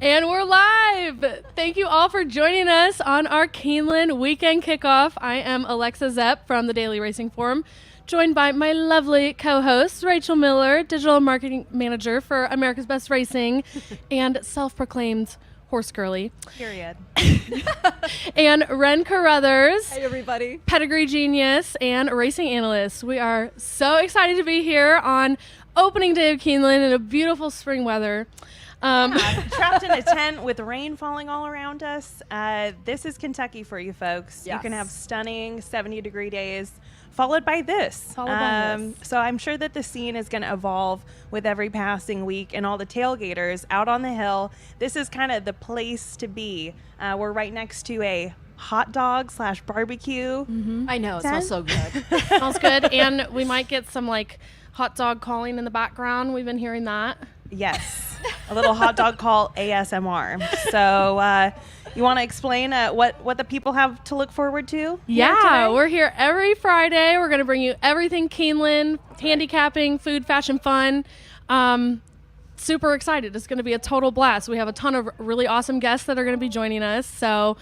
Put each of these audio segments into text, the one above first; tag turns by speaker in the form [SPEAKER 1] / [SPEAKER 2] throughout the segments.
[SPEAKER 1] And we're live! Thank you all for joining us on our Keeneland Weekend Kickoff. I am Alexa Zepp from the Daily Racing Forum, joined by my lovely co-host, Rachel Miller, Digital Marketing Manager for America's Best Racing, and self-proclaimed horse girly.
[SPEAKER 2] Period.
[SPEAKER 1] And Ren Carothers.
[SPEAKER 3] Hey, everybody.
[SPEAKER 1] Pedigree genius and racing analyst. We are so excited to be here on opening day of Keeneland in a beautiful spring weather.
[SPEAKER 2] Trapped in a tent with rain falling all around us. This is Kentucky for you folks.
[SPEAKER 3] Yes.
[SPEAKER 2] You can have stunning 70-degree days followed by this. So I'm sure that the scene is going to evolve with every passing week, and all the tailgaters out on the hill. This is kind of the place to be. We're right next to a hot dog / barbecue.
[SPEAKER 1] Mm-hmm.
[SPEAKER 3] I know, it smells so good.
[SPEAKER 1] Smells good. And we might get some like hot dog calling in the background. We've been hearing that.
[SPEAKER 2] Yes, a little hot dog call ASMR. So you want to explain what the people have to look forward to?
[SPEAKER 1] Yeah, we're here every Friday. We're going to bring you everything Keeneland, handicapping, food, fashion, fun. Super excited. It's going to be a total blast. We have a ton of really awesome guests that are going to be joining us. So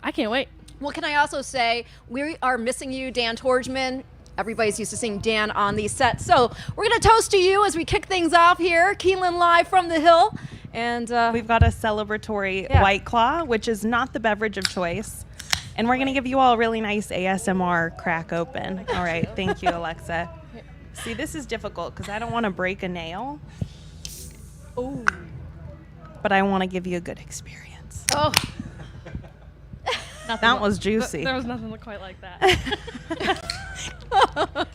[SPEAKER 1] I can't wait.
[SPEAKER 3] Well, can I also say we are missing you, Dan Torgman. Everybody's used to seeing Dan on these sets. So we're going to toast to you as we kick things off here. Keeneland live from the hill. And
[SPEAKER 2] we've got a celebratory White Claw, which is not the beverage of choice. And we're going to give you all a really nice ASMR crack open. All right. Thank you, Alexa. See, this is difficult because I don't want to break a nail.
[SPEAKER 3] oh,
[SPEAKER 2] But I want to give you a good experience.
[SPEAKER 3] oh,
[SPEAKER 2] That was juicy.
[SPEAKER 1] There was nothing quite like that.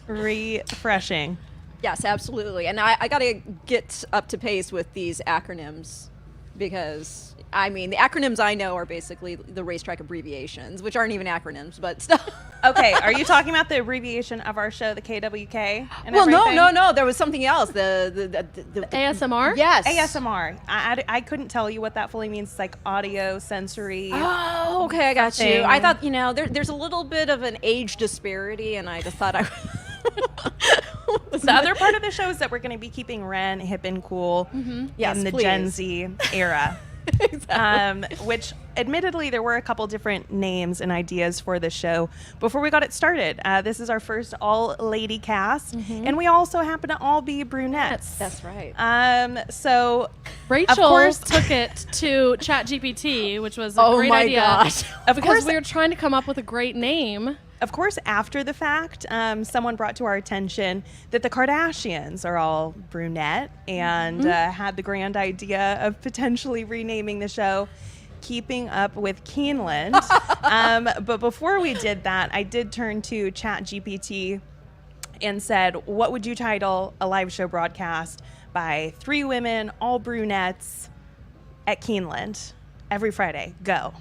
[SPEAKER 2] Refreshing.
[SPEAKER 3] yes, absolutely. And I got to get up to pace with these acronyms because, I mean, the acronyms I know are basically the racetrack abbreviations, which aren't even acronyms, but still.
[SPEAKER 2] Okay, are you talking about the abbreviation of our show, the KWK? And
[SPEAKER 3] Well,
[SPEAKER 2] everything?
[SPEAKER 3] no. There was something else. The
[SPEAKER 1] ASMR?
[SPEAKER 3] Yes.
[SPEAKER 2] ASMR. I couldn't tell you what that fully means. It's like audio, sensory.
[SPEAKER 3] Oh, okay, I got you.
[SPEAKER 2] Thing.
[SPEAKER 3] I thought, there's a little bit of an age disparity, and I just thought I
[SPEAKER 2] The other part of the show is that we're going to be keeping Ren hip and cool
[SPEAKER 3] Yes,
[SPEAKER 2] in the
[SPEAKER 3] please.
[SPEAKER 2] Gen Z era.
[SPEAKER 3] Exactly.
[SPEAKER 2] Which, admittedly, there were a couple different names and ideas for the show before we got it started. This is our first all-lady cast, and we also happen to all be brunettes.
[SPEAKER 3] That's right.
[SPEAKER 2] So
[SPEAKER 1] Rachel
[SPEAKER 2] Of course.
[SPEAKER 1] took it to ChatGPT, which was a
[SPEAKER 3] Oh
[SPEAKER 1] great
[SPEAKER 3] my
[SPEAKER 1] idea.
[SPEAKER 3] gosh.
[SPEAKER 2] Of
[SPEAKER 1] because
[SPEAKER 2] course-
[SPEAKER 1] we were trying to come up with a great name.
[SPEAKER 2] Of course, after the fact, someone brought to our attention that the Kardashians are all brunette and had the grand idea of potentially renaming the show Keeping Up with Keeneland. But before we did that, I did turn to ChatGPT and said, what would you title a live show broadcast by 3 women, all brunettes, at Keeneland every Friday? Go.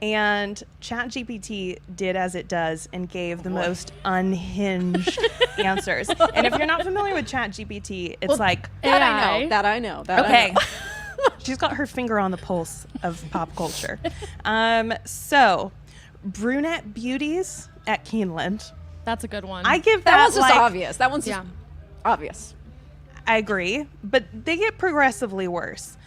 [SPEAKER 2] And ChatGPT did as it does and gave the most unhinged answers. And if you're not familiar with ChatGPT, it's like,
[SPEAKER 3] That
[SPEAKER 1] AI.
[SPEAKER 3] I know. That I
[SPEAKER 2] okay,
[SPEAKER 3] know.
[SPEAKER 2] she's got her finger on the pulse of pop culture. So, brunette beauties at Keeneland.
[SPEAKER 1] That's a good one.
[SPEAKER 2] I give
[SPEAKER 3] That
[SPEAKER 2] that,
[SPEAKER 3] one's just
[SPEAKER 2] like,
[SPEAKER 3] obvious. That one's just obvious.
[SPEAKER 2] I agree, but they get progressively worse.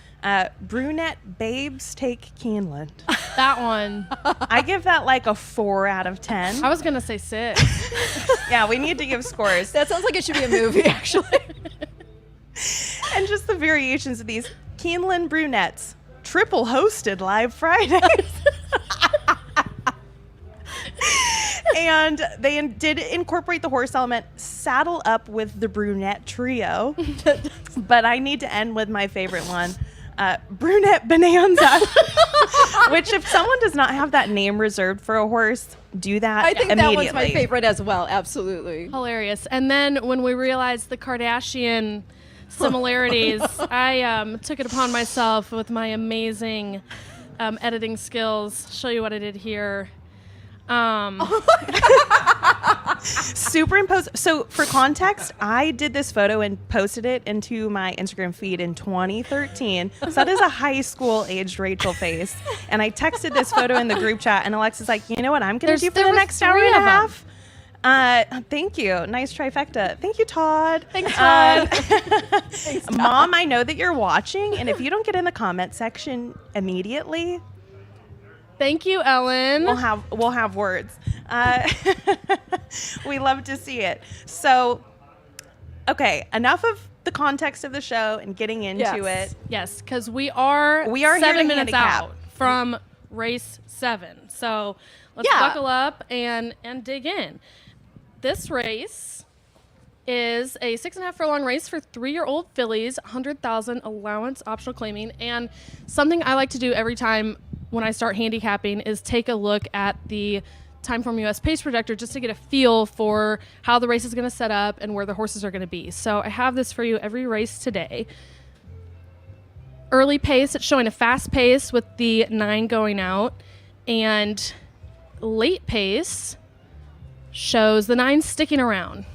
[SPEAKER 2] Brunette babes take Keeneland.
[SPEAKER 1] That one.
[SPEAKER 2] I give that like a 4 out of 10.
[SPEAKER 1] I was going to say 6.
[SPEAKER 2] Yeah, we need to give scores.
[SPEAKER 3] That sounds like it should be a movie, actually.
[SPEAKER 2] And just the variations of these Keeneland brunettes, triple hosted live Fridays. And they did incorporate the horse element, saddle up with the brunette trio. But I need to end with my favorite one, Brunette Bonanza. Which, if someone does not have that name reserved for a horse, do that
[SPEAKER 3] I think
[SPEAKER 2] immediately.
[SPEAKER 3] that one's my favorite as well. Absolutely.
[SPEAKER 1] Hilarious. And then when we realized the Kardashian similarities, I took it upon myself with my amazing editing skills. Show you what I did here.
[SPEAKER 2] Superimpose. So for context, I did this photo and posted it into my Instagram feed in 2013. So that is a high school aged Rachel face. And I texted this photo in the group chat, and Alexa's like, you know what I'm going to do for the next hour and a half? Thank you. Nice trifecta. Thank you, Todd.
[SPEAKER 1] Thanks, Todd.
[SPEAKER 3] Thanks, Todd.
[SPEAKER 2] Mom, I know that you're watching, and if you don't get in the comment section immediately,
[SPEAKER 1] Thank you, Ellen.
[SPEAKER 2] we'll have words. We love to see it. So, okay, enough of the context of the show and getting into it.
[SPEAKER 1] Yes, because we are
[SPEAKER 2] here
[SPEAKER 1] 7
[SPEAKER 2] to
[SPEAKER 1] minutes
[SPEAKER 2] handicap.
[SPEAKER 1] out from race 7. So let's
[SPEAKER 3] Yeah.
[SPEAKER 1] buckle up and dig in. This race is a 6.5 furlong race for 3-year-old fillies, 100,000 allowance optional claiming. And something I like to do every time when I start handicapping is take a look at the Timeform US pace projector just to get a feel for how the race is going to set up and where the horses are going to be. So I have this for you every race today. Early pace, it's showing a fast pace with the 9 going out, and late pace shows the 9 sticking around.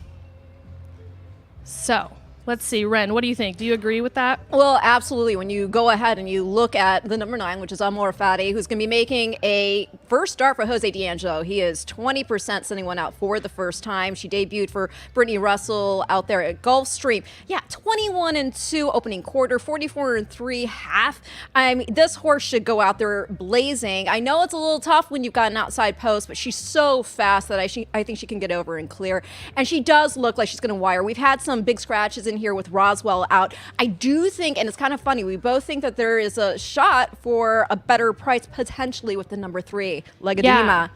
[SPEAKER 1] So let's see, Ren, what do you think? Do you agree with that?
[SPEAKER 3] Well, absolutely. When you go ahead and you look at the number 9, which is Amor Fati, who's going to be making a first start for Jose D'Angelo. He is 20% sending one out for the first time. She debuted for Brittany Russell out there at Gulfstream. Yeah, 21-2 opening quarter, 44-3 half. I mean, this horse should go out there blazing. I know it's a little tough when you've got an outside post, but she's so fast that I think she can get over and clear. And she does look like she's going to wire. We've had some big scratches in here with Roswell out. I do think, and it's kind of funny, we both think that there is a shot for a better price potentially with the number 3, Legadima.
[SPEAKER 1] Yeah.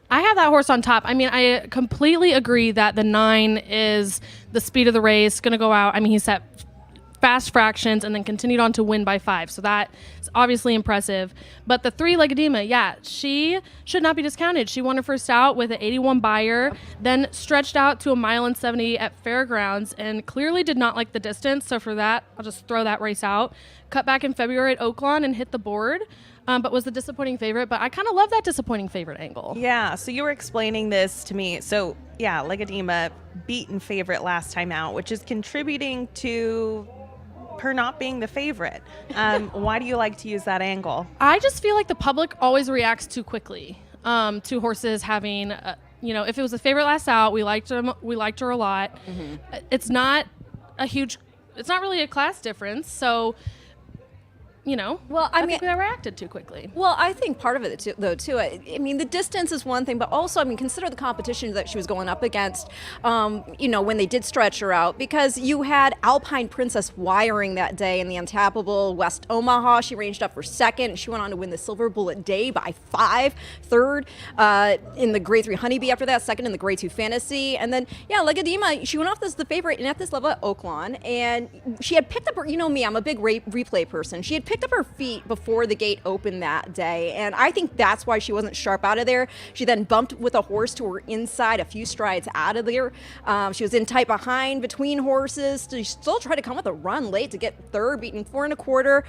[SPEAKER 1] I have that horse on top. I mean, I completely agree that the 9 is the speed of the race, going to go out. I mean, he set fast fractions and then continued on to win by 5. So that is obviously impressive. But the 3, Legadima, yeah, she should not be discounted. She won her first out with an 81 buyer, then stretched out to 1.70 miles at Fairgrounds and clearly did not like the distance. So for that, I'll just throw that race out. Cut back in February at Oaklawn and hit the board. But was the disappointing favorite. But I kind of love that disappointing favorite angle.
[SPEAKER 2] Yeah, so you were explaining this to me. So, yeah, Legadima beaten favorite last time out, which is contributing to her not being the favorite. Why do you like to use that angle?
[SPEAKER 1] I just feel like the public always reacts too quickly to horses having, if it was a favorite last out, we liked her a lot. Mm-hmm. It's not really a class difference. So, I think they reacted too quickly.
[SPEAKER 3] Well, I think part of it, too, I mean, the distance is one thing, but also, I mean, consider the competition that she was going up against, when they did stretch her out, because you had Alpine Princess wiring that day in the untappable West Omaha. She ranged up for second. She went on to win the Silver Bullet Day by 5, third in the Grade 3 Honeybee after that, second in the Grade 2 Fantasy. And then, Legadima, she went off as the favorite and at this level at Oaklawn, and she had picked up her, me, I'm a big replay person. She had picked up her feet before the gate opened that day, and I think that's why she wasn't sharp out of there. She then bumped with a horse to her inside a few strides out of there. She was in tight behind between horses. She still tried to come with a run late to get third, beating 4 1/4.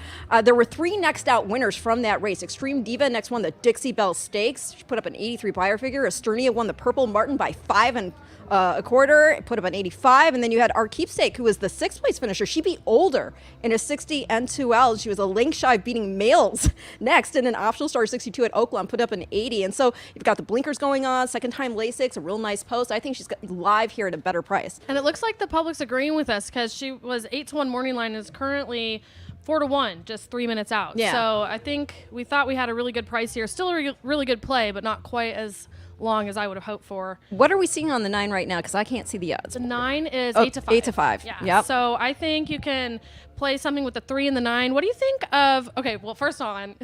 [SPEAKER 3] There were 3 next out winners from that race. Extreme Diva next won the Dixie Belle Stakes. She put up an 83 buyer figure. Esternia won the Purple Martin by 5 1/4, put up an 85, and then you had Our Keepsake, who was the 6th place finisher. She beat Older in a 60 N2L. She was a length shy of beating Males next in an optional star 62 at Oaklawn, put up an 80. And so you've got the blinkers going on, second time Lasix, a real nice post. I think she's got live here at a better price.
[SPEAKER 1] And it looks like the public's agreeing with us because she was 8-1 morning line and is currently 4-1, just 3 minutes out.
[SPEAKER 3] Yeah.
[SPEAKER 1] So I think we thought we had a really good price here. Still a really good play, but not quite as long as I would have hoped for.
[SPEAKER 3] What are we seeing on the 9 right now? Because I can't see the odds.
[SPEAKER 1] The 9 is 8 to 5.
[SPEAKER 3] 8 to 5.
[SPEAKER 1] Yeah.
[SPEAKER 3] Yep.
[SPEAKER 1] So I think you can play something with the 3 and the 9. What do you think of? Okay, well, first on,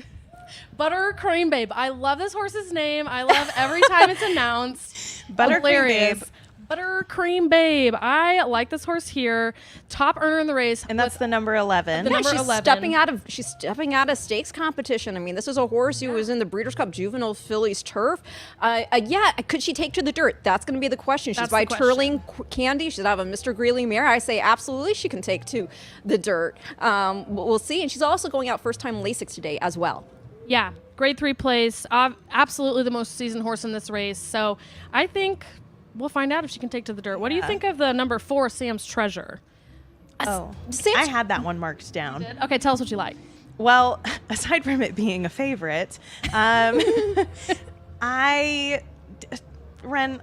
[SPEAKER 1] Buttercream Babe. I love this horse's name. I love every time it's announced.
[SPEAKER 2] Buttercream Babe.
[SPEAKER 1] Buttercream Babe. I like this horse here. Top earner in the race.
[SPEAKER 2] And that's the number 11.
[SPEAKER 1] number
[SPEAKER 3] she's
[SPEAKER 1] 11.
[SPEAKER 3] stepping out of stakes competition. I mean, this is a horse who was in the Breeders' Cup Juvenile Fillies Turf. Could she take to the dirt? That's going to be the question. She's by Turling Candy. She's out of a Mr. Greeley mare. I say absolutely she can take to the dirt. We'll see. And she's also going out first time Lasix today as well.
[SPEAKER 1] Yeah, grade 3 place. Absolutely the most seasoned horse in this race. So I think we'll find out if she can take to the dirt. What do you think of the number 4, Sam's Treasure?
[SPEAKER 2] I had that one marked down.
[SPEAKER 1] Okay, tell us what you like.
[SPEAKER 2] Well, aside from it being a favorite, Ren,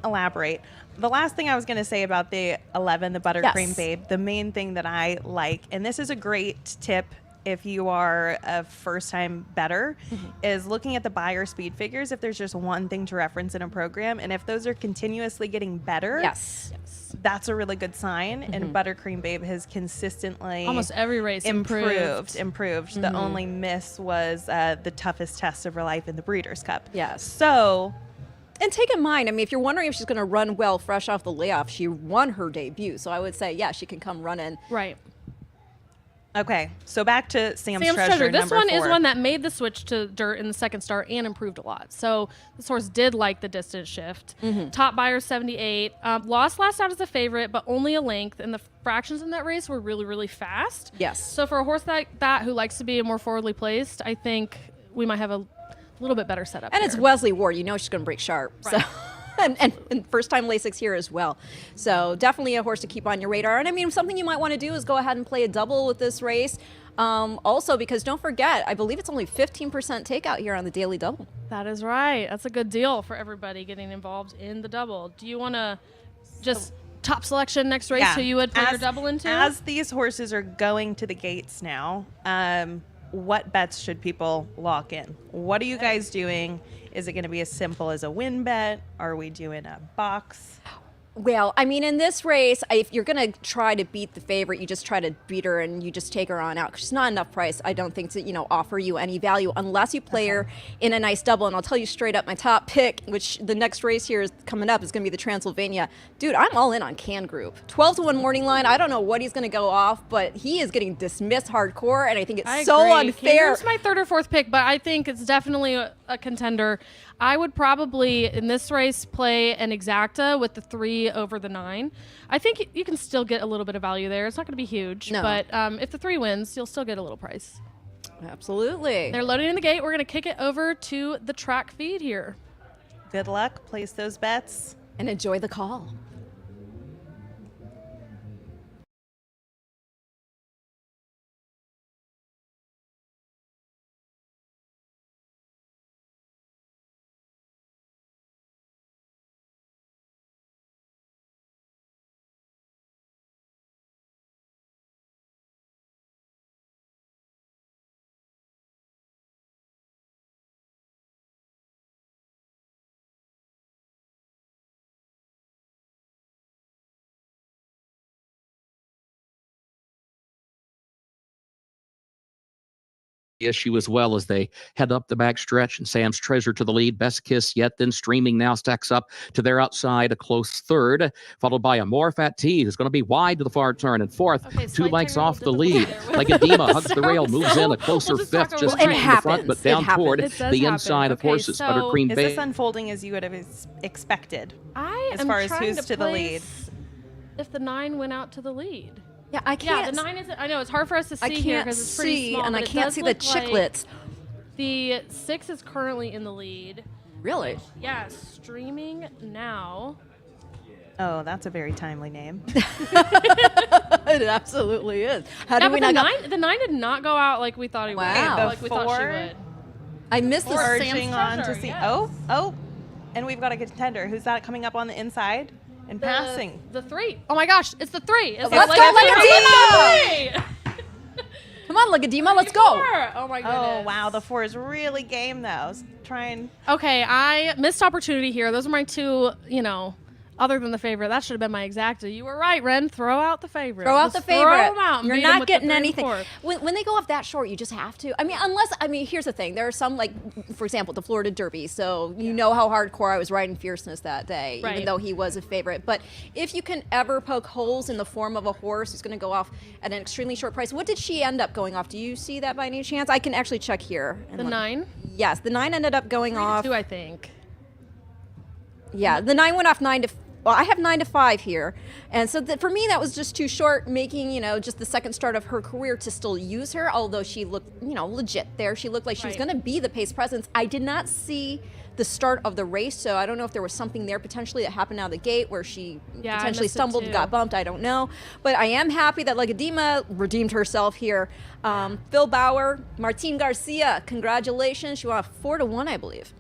[SPEAKER 2] elaborate. the last thing I was going to say about the 11, the Buttercream Babe, the main thing that I like, and this is a great tip if you are a first-time bettor, is looking at the buyer speed figures if there's just one thing to reference in a program. And if those are continuously getting better, that's a really good sign. And Buttercream Babe has consistently
[SPEAKER 1] almost every race improved.
[SPEAKER 2] The only miss was the toughest test of her life in the Breeders' Cup.
[SPEAKER 3] Yes.
[SPEAKER 2] So...
[SPEAKER 3] And take in mind, I mean, if you're wondering if she's going to run well fresh off the layoff, she won her debut. So I would say, yeah, she can come running.
[SPEAKER 1] Right.
[SPEAKER 2] Okay, so back to Sam's Treasure.
[SPEAKER 1] This one is
[SPEAKER 2] 4.
[SPEAKER 1] one that made the switch to dirt in the second start and improved a lot. So this horse did like the distance shift. Top buyer 78. Lost last out as a favorite, but only a length. And the fractions in that race were really, really fast.
[SPEAKER 3] Yes.
[SPEAKER 1] So for a horse like that who likes to be more forwardly placed, I think we might have a little bit better setup.
[SPEAKER 3] And it's Wesley Ward. You know she's going to break sharp.
[SPEAKER 1] Right.
[SPEAKER 3] So. And first time Lasix here as well. So definitely a horse to keep on your radar. And I mean, something you might want to do is go ahead and play a double with this race. Also, because don't forget, I believe it's only 15% takeout here on the daily double.
[SPEAKER 1] That is right. That's a good deal for everybody getting involved in the double. Do you want to just top selection next race who you would put your double into?
[SPEAKER 2] As these horses are going to the gates now, what bets should people lock in? What are you guys doing? Is it going to be as simple as a win bet? Are we doing a box?
[SPEAKER 3] Well, I mean, in this race, if you're going to try to beat the favorite, you just try to beat her and you just take her on out. 'Cause she's not enough price, I don't think, to offer you any value unless you play her in a nice double. And I'll tell you straight up, my top pick, which the next race here is coming up, is going to be the Transylvania. Dude, I'm all in on Can Group. 12-1 morning line. I don't know what he's going to go off, but he is getting dismissed hardcore, and I think it's so unfair.
[SPEAKER 1] It's my third or fourth pick, but I think it's definitely a contender. I would probably, in this race, play an exacta with the 3 over the 9. I think you can still get a little bit of value there. It's not going to be huge, but if the 3 wins, you'll still get a little price.
[SPEAKER 3] Absolutely.
[SPEAKER 1] They're loading in the gate. We're going to kick it over to the track feed here.
[SPEAKER 2] Good luck. Place those bets.
[SPEAKER 3] And enjoy the call.
[SPEAKER 4] issue as well as they head up the back stretch, and Sam's Treasure to the lead. Best Kiss Yet, then Streaming now stacks up to their outside, a close third, followed by a More Fat Tea, who's going to be wide to the far turn, and fourth, 2 lengths off the lead. Like Edema hugs the rail, moves in a closer fifth, just to the front, but down toward the inside of horses. Buttercream
[SPEAKER 2] Is
[SPEAKER 4] Babe.
[SPEAKER 2] this unfolding as you would have expected?
[SPEAKER 1] As
[SPEAKER 2] far as who's to the lead?
[SPEAKER 1] If the 9 went out to the lead.
[SPEAKER 3] Yeah, I can't.
[SPEAKER 1] Yeah, the 9 isn't. I know it's hard for us to see here because it's pretty small.
[SPEAKER 3] And I can't see the chiclets.
[SPEAKER 1] Like the 6 is currently in the lead.
[SPEAKER 3] Really?
[SPEAKER 1] Yeah, Streaming now.
[SPEAKER 2] Oh, that's a very timely name.
[SPEAKER 3] It absolutely is. How
[SPEAKER 1] yeah,
[SPEAKER 3] do we
[SPEAKER 1] but
[SPEAKER 3] not
[SPEAKER 1] the 9 did not go out like we thought he would.
[SPEAKER 3] Wow.
[SPEAKER 1] Like we thought she would.
[SPEAKER 3] I missed the
[SPEAKER 2] urging on to
[SPEAKER 1] Treasure,
[SPEAKER 2] see.
[SPEAKER 1] yes.
[SPEAKER 2] Oh, and we've got a contender. Who's that coming up on the inside and passing?
[SPEAKER 1] The 3. Oh my gosh, it's the 3. It's
[SPEAKER 3] Let's go, Legadima! Come on, Legadima, let's go.
[SPEAKER 1] Oh my goodness.
[SPEAKER 2] Oh wow, the 4 is really game though. Trying.
[SPEAKER 1] Okay, I missed opportunity here. Those are my 2, other than the favorite. That should have been my exacta. You were right, Ren. Throw out the favorite.
[SPEAKER 3] Throw out
[SPEAKER 1] Just
[SPEAKER 3] the favorite.
[SPEAKER 1] Throw them out.
[SPEAKER 3] You're not getting anything. When they go off that short, you just have to. Here's the thing. There are some, like, for example, the Florida Derby. So you know how hardcore I was riding Fierceness that day, even though he was a favorite. But if you can ever poke holes in the form of a horse who's going to go off at an extremely short price, what did she end up going off? Do you see that by any chance? I can actually check here.
[SPEAKER 1] The 9?
[SPEAKER 3] Yes, the 9 ended up going off.
[SPEAKER 1] 2, I think.
[SPEAKER 3] Yeah, the 9 went off 9 to. Well, I have 9 to 5 here. And so for me, that was just too short, making, just the second start of her career to still use her, although she looked, legit there. She looked like she was going to be the pace presence. I did not see the start of the race, so I don't know if there was something there potentially that happened out of the gate where she potentially stumbled, got bumped. I don't know. But I am happy that Legadima redeemed herself here. Phil Bauer, Martine Garcia, congratulations. She won a 4-1, I believe.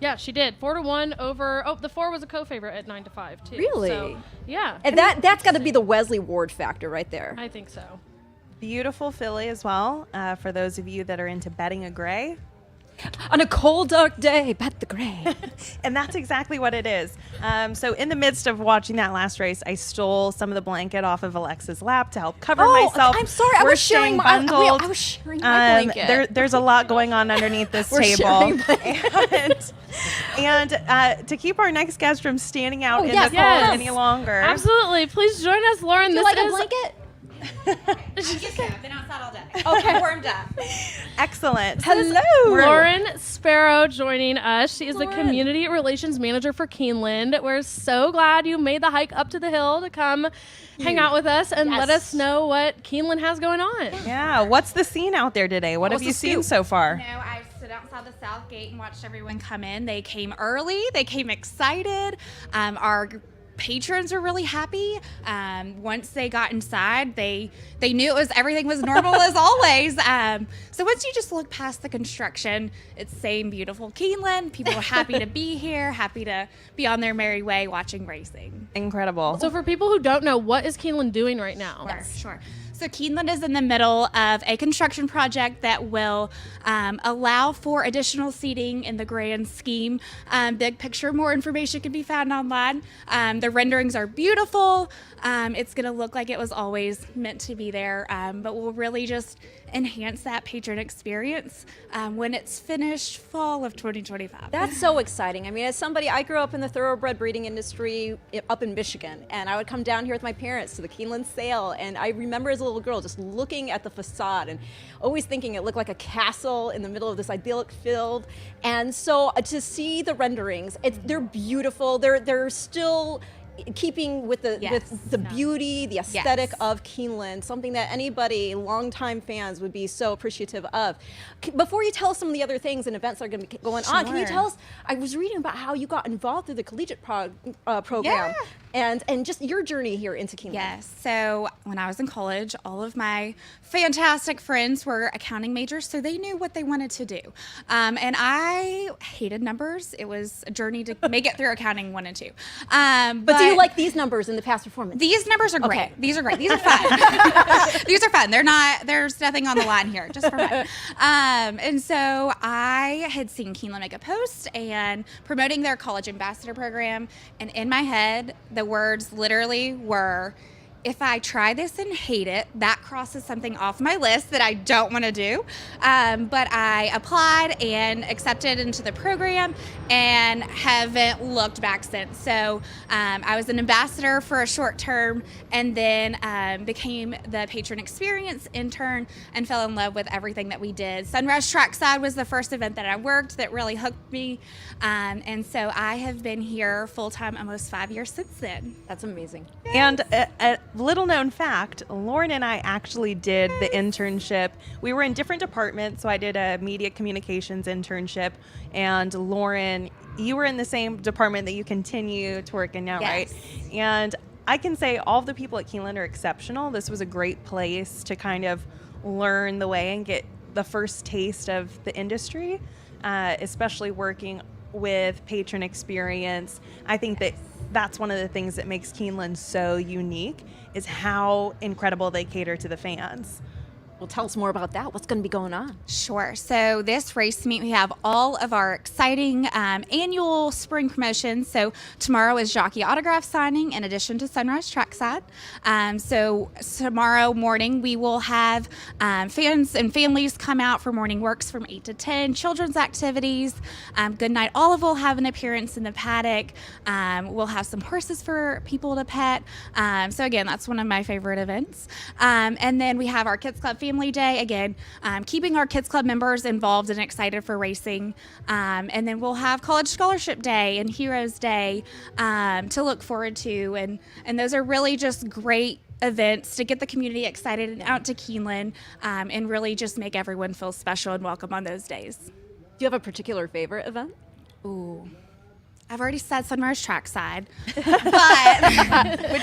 [SPEAKER 1] Yeah, she did. 4-1 over. Oh, the 4 was a co-favorite at 9-5 too.
[SPEAKER 3] Really?
[SPEAKER 1] So, yeah.
[SPEAKER 3] And that's got to be the Wesley Ward factor right there.
[SPEAKER 1] I think so.
[SPEAKER 2] Beautiful filly as well. For those of you that are into betting a gray.
[SPEAKER 3] On a cold, dark day, bet the gray.
[SPEAKER 2] And that's exactly what it is. So in the midst of watching that last race, I stole some of the blanket off of Alexa's lap to help cover myself.
[SPEAKER 3] I'm sorry. I
[SPEAKER 2] We're
[SPEAKER 3] was sharing
[SPEAKER 2] staying
[SPEAKER 3] my
[SPEAKER 2] bundled.
[SPEAKER 3] I was sharing my blanket.
[SPEAKER 2] There's a lot going on underneath this
[SPEAKER 3] We're
[SPEAKER 2] table.
[SPEAKER 3] sharing
[SPEAKER 2] And to keep our next guest from standing out in
[SPEAKER 3] yes,
[SPEAKER 2] the cold
[SPEAKER 1] yes.
[SPEAKER 2] any longer.
[SPEAKER 1] Absolutely. Please join us, Lauren.
[SPEAKER 3] Do you
[SPEAKER 1] This
[SPEAKER 3] like a
[SPEAKER 1] is
[SPEAKER 3] blanket?
[SPEAKER 5] I've been outside all day.
[SPEAKER 3] Okay.
[SPEAKER 5] Warmed up.
[SPEAKER 2] Excellent.
[SPEAKER 3] Hello.
[SPEAKER 1] Lauren Sparrow joining us. She is the
[SPEAKER 3] Lauren.
[SPEAKER 1] community relations manager for Keeneland. We're so glad you made the hike up to the hill to come hang out with us and let us know what Keeneland has going on.
[SPEAKER 2] Yeah. What's the scene out there today? What have you seen so far?
[SPEAKER 5] I stood outside the south gate and watched everyone come in. They came early. They came excited. Our patrons are really happy. Once they got inside, they knew everything was normal as always. So once you just look past the construction, it's same beautiful Keeneland. People are happy to be here, happy to be on their merry way watching racing.
[SPEAKER 2] Incredible.
[SPEAKER 1] So for people who don't know, what is Keeneland doing right now?
[SPEAKER 5] Sure. So Keeneland is in the middle of a construction project that will allow for additional seating in the grand scheme. Big picture, more information can be found online. The renderings are beautiful. It's going to look like it was always meant to be there, but we'll really just enhance that patron experience when it's finished fall of 2025.
[SPEAKER 3] That's so exciting. I mean, as somebody, I grew up in the thoroughbred breeding industry up in Michigan, and I would come down here with my parents to the Keeneland sale, and I remember as a little girl just looking at the facade and always thinking it looked like a castle in the middle of this idyllic field. And so to see the renderings, they're beautiful. They're still keeping with the beauty, the aesthetic of Keeneland, something that anybody, longtime fans, would be so appreciative of. Before you tell us some of the other things and events that are going to be going on, can you tell us, I was reading about how you got involved through the collegiate program and just your journey here into Keeneland.
[SPEAKER 5] Yes. So when I was in college, all of my fantastic friends were accounting majors, so they knew what they wanted to do. And I hated numbers. It was a journey to make it through accounting 1 and 2.
[SPEAKER 3] But do you like these numbers in the past performance?
[SPEAKER 5] These numbers are great.
[SPEAKER 3] Okay.
[SPEAKER 5] These are great. These are fun. These are fun. There's nothing on the line here, just for fun. And so I had seen Keeneland make a post and promoting their college ambassador program. And in my head, the words literally were, if I try this and hate it, that crosses something off my list that I don't want to do. But I applied and accepted into the program and haven't looked back since. So I was an ambassador for a short term and then became the patron experience intern and fell in love with everything that we did. Sunrise Trackside was the first event that I worked that really hooked me. And so I have been here full time almost 5 years since then.
[SPEAKER 3] That's amazing.
[SPEAKER 2] And a little known fact, Lauren and I actually did the internship. We were in different departments, so I did a media communications internship, and Lauren, you were in the same department that you continue to work in now, right? And I can say all of the people at Keeneland are exceptional. This was a great place to kind of learn the way and get the first taste of the industry, especially working with patron experience. I think that that's one of the things that makes Keeneland so unique, is how incredible they cater to the fans.
[SPEAKER 3] Well, tell us more about that. What's going to be going on?
[SPEAKER 5] Sure. So this race meet, we have all of our exciting annual spring promotions. So tomorrow is jockey autograph signing in addition to Sunrise Trackside. So tomorrow morning we will have fans and families come out for morning works from 8 to 10, children's activities. Goodnight Olive will have an appearance in the paddock. We'll have some horses for people to pet. So again, that's one of my favorite events. And then we have our Kids Club Family Day, again, keeping our Kids Club members involved and excited for racing. And then we'll have College Scholarship Day and Heroes Day to look forward to. And those are really just great events to get the community excited and out to Keeneland and really just make everyone feel special and welcome on those days.
[SPEAKER 3] Do you have a particular favorite event?
[SPEAKER 5] Ooh. I've already said Sunrise Trackside, but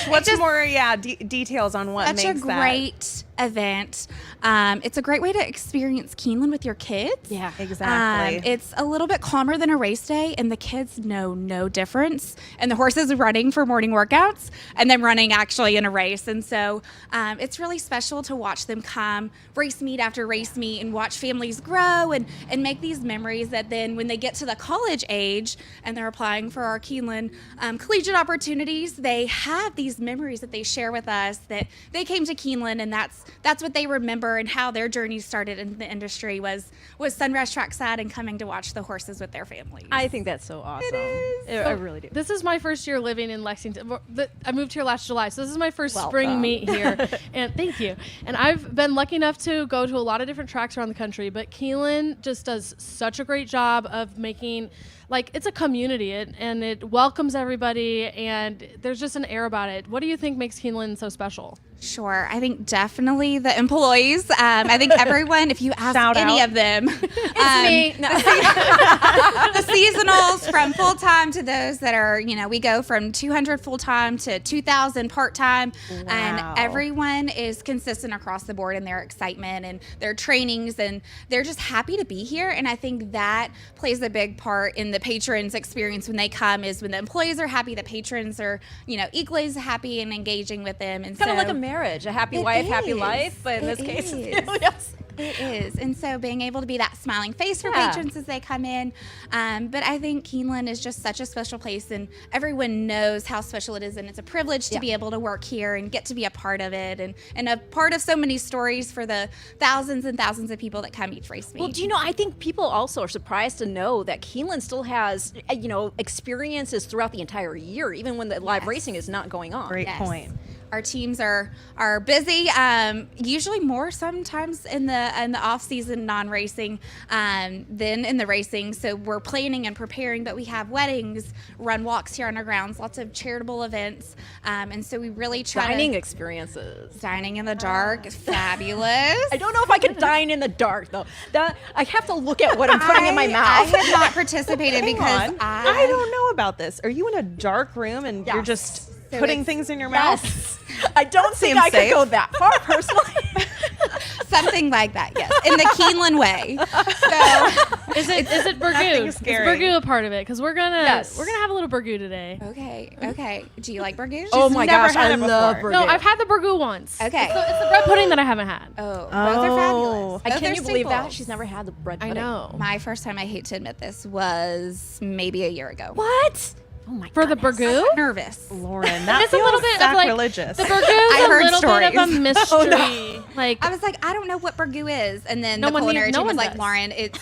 [SPEAKER 2] What's more, details on what
[SPEAKER 5] such
[SPEAKER 2] makes
[SPEAKER 5] a great event. It's a great way to experience Keeneland with your kids.
[SPEAKER 3] Yeah,
[SPEAKER 2] Exactly.
[SPEAKER 5] It's a little bit calmer than a race day, and the kids know no difference. And the horses are running for morning workouts and then running actually in a race. And so it's really special to watch them come race meet after race meet and watch families grow and make these memories that then when they get to the college age and they're applying for our Keeneland collegiate opportunities, they have these memories that they share with us that they came to Keeneland, and that's what they remember, and how their journey started in the industry was Sunrise Trackside and coming to watch the horses with their families.
[SPEAKER 3] I think that's so awesome.
[SPEAKER 5] It is.
[SPEAKER 3] I really do.
[SPEAKER 1] This is my first year living in Lexington. I moved here last July, so this is my first
[SPEAKER 3] Welcome.
[SPEAKER 1] spring meet here. And thank you. And I've been lucky enough to go to a lot of different tracks around the country, but Keeneland just does such a great job of making, like, it's a community, and it welcomes everybody, and there's just an air about it. What do you think makes Keeneland so special?
[SPEAKER 5] Sure. I think definitely the employees. I think everyone, if you ask
[SPEAKER 2] Shout
[SPEAKER 5] any
[SPEAKER 2] out.
[SPEAKER 5] of them,
[SPEAKER 3] Me. No.
[SPEAKER 5] the seasonals from full-time to those that are, we go from 200 full-time to 2,000 part-time.
[SPEAKER 2] Wow.
[SPEAKER 5] And everyone is consistent across the board in their excitement and their trainings, and they're just happy to be here. And I think that plays a big part in the patrons' experience when they come, is when the employees are happy, the patrons are, equally as happy and engaging with them. And
[SPEAKER 3] Kind of
[SPEAKER 5] so
[SPEAKER 3] like a marriage, a happy
[SPEAKER 5] It
[SPEAKER 3] wife, happy
[SPEAKER 5] is.
[SPEAKER 3] life, but in
[SPEAKER 5] It
[SPEAKER 3] this case,
[SPEAKER 5] is.
[SPEAKER 3] yes.
[SPEAKER 5] It is. And so being able to be that smiling face for
[SPEAKER 3] Yeah.
[SPEAKER 5] patrons as they come in. But I think Keeneland is just such a special place, and everyone knows how special it is. And it's a privilege to
[SPEAKER 3] Yeah.
[SPEAKER 5] be able to work here and get to be a part of it, and a part of so many stories for the thousands and thousands of people that come each race meet.
[SPEAKER 3] Well, do you know, I think people also are surprised to know that Keeneland still has, experiences throughout the entire year, even when the live
[SPEAKER 5] Yes.
[SPEAKER 3] racing is not going on.
[SPEAKER 2] Great
[SPEAKER 5] Yes.
[SPEAKER 2] point.
[SPEAKER 5] Our teams are busy, usually more sometimes in the off season non-racing than in the racing. So we're planning and preparing, but we have weddings, run walks here on our grounds, lots of charitable events, and so we really try
[SPEAKER 3] Dining experiences.
[SPEAKER 5] dining in the dark, fabulous.
[SPEAKER 3] I don't know if I could dine in the dark, though. I have to look at what I'm putting in my
[SPEAKER 5] I
[SPEAKER 3] mouth.
[SPEAKER 5] have not participated
[SPEAKER 2] Hang
[SPEAKER 5] because
[SPEAKER 2] on. I don't know about this. Are you in a dark room and you're
[SPEAKER 3] Yes.
[SPEAKER 2] just
[SPEAKER 5] So
[SPEAKER 2] putting
[SPEAKER 5] it's-
[SPEAKER 2] things in your mouth?
[SPEAKER 3] Yes. I don't think
[SPEAKER 2] Seems
[SPEAKER 3] I could
[SPEAKER 2] safe.
[SPEAKER 3] go that far, personally.
[SPEAKER 5] something like that, yes, in the Keeneland way. So
[SPEAKER 1] Is it burgoo?
[SPEAKER 2] Nothing
[SPEAKER 1] Is
[SPEAKER 2] scary.
[SPEAKER 1] burgoo a part of it? Because we're gonna
[SPEAKER 3] Yes.
[SPEAKER 1] have a little burgoo today.
[SPEAKER 5] okay. Do you like burgoo?
[SPEAKER 3] Oh my
[SPEAKER 2] never
[SPEAKER 3] gosh,
[SPEAKER 2] had
[SPEAKER 3] I
[SPEAKER 2] it
[SPEAKER 3] love
[SPEAKER 2] before.
[SPEAKER 3] burgoo.
[SPEAKER 1] No, I've had the burgoo once.
[SPEAKER 5] Okay.
[SPEAKER 1] It's the bread pudding that I haven't had.
[SPEAKER 5] Oh, both are fabulous.
[SPEAKER 3] Can
[SPEAKER 5] Both are
[SPEAKER 3] you believe that?
[SPEAKER 5] staples.
[SPEAKER 3] She's never had the bread
[SPEAKER 1] I
[SPEAKER 3] pudding.
[SPEAKER 1] know.
[SPEAKER 5] My first time, I hate to admit this, was maybe a year ago.
[SPEAKER 3] What? Oh my
[SPEAKER 1] For the
[SPEAKER 3] goodness.
[SPEAKER 1] burgoo?
[SPEAKER 5] Nervous.
[SPEAKER 2] Lauren, that
[SPEAKER 1] It's a
[SPEAKER 2] feels
[SPEAKER 1] little bit of like
[SPEAKER 2] sacrilegious.
[SPEAKER 1] the burgoo's
[SPEAKER 5] I
[SPEAKER 1] a
[SPEAKER 5] heard
[SPEAKER 1] little bit of a
[SPEAKER 5] stories.
[SPEAKER 1] mystery. Like
[SPEAKER 5] I was like, I don't know what burgoo is, and then
[SPEAKER 1] No
[SPEAKER 5] the
[SPEAKER 1] one
[SPEAKER 5] culinary
[SPEAKER 1] no
[SPEAKER 5] team was
[SPEAKER 1] one
[SPEAKER 5] like,
[SPEAKER 1] does.
[SPEAKER 5] Lauren, it's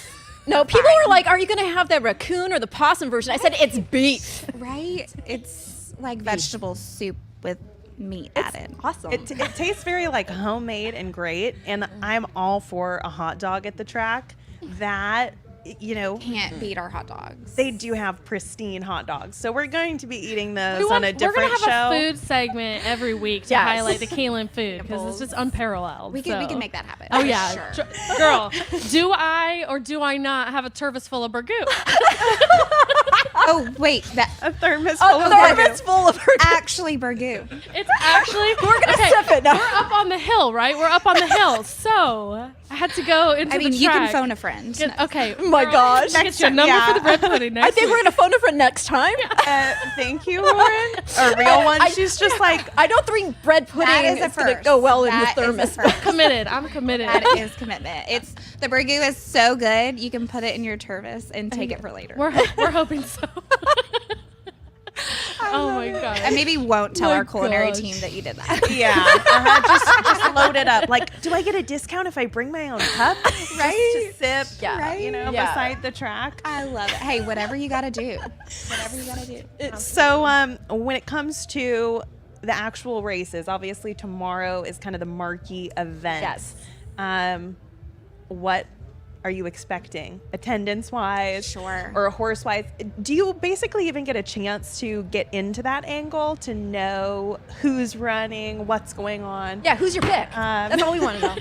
[SPEAKER 3] No, people
[SPEAKER 5] fine.
[SPEAKER 3] were like, "Are you going to have the raccoon or the possum version?" I said, "It's beef."
[SPEAKER 5] right. It's like vegetable soup with meat added.
[SPEAKER 3] Awesome.
[SPEAKER 2] It tastes very like homemade and great, and I'm all for a hot dog at the track. That,
[SPEAKER 5] Can't beat our hot dogs.
[SPEAKER 2] they do have pristine hot dogs. So we're going to be eating those
[SPEAKER 1] we're
[SPEAKER 2] on a different
[SPEAKER 1] gonna have
[SPEAKER 2] show.
[SPEAKER 1] a food segment every week to
[SPEAKER 3] Yes.
[SPEAKER 1] highlight the Keeneland food because it's just unparalleled.
[SPEAKER 5] we can
[SPEAKER 1] so.
[SPEAKER 5] make that happen.
[SPEAKER 1] Oh
[SPEAKER 5] for
[SPEAKER 1] yeah,
[SPEAKER 5] sure.
[SPEAKER 1] Girl, do I or do I not have a turvis full of burgoo?
[SPEAKER 5] Oh wait, that
[SPEAKER 2] A thermos
[SPEAKER 3] Oh,
[SPEAKER 2] full of
[SPEAKER 3] thermos
[SPEAKER 2] burgoo.
[SPEAKER 3] full of her.
[SPEAKER 5] actually burgoo.
[SPEAKER 1] It's actually
[SPEAKER 3] We're gonna sip it now.
[SPEAKER 1] We're up on the hill, right? We're up on the hill, so I had to go into
[SPEAKER 5] I mean,
[SPEAKER 1] the
[SPEAKER 5] you can
[SPEAKER 1] track.
[SPEAKER 5] phone a friend.
[SPEAKER 1] Get- okay.
[SPEAKER 3] Oh my
[SPEAKER 1] girl,
[SPEAKER 3] gosh.
[SPEAKER 1] Get your number
[SPEAKER 2] yeah.
[SPEAKER 1] for the bread pudding next
[SPEAKER 3] I think we're
[SPEAKER 1] week.
[SPEAKER 3] going to phone her for next time.
[SPEAKER 2] Thank you, Lauren. A real one. She's just like,
[SPEAKER 3] I don't think bread pudding
[SPEAKER 5] That is a
[SPEAKER 3] is going to
[SPEAKER 5] first.
[SPEAKER 3] go well in
[SPEAKER 5] That
[SPEAKER 3] the
[SPEAKER 5] is a
[SPEAKER 3] thermos.
[SPEAKER 5] first.
[SPEAKER 1] committed. I'm committed.
[SPEAKER 5] That is commitment. It's the burgoo is so good, you can put it in your turvis and take it for later.
[SPEAKER 1] We're hoping so. Oh my god.
[SPEAKER 5] And maybe won't tell
[SPEAKER 1] My
[SPEAKER 5] our culinary
[SPEAKER 1] gosh.
[SPEAKER 5] team that you did that.
[SPEAKER 2] yeah, just load it up. Like, do I get a discount if I bring my own cup?
[SPEAKER 5] Right?
[SPEAKER 2] Just to sip,
[SPEAKER 3] Yeah.
[SPEAKER 5] Right?
[SPEAKER 3] Yeah.
[SPEAKER 2] beside the track.
[SPEAKER 5] I love it. Hey, whatever you got to do. Whatever you got to do.
[SPEAKER 2] So, when it comes to the actual races, obviously tomorrow is kind of the marquee event.
[SPEAKER 3] Yes.
[SPEAKER 2] What are you expecting, attendance-wise?
[SPEAKER 5] Sure.
[SPEAKER 2] Or horse-wise? Do you basically even get a chance to get into that angle to know who's running, what's going on?
[SPEAKER 3] Yeah, who's your pick?
[SPEAKER 2] Um,
[SPEAKER 3] That's all we want to know.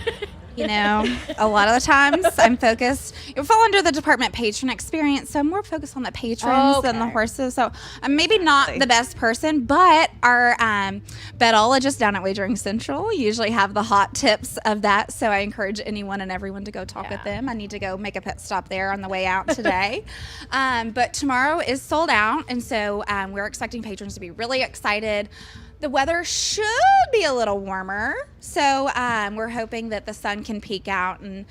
[SPEAKER 5] You know, a lot of the times I'm focused. It fall under the department patron experience, so I'm more focused on the patrons than the horses. So I'm maybe not the best person, but our betologists down at Wagering Central usually have the hot tips of that. So I encourage anyone and everyone to go talk with them. I need to go make a pit stop there on the way out today. But tomorrow is sold out, and so we're expecting patrons to be really excited. The weather should be a little warmer, so we're hoping that the sun can peek out and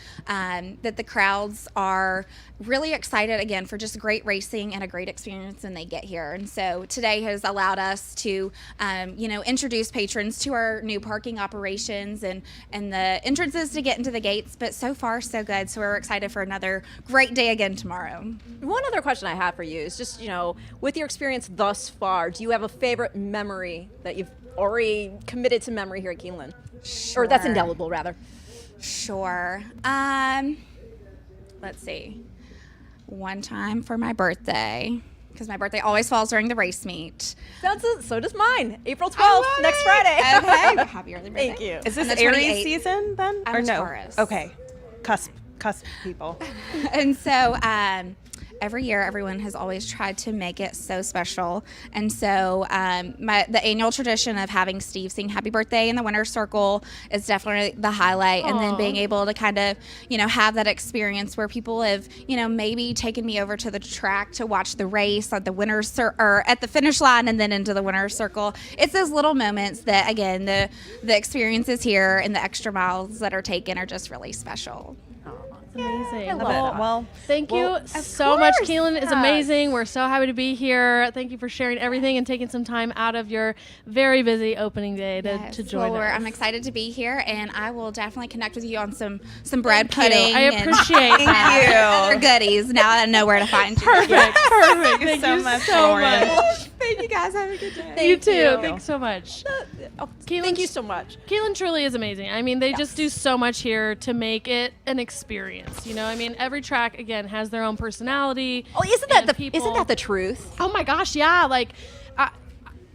[SPEAKER 5] that the crowds are really excited again for just great racing and a great experience when they get here. And so today has allowed us to, introduce patrons to our new parking operations and the entrances to get into the gates. But so far, so good. So we're excited for another great day again tomorrow.
[SPEAKER 3] One other question I have for you is just, with your experience thus far, do you have a favorite memory that you've already committed to memory here at Keeneland?
[SPEAKER 5] Sure.
[SPEAKER 3] Or that's indelible, rather.
[SPEAKER 5] Sure. Let's see. One time for my birthday, because my birthday always falls during the race meet.
[SPEAKER 3] So does mine. April 12th, next Friday.
[SPEAKER 5] Okay. Happy early birthday.
[SPEAKER 3] Thank you.
[SPEAKER 2] Is this
[SPEAKER 5] On the
[SPEAKER 2] Aries
[SPEAKER 5] 28th.
[SPEAKER 2] season then?
[SPEAKER 5] I'm
[SPEAKER 2] or
[SPEAKER 5] a
[SPEAKER 2] no?
[SPEAKER 5] Taurus.
[SPEAKER 2] Okay. Cusp people.
[SPEAKER 5] And so every year, everyone has always tried to make it so special. And so the annual tradition of having Steve sing Happy Birthday in the winner's circle is definitely the highlight. And then being able to kind of, have that experience where people have, maybe taken me over to the track to watch the race at the winner's or at the finish line and then into the winner's circle. It's those little moments that, again, the experiences here and the extra miles that are taken are just really special.
[SPEAKER 1] Amazing.
[SPEAKER 2] I love it. Well,
[SPEAKER 1] thank you so much. Keeneland is amazing. We're so happy to be here. Thank you for sharing everything and taking some time out of your very busy opening day to join us.
[SPEAKER 5] I'm excited to be here, and I will definitely connect with you on some bread pudding.
[SPEAKER 1] I appreciate
[SPEAKER 2] Thank you.
[SPEAKER 5] Other goodies. Now that I know where to find you.
[SPEAKER 1] Perfect.
[SPEAKER 2] Thank you so much, Lauren.
[SPEAKER 3] Thank you guys. Have a good day.
[SPEAKER 1] You too. Thanks so much.
[SPEAKER 3] Thank you so much.
[SPEAKER 1] Keeneland truly is amazing. I mean, they just do so much here to make it an experience. Every track again has their own personality.
[SPEAKER 3] Oh, isn't that the truth?
[SPEAKER 1] Oh my gosh, yeah.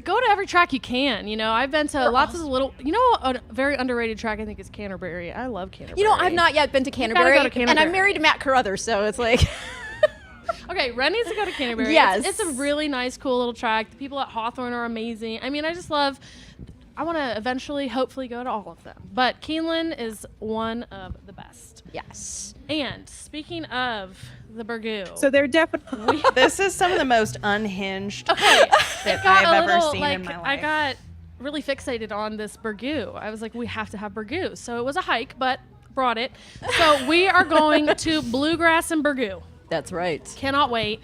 [SPEAKER 1] Go to every track you can. I've been to lots of little. A very underrated track I think is Canterbury. I love Canterbury.
[SPEAKER 3] I've not yet been to Canterbury,
[SPEAKER 1] go to Canterbury.
[SPEAKER 3] and I'm married to Matt Carothers, so it's like.
[SPEAKER 1] Okay, Ren needs to go to Canterbury.
[SPEAKER 3] Yes.
[SPEAKER 1] It's a really nice, cool little track. The people at Hawthorne are amazing. I mean, I want to eventually, hopefully, go to all of them. But Keeneland is one of the best.
[SPEAKER 3] Yes.
[SPEAKER 1] And speaking of the Burgoo.
[SPEAKER 2] So they're definitely. This is some of the most unhinged
[SPEAKER 1] that
[SPEAKER 2] I've ever seen in my life.
[SPEAKER 1] I got really fixated on this Burgoo. I was like, we have to have Burgoo. So it was a hike, but brought it. So we are going to Bluegrass and Burgoo.
[SPEAKER 3] That's right.
[SPEAKER 1] Cannot wait.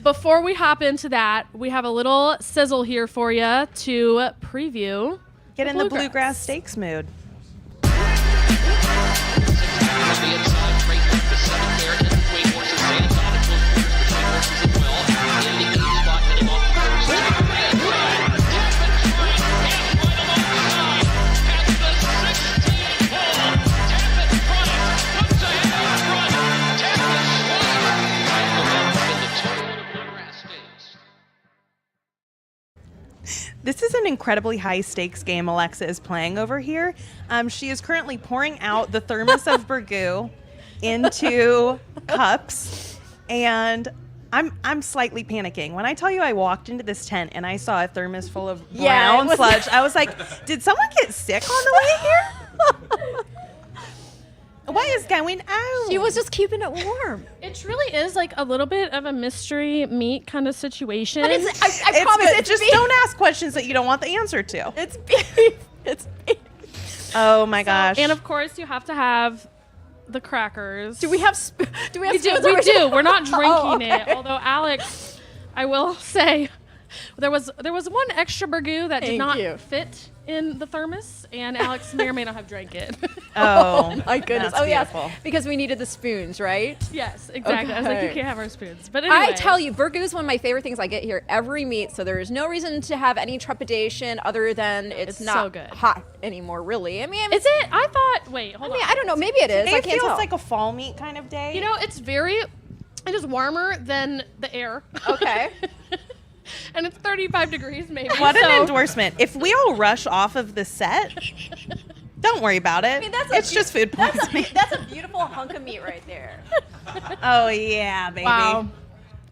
[SPEAKER 1] Before we hop into that, we have a little sizzle here for you to preview.
[SPEAKER 2] Get in the Bluegrass Stakes mood. This is an incredibly high stakes game Alexa is playing over here. She is currently pouring out the thermos of Burgoo into cups, and I'm slightly panicking. When I tell you I walked into this tent and I saw a thermos full of brown sludge, I was like, did someone get sick on the way here? What is going on?
[SPEAKER 3] She was just keeping it warm.
[SPEAKER 1] It truly is like a little bit of a mystery meat kind of situation.
[SPEAKER 3] But I promise
[SPEAKER 2] it's just don't ask questions that you don't want the answer to.
[SPEAKER 3] It's beef. It's beef.
[SPEAKER 2] Oh my gosh.
[SPEAKER 1] And of course, you have to have the crackers.
[SPEAKER 3] Do we have
[SPEAKER 1] We do. We're not drinking it. Although Alex, I will say, there was one extra Burgoo that did not fit in the thermos, and Alex may or may not have drank it.
[SPEAKER 3] Oh my goodness.
[SPEAKER 2] That's
[SPEAKER 3] yes,
[SPEAKER 2] beautiful.
[SPEAKER 3] because we needed the spoons, right?
[SPEAKER 1] Yes, exactly. I was like,
[SPEAKER 3] Okay.
[SPEAKER 1] you can't have our spoons. But anyway.
[SPEAKER 3] I tell you, Burgoo is one of my favorite things I get here every meet, so there is no reason to have any trepidation other than it's not
[SPEAKER 1] so good.
[SPEAKER 3] hot anymore, really. I mean,
[SPEAKER 1] Is it? I thought. Wait, hold on.
[SPEAKER 3] I don't know. Maybe it is.
[SPEAKER 2] Today
[SPEAKER 3] I can't
[SPEAKER 2] feels
[SPEAKER 3] tell.
[SPEAKER 2] like a fall meet kind of day.
[SPEAKER 1] It is warmer than the air.
[SPEAKER 3] Okay.
[SPEAKER 1] And it's 35 degrees maybe.
[SPEAKER 2] What an endorsement. If we all rush off of the set, Don't worry about it.
[SPEAKER 3] I mean,
[SPEAKER 2] it's just food poisoning.
[SPEAKER 3] That's a beautiful hunk of meat right there.
[SPEAKER 2] Oh yeah, baby.
[SPEAKER 1] Wow.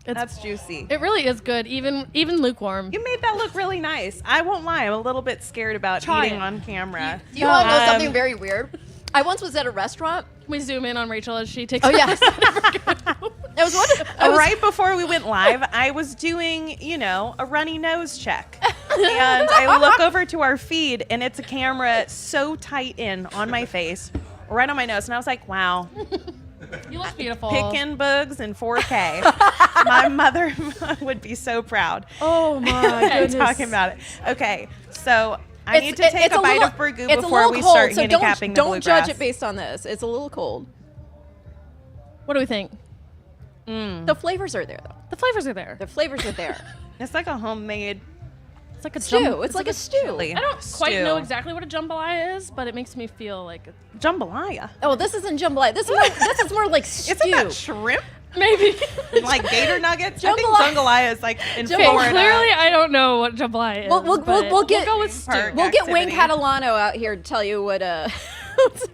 [SPEAKER 2] That's juicy.
[SPEAKER 1] It really is good, even lukewarm.
[SPEAKER 2] You made that look really nice. I won't lie. I'm a little bit scared about
[SPEAKER 1] Try
[SPEAKER 2] eating
[SPEAKER 1] it.
[SPEAKER 2] on camera.
[SPEAKER 3] Do you want to know something very weird? I once was at a restaurant.
[SPEAKER 1] We zoom in on Rachel as she takes.
[SPEAKER 3] Oh
[SPEAKER 1] her
[SPEAKER 3] yes.
[SPEAKER 2] Right before we went live, I was doing, a runny nose check. And I look over to our feed, and it's a camera so tight in on my face, right on my nose. And I was like, wow.
[SPEAKER 1] You look beautiful.
[SPEAKER 2] Picking bugs in 4K. My mother would be so proud.
[SPEAKER 1] Oh my goodness.
[SPEAKER 2] Talking about it. Okay, so I need to take a bite of burgoo
[SPEAKER 3] it's
[SPEAKER 2] before
[SPEAKER 3] a little
[SPEAKER 2] we
[SPEAKER 3] cold,
[SPEAKER 2] start
[SPEAKER 3] so
[SPEAKER 2] handicapping the
[SPEAKER 3] don't
[SPEAKER 2] bluegrass.
[SPEAKER 3] judge it based on this. It's a little cold.
[SPEAKER 1] What do we think?
[SPEAKER 3] The flavors are there, though.
[SPEAKER 1] The flavors are there.
[SPEAKER 3] The flavors are there.
[SPEAKER 2] It's like a homemade
[SPEAKER 1] It's like a
[SPEAKER 3] Stew. It's like a stew.
[SPEAKER 2] chili.
[SPEAKER 1] I don't quite
[SPEAKER 2] stew.
[SPEAKER 1] know exactly what a jambalaya is, but it makes me feel like
[SPEAKER 2] Jambalaya.
[SPEAKER 3] Oh, this isn't jambalaya. This is more like stew.
[SPEAKER 2] Isn't that shrimp?
[SPEAKER 1] maybe.
[SPEAKER 2] Like gator nuggets? I think
[SPEAKER 3] Jambalaya.
[SPEAKER 2] jambalaya is like in
[SPEAKER 1] Okay,
[SPEAKER 2] Florida.
[SPEAKER 1] clearly I don't know what jambalaya is.
[SPEAKER 3] We'll
[SPEAKER 1] but
[SPEAKER 3] get-
[SPEAKER 1] go with stew.
[SPEAKER 2] Park.
[SPEAKER 3] We'll get Wayne
[SPEAKER 2] activity.
[SPEAKER 3] Catalano out here to tell you what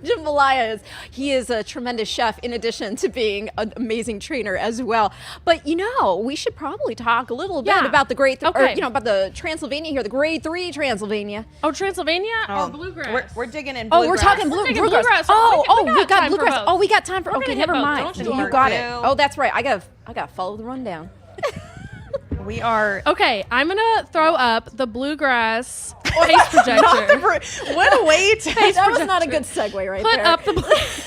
[SPEAKER 3] jambalaya is. He is a tremendous chef in addition to being an amazing trainer as well. But we should probably talk a little bit
[SPEAKER 1] Yeah.
[SPEAKER 3] about the
[SPEAKER 1] Okay.
[SPEAKER 3] about the Transylvania here, the Grade 3 Transylvania.
[SPEAKER 1] Oh, Transylvania
[SPEAKER 2] Oh,
[SPEAKER 1] or bluegrass?
[SPEAKER 2] We're digging in
[SPEAKER 3] Oh,
[SPEAKER 2] bluegrass.
[SPEAKER 3] we're talking
[SPEAKER 1] We're taking
[SPEAKER 3] bluegrass.
[SPEAKER 1] bluegrass.
[SPEAKER 3] Oh,
[SPEAKER 1] We
[SPEAKER 3] we
[SPEAKER 1] got
[SPEAKER 3] got
[SPEAKER 1] time for
[SPEAKER 3] bluegrass.
[SPEAKER 1] both.
[SPEAKER 3] Oh, we got time for.
[SPEAKER 1] We're
[SPEAKER 3] Okay,
[SPEAKER 1] gonna hit
[SPEAKER 3] never
[SPEAKER 1] both,
[SPEAKER 3] mind.
[SPEAKER 1] don't
[SPEAKER 3] You
[SPEAKER 1] you
[SPEAKER 3] got it.
[SPEAKER 2] worry.
[SPEAKER 3] Oh, that's right. I got to follow the rundown.
[SPEAKER 2] We are.
[SPEAKER 1] Okay, I'm gonna throw up the bluegrass pace projector.
[SPEAKER 2] What a way to.
[SPEAKER 3] That was not a good segue right
[SPEAKER 1] Put
[SPEAKER 3] there.
[SPEAKER 1] up the.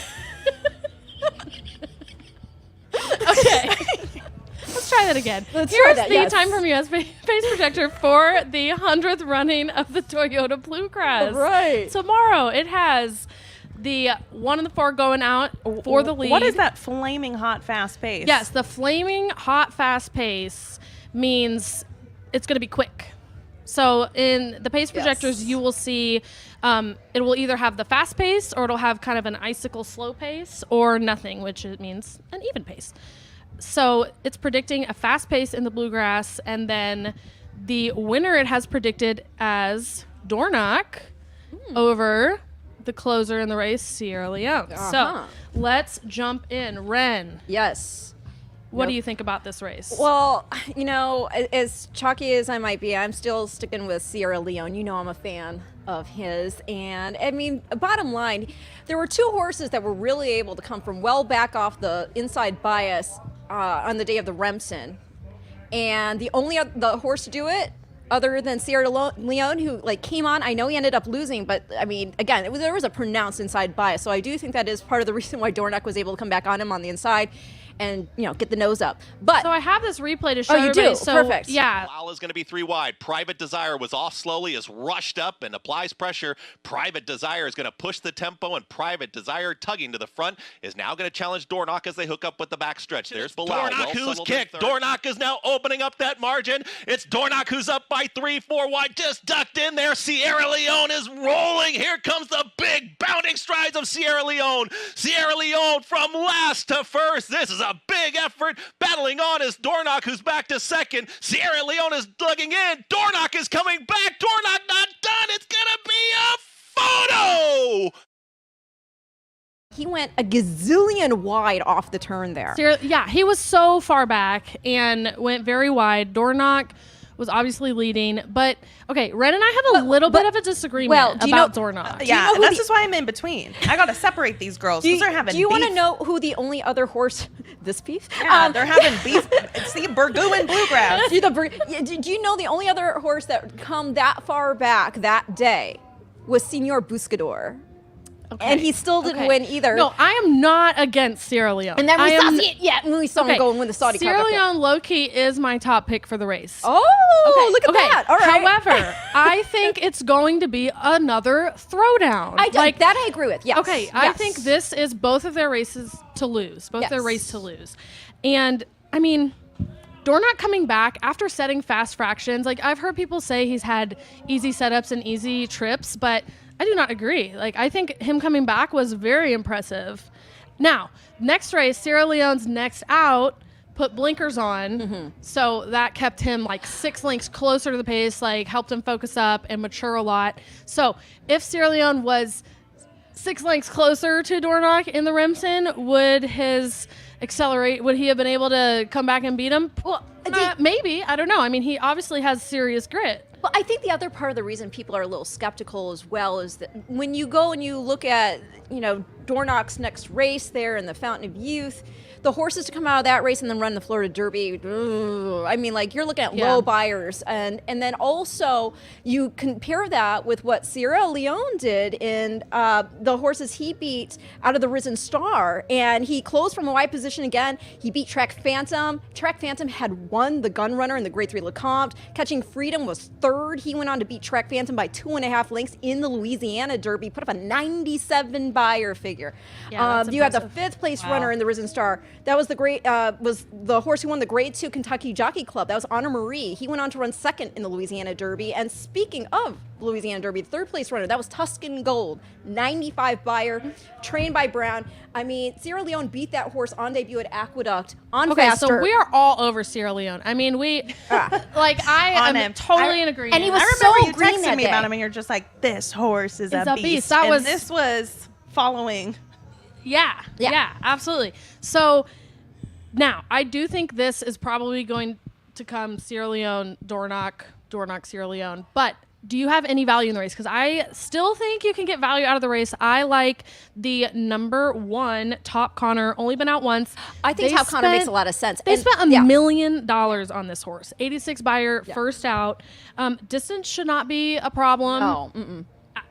[SPEAKER 1] Okay. Let's try that again.
[SPEAKER 3] Let's
[SPEAKER 1] Here's
[SPEAKER 3] try that,
[SPEAKER 1] the
[SPEAKER 3] yes.
[SPEAKER 1] time from US pace projector for the 100th running of the Toyota Bluegrass.
[SPEAKER 3] Right.
[SPEAKER 1] Tomorrow it has the 1 and the 4 going out for the lead.
[SPEAKER 2] What is that flaming hot fast pace?
[SPEAKER 1] Yes, the flaming hot fast pace means it's going to be quick. So in the pace projectors,
[SPEAKER 3] Yes.
[SPEAKER 1] you will see it will either have the fast pace or it'll have kind of an icicle slow pace or nothing, which it means an even pace. So it's predicting a fast pace in the bluegrass, and then the winner it has predicted as Dornoch over the closer in the race, Sierra Leone.
[SPEAKER 3] Uh-huh.
[SPEAKER 1] So let's jump in. Ren,
[SPEAKER 3] Yes.
[SPEAKER 1] what
[SPEAKER 3] Yep.
[SPEAKER 1] do you think about this race?
[SPEAKER 3] Well, as chalky as I might be, I'm still sticking with Sierra Leone. I'm a fan of his. And, I mean, bottom line, there were two horses that were really able to come from well back off the inside bias on the day of the Remsen. And the only the horse to do it, other than Sierra Leone, who came on, I know he ended up losing, but I mean, again, there was a pronounced inside bias. So I do think that is part of the reason why Dornoch was able to come back on him on the inside and get the nose up. But
[SPEAKER 1] So I have this replay to show
[SPEAKER 3] you do?
[SPEAKER 1] everybody. So,
[SPEAKER 3] Perfect.
[SPEAKER 1] Yeah.
[SPEAKER 6] Lala's going to be 3 wide. Private Desire was off slowly, is rushed up and applies pressure. Private Desire is going to push the tempo, and Private Desire, tugging to the front, is now going to challenge Dornoch as they hook up with the backstretch. There's Bilal.
[SPEAKER 7] Dornoch who's
[SPEAKER 6] settled in
[SPEAKER 7] kicked.
[SPEAKER 6] third.
[SPEAKER 7] Dornoch is now opening up that margin. It's Dornoch who's up by 3-4 wide, just ducked in there. Sierra Leone is rolling. Here comes the big bounding strides of Sierra Leone. Sierra Leone from last to first. This is a big effort. Battling on is Dornoch, who's back to second. Sierra Leone is dugging in. Dornoch is coming back. Dornoch not done. It's gonna be a photo.
[SPEAKER 3] he went a gazillion wide off the turn there.
[SPEAKER 1] Yeah, he was so far back and went very wide. Dornoch was obviously leading, but okay, Ren and I have a little bit of a disagreement
[SPEAKER 3] do you
[SPEAKER 1] about
[SPEAKER 3] know-
[SPEAKER 1] Dornoch.
[SPEAKER 2] Yeah,
[SPEAKER 3] know who
[SPEAKER 2] this
[SPEAKER 3] the-
[SPEAKER 2] is why I'm in between. I got to separate these girls because they're having
[SPEAKER 3] do you want to
[SPEAKER 2] beef.
[SPEAKER 3] know who the only other horse? This beef?
[SPEAKER 2] Yeah, they're having beef. See, burgoo and bluegrass.
[SPEAKER 3] Do you know the only other horse that come that far back that day was Senor Buscador? And he still didn't win either.
[SPEAKER 1] No, I am not against Sierra Leone.
[SPEAKER 3] And then we
[SPEAKER 1] I
[SPEAKER 3] saw
[SPEAKER 1] am-
[SPEAKER 3] we saw him go and win the Saudi
[SPEAKER 1] Sierra
[SPEAKER 3] Cup.
[SPEAKER 1] Leone low-key is my top pick for the race.
[SPEAKER 3] Oh, look at
[SPEAKER 1] Okay.
[SPEAKER 3] that. All right.
[SPEAKER 1] However, I think it's going to be another throwdown.
[SPEAKER 3] That I agree with. Yes.
[SPEAKER 1] Okay, I
[SPEAKER 3] Yes.
[SPEAKER 1] think this is both of their races to lose. Both their
[SPEAKER 3] Yes.
[SPEAKER 1] race to lose. And, I mean, Dornoch coming back after setting fast fractions, I've heard people say he's had easy setups and easy trips, but I do not agree. I think him coming back was very impressive. Now, next race, Sierra Leone's next out, put blinkers on, so that kept him 6 lengths closer to the pace, helped him focus up and mature a lot. So if Sierra Leone was 6 lengths closer to Dornoch in the Remsen, would he have been able to come back and beat him?
[SPEAKER 3] Well,
[SPEAKER 1] maybe. I don't know. I mean, he obviously has serious grit.
[SPEAKER 3] Well, I think the other part of the reason people are a little skeptical as well is that when you go and you look at, Dornoch's next race there in the Fountain of Youth, the horses to come out of that race and then run the Florida Derby, I mean, like, you're looking at low buyers. And then also you compare that with what Sierra Leone did in the horses he beat out of the Risen Star. And he closed from a wide position again. He beat Track Phantom. Track Phantom had won the Gun Runner in the Grade 3 Lecomte. Catching Freedom was third. He went on to beat Track Phantom by 2.5 lengths in the Louisiana Derby, put up a 97 buyer figure.
[SPEAKER 1] Yeah,
[SPEAKER 3] you had the 5th place runner in the Risen Star. That was was the horse who won the Grade 2 Kentucky Jockey Club. That was Honor Marie. He went on to run 2nd in the Louisiana Derby. And speaking of Louisiana Derby, the 3rd place runner, that was Tuscan Gold, 95 buyer, trained by Brown. I mean, Sierra Leone beat that horse on debut at Aqueduct on faster.
[SPEAKER 1] So we are all over Sierra Leone. I mean, I am totally in agreement.
[SPEAKER 3] And he was
[SPEAKER 2] I remember
[SPEAKER 3] so
[SPEAKER 2] you
[SPEAKER 3] green
[SPEAKER 2] texted
[SPEAKER 3] that
[SPEAKER 2] me
[SPEAKER 3] day.
[SPEAKER 2] about him, and you're just like, this horse is a beast.
[SPEAKER 1] That
[SPEAKER 2] This was following.
[SPEAKER 1] Yeah, absolutely. So now I do think this is probably going to come Sierra Leone, Dornoch, Sierra Leone. But do you have any value in the race? Because I still think you can get value out of the race. I like the number 1 Top Connor, only been out once.
[SPEAKER 3] I think Top Connor makes a lot of sense.
[SPEAKER 1] They spent $1 million on this horse. 86 buyer, first out. Distance should not be a problem.
[SPEAKER 3] Oh,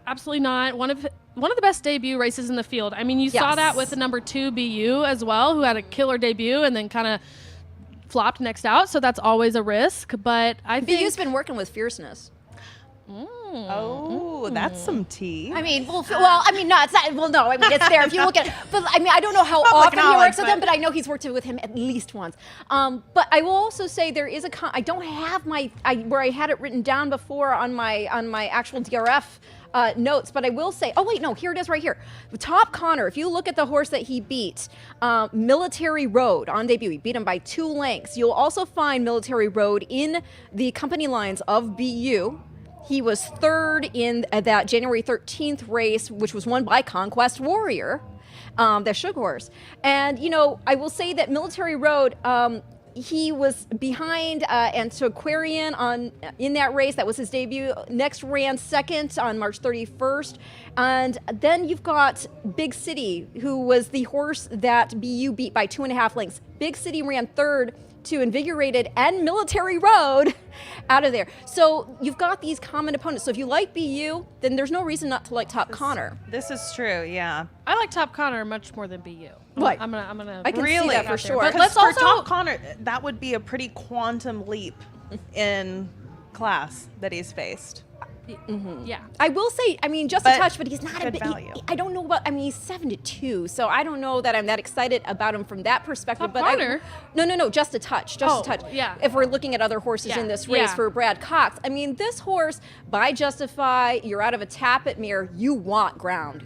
[SPEAKER 1] absolutely not. One of the best debut races in the field. I mean, you saw that with the number 2 BU as well, who had a killer debut and then kind of flopped next out. So that's always a risk. But I think
[SPEAKER 3] BU's been working with fierceness.
[SPEAKER 2] Oh, that's some tea.
[SPEAKER 3] I mean, no, it's not. Well, no, I mean, it's there if you look at. But I mean, I don't know how
[SPEAKER 2] Public
[SPEAKER 3] often he works with
[SPEAKER 2] knowledge,
[SPEAKER 3] him, but I know he's worked with him at least once. But I will also say there is I don't have where I had it written down before on my actual DRF notes, but I will say, oh wait, no, here it is right here. Top Connor, if you look at the horse that he beat, Military Road on debut, he beat him by 2 lengths. You'll also find Military Road in the company lines of BU. He was 3rd in that January 13th race, which was won by Conquest Warrior, the Sugar Horse. And, I will say that Military Road, he was behind Antiquarian in that race. That was his debut. Next ran 2nd on March 31st. And then you've got Big City, who was the horse that BU beat by 2.5 lengths. Big City ran 3rd to Invigorated and Military Road out of there. So you've got these common opponents. So if you like BU, then there's no reason not to like Top Connor.
[SPEAKER 2] This is true, yeah.
[SPEAKER 1] I like Top Connor much more than BU.
[SPEAKER 3] Right.
[SPEAKER 1] I'm gonna.
[SPEAKER 3] I can see that for sure.
[SPEAKER 1] But
[SPEAKER 2] Because
[SPEAKER 1] let's
[SPEAKER 2] for
[SPEAKER 1] also
[SPEAKER 2] Top Connor, that would be a pretty quantum leap in class that he's faced.
[SPEAKER 1] Yeah.
[SPEAKER 3] I will say, I mean, just
[SPEAKER 2] But
[SPEAKER 3] a touch, but he's not a
[SPEAKER 2] good
[SPEAKER 3] bit.
[SPEAKER 2] value.
[SPEAKER 3] I don't know about. I mean, he's 7-2, so I don't know that I'm that excited about him from that perspective.
[SPEAKER 1] Top
[SPEAKER 3] but
[SPEAKER 1] Connor?
[SPEAKER 3] No, just a touch, just a touch.
[SPEAKER 1] Yeah.
[SPEAKER 3] If we're looking at other horses in this race for Brad Cox, I mean, this horse by Justify, you're out of a Tappet mare. You want ground.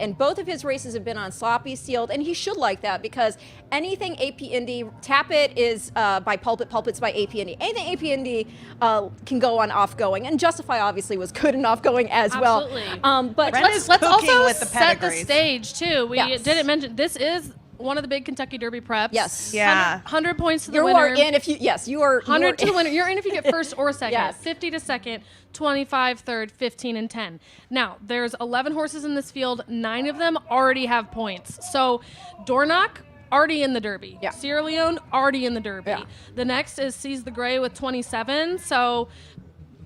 [SPEAKER 3] And both of his races have been on sloppy sealed, and he should like that because anything AP Indy, Tappet is by Pulpit, Pulpit's by AP Indy. Anything AP Indy can go on off going, and Justify obviously was good enough going as
[SPEAKER 1] Absolutely.
[SPEAKER 3] well. But
[SPEAKER 2] Ren
[SPEAKER 3] let's
[SPEAKER 2] is
[SPEAKER 1] Let's
[SPEAKER 2] cooking
[SPEAKER 1] also
[SPEAKER 2] with the
[SPEAKER 1] set the
[SPEAKER 2] pedigrees.
[SPEAKER 1] stage too. We
[SPEAKER 3] Yes.
[SPEAKER 1] didn't mention this is one of the big Kentucky Derby preps.
[SPEAKER 3] Yes.
[SPEAKER 2] Yeah.
[SPEAKER 1] 100 points to the
[SPEAKER 3] you
[SPEAKER 1] winner.
[SPEAKER 3] are in if you you are
[SPEAKER 1] 100 to the winner. You're in if you get first or second.
[SPEAKER 3] Yes.
[SPEAKER 1] 50 to second, 25 third, 15 and 10. Now, there's 11 horses in this field. 9 of them already have points. So, Dornoch already in the Derby.
[SPEAKER 3] Yeah.
[SPEAKER 1] Sierra Leone already in the Derby.
[SPEAKER 3] Yeah.
[SPEAKER 1] The next is Seize the Gray with 27. So,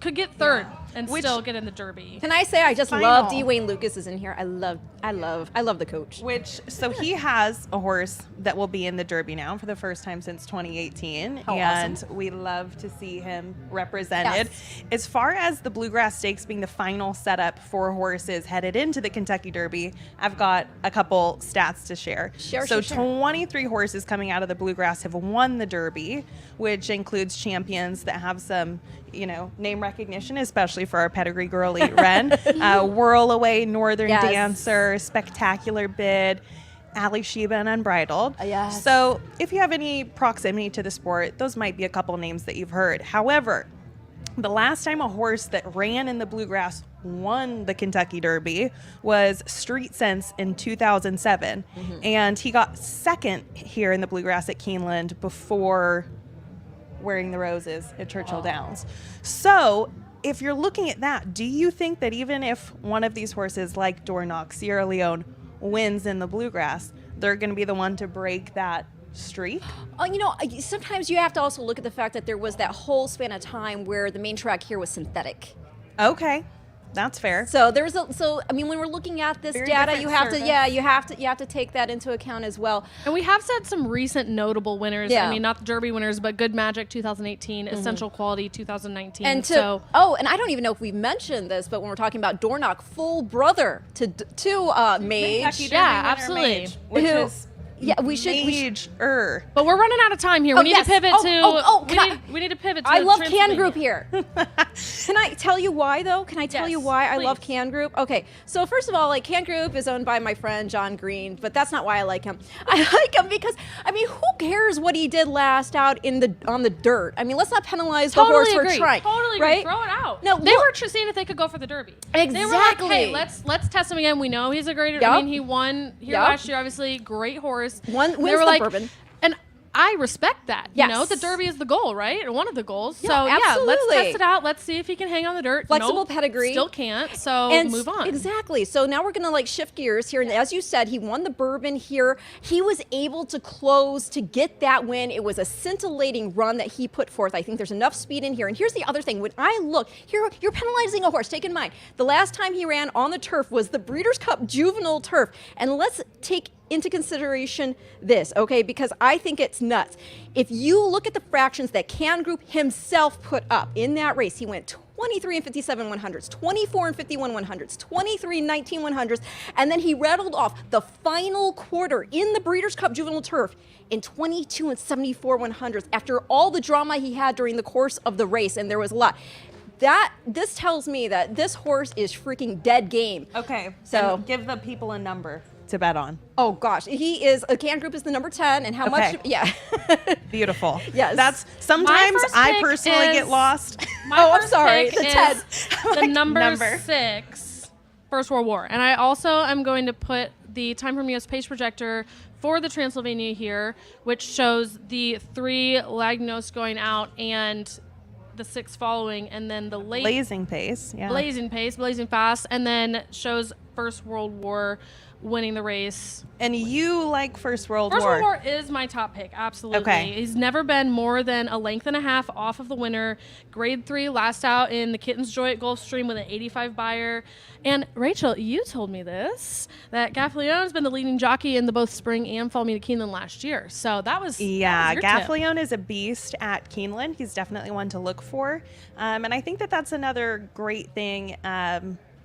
[SPEAKER 1] could get third and
[SPEAKER 2] Which-
[SPEAKER 1] still get in the Derby.
[SPEAKER 3] Can I say I just
[SPEAKER 2] Final.
[SPEAKER 3] love Dwayne Lucas is in here. I love the coach.
[SPEAKER 2] So he has a horse that will be in the Derby now for the first time since 2018.
[SPEAKER 3] How
[SPEAKER 2] and
[SPEAKER 3] awesome.
[SPEAKER 2] we love to see him represented.
[SPEAKER 3] Yes.
[SPEAKER 2] As far as the Bluegrass Stakes being the final setup for horses headed into the Kentucky Derby, I've got a couple stats to share.
[SPEAKER 3] Share.
[SPEAKER 2] 23 horses coming out of the Bluegrass have won the Derby, which includes champions that have some, name recognition, especially for our pedigree girly Ren. Whirl Away, Northern
[SPEAKER 3] Yes.
[SPEAKER 2] Dancer, Spectacular Bid, Ali Sheba, and Unbridled.
[SPEAKER 3] Yes.
[SPEAKER 2] So if you have any proximity to the sport, those might be a couple names that you've heard. However, the last time a horse that ran in the Bluegrass won the Kentucky Derby was Street Sense in 2007. And he got second here in the Bluegrass at Keeneland before Wearing the Roses at Churchill Downs. So if you're looking at that, do you think that even if one of these horses like Dornoch, Sierra Leone, wins in the Bluegrass, they're going to be the one to break that streak?
[SPEAKER 3] You know, sometimes you have to also look at the fact that there was that whole span of time where the main track here was synthetic.
[SPEAKER 2] Okay, that's fair.
[SPEAKER 3] So there's I mean, when we're looking at this
[SPEAKER 2] Very
[SPEAKER 3] data,
[SPEAKER 2] different
[SPEAKER 3] you have
[SPEAKER 2] service.
[SPEAKER 3] to you have to take that into account as well.
[SPEAKER 1] And we have said some recent notable winners.
[SPEAKER 3] Yeah.
[SPEAKER 1] I mean, not the Derby winners, but Good Magic 2018, Essential Quality 2019.
[SPEAKER 3] And
[SPEAKER 1] so
[SPEAKER 3] and I don't even know if we mentioned this, but when we're talking about Dornoch, full brother to Mage.
[SPEAKER 2] Kentucky Derby
[SPEAKER 1] yeah,
[SPEAKER 2] winner
[SPEAKER 1] absolutely.
[SPEAKER 2] Mage, which
[SPEAKER 3] Who-
[SPEAKER 2] is
[SPEAKER 3] Yeah, we should.
[SPEAKER 2] Mage-er.
[SPEAKER 1] But we're running out of time here. We
[SPEAKER 3] Oh,
[SPEAKER 1] need
[SPEAKER 3] yes.
[SPEAKER 1] to pivot
[SPEAKER 3] Oh,
[SPEAKER 1] to.
[SPEAKER 3] oh, oh,
[SPEAKER 1] we need to pivot to.
[SPEAKER 3] I love Can
[SPEAKER 1] Transylvania.
[SPEAKER 3] Group here. Can I tell you why, though? Can I tell you
[SPEAKER 1] Yes,
[SPEAKER 3] why I love
[SPEAKER 1] please.
[SPEAKER 3] Can Group? Okay, so first of all, like Can Group is owned by my friend John Green, but that's not why I like him. I like him because I mean, who cares what he did last out on the dirt? I mean, let's not penalize the horse
[SPEAKER 1] Totally agree.
[SPEAKER 3] for trying.
[SPEAKER 1] Totally
[SPEAKER 3] right?
[SPEAKER 1] agree. Throw it out.
[SPEAKER 3] No,
[SPEAKER 1] they
[SPEAKER 3] look-
[SPEAKER 1] were seeing if they could go for the Derby. They were like,
[SPEAKER 3] Exactly.
[SPEAKER 1] hey, let's test him again. We know he's a great.
[SPEAKER 3] Yup.
[SPEAKER 1] I mean, he won here
[SPEAKER 3] Yup.
[SPEAKER 1] last year. Obviously, great horse.
[SPEAKER 3] Wins
[SPEAKER 1] They were
[SPEAKER 3] the
[SPEAKER 1] like,
[SPEAKER 3] Bourbon.
[SPEAKER 1] and I respect that. You know,
[SPEAKER 3] Yes.
[SPEAKER 1] the Derby is the goal, right? Or one of the goals.
[SPEAKER 3] Yeah,
[SPEAKER 1] so let's
[SPEAKER 3] absolutely.
[SPEAKER 1] test it out. Let's see if he can hang on the dirt.
[SPEAKER 3] Flexible
[SPEAKER 1] Nope,
[SPEAKER 3] pedigree.
[SPEAKER 1] Still can't. So
[SPEAKER 3] And
[SPEAKER 1] move on.
[SPEAKER 3] Exactly. So now we're going to like shift gears here. And as you said, he won the Bourbon here. He was able to close to get that win. It was a scintillating run that he put forth. I think there's enough speed in here. And here's the other thing. When I look, here, you're penalizing a horse. Take in mind, the last time he ran on the turf was the Breeders' Cup Juvenile Turf. And let's take into consideration this, okay? Because I think it's nuts. If you look at the fractions that Can Group himself put up in that race, he went 23 and 57 100s, 24 and 51 100s, 23 and 19 100s, and then he rattled off the final quarter in the Breeders' Cup Juvenile Turf in 22 and 74 100s after all the drama he had during the course of the race, and there was a lot. This tells me that this horse is freaking dead game.
[SPEAKER 2] Okay,
[SPEAKER 3] So-
[SPEAKER 2] and give the people a number to bet on.
[SPEAKER 3] Oh gosh, he is. Can Group is the number 10, and how
[SPEAKER 2] Okay.
[SPEAKER 3] much? Yeah.
[SPEAKER 2] Beautiful.
[SPEAKER 3] Yes.
[SPEAKER 2] That's sometimes
[SPEAKER 1] first
[SPEAKER 2] I
[SPEAKER 1] pick
[SPEAKER 2] personally
[SPEAKER 1] is-
[SPEAKER 2] get lost.
[SPEAKER 1] My
[SPEAKER 3] Oh, I'm
[SPEAKER 1] first
[SPEAKER 3] sorry,
[SPEAKER 1] pick
[SPEAKER 3] the
[SPEAKER 1] is
[SPEAKER 3] 10.
[SPEAKER 1] the number
[SPEAKER 2] number.
[SPEAKER 1] 6, First World War. And I also am going to put the Time from US Pace Projector for the Transylvania here, which shows the 3 Lagnos going out and the 6 following, and then the late
[SPEAKER 2] Blazing pace. Yeah.
[SPEAKER 1] blazing pace, blazing fast, and then shows First World War winning the race.
[SPEAKER 2] And you like First World
[SPEAKER 1] First
[SPEAKER 2] War.
[SPEAKER 1] World War is my top pick, absolutely.
[SPEAKER 2] Okay.
[SPEAKER 1] He's never been more than a length and a half off of the winner. Grade 3, last out in the Kitten's Joy at Gulfstream with an 85 buyer. And Rachel, you told me this, that Gaffleone's been the leading jockey in the both spring and fall meet at Keeneland last year. So that was
[SPEAKER 2] Yeah,
[SPEAKER 1] your tip.
[SPEAKER 2] Gaffleone is a beast at Keeneland. He's definitely one to look for. And I think that that's another great thing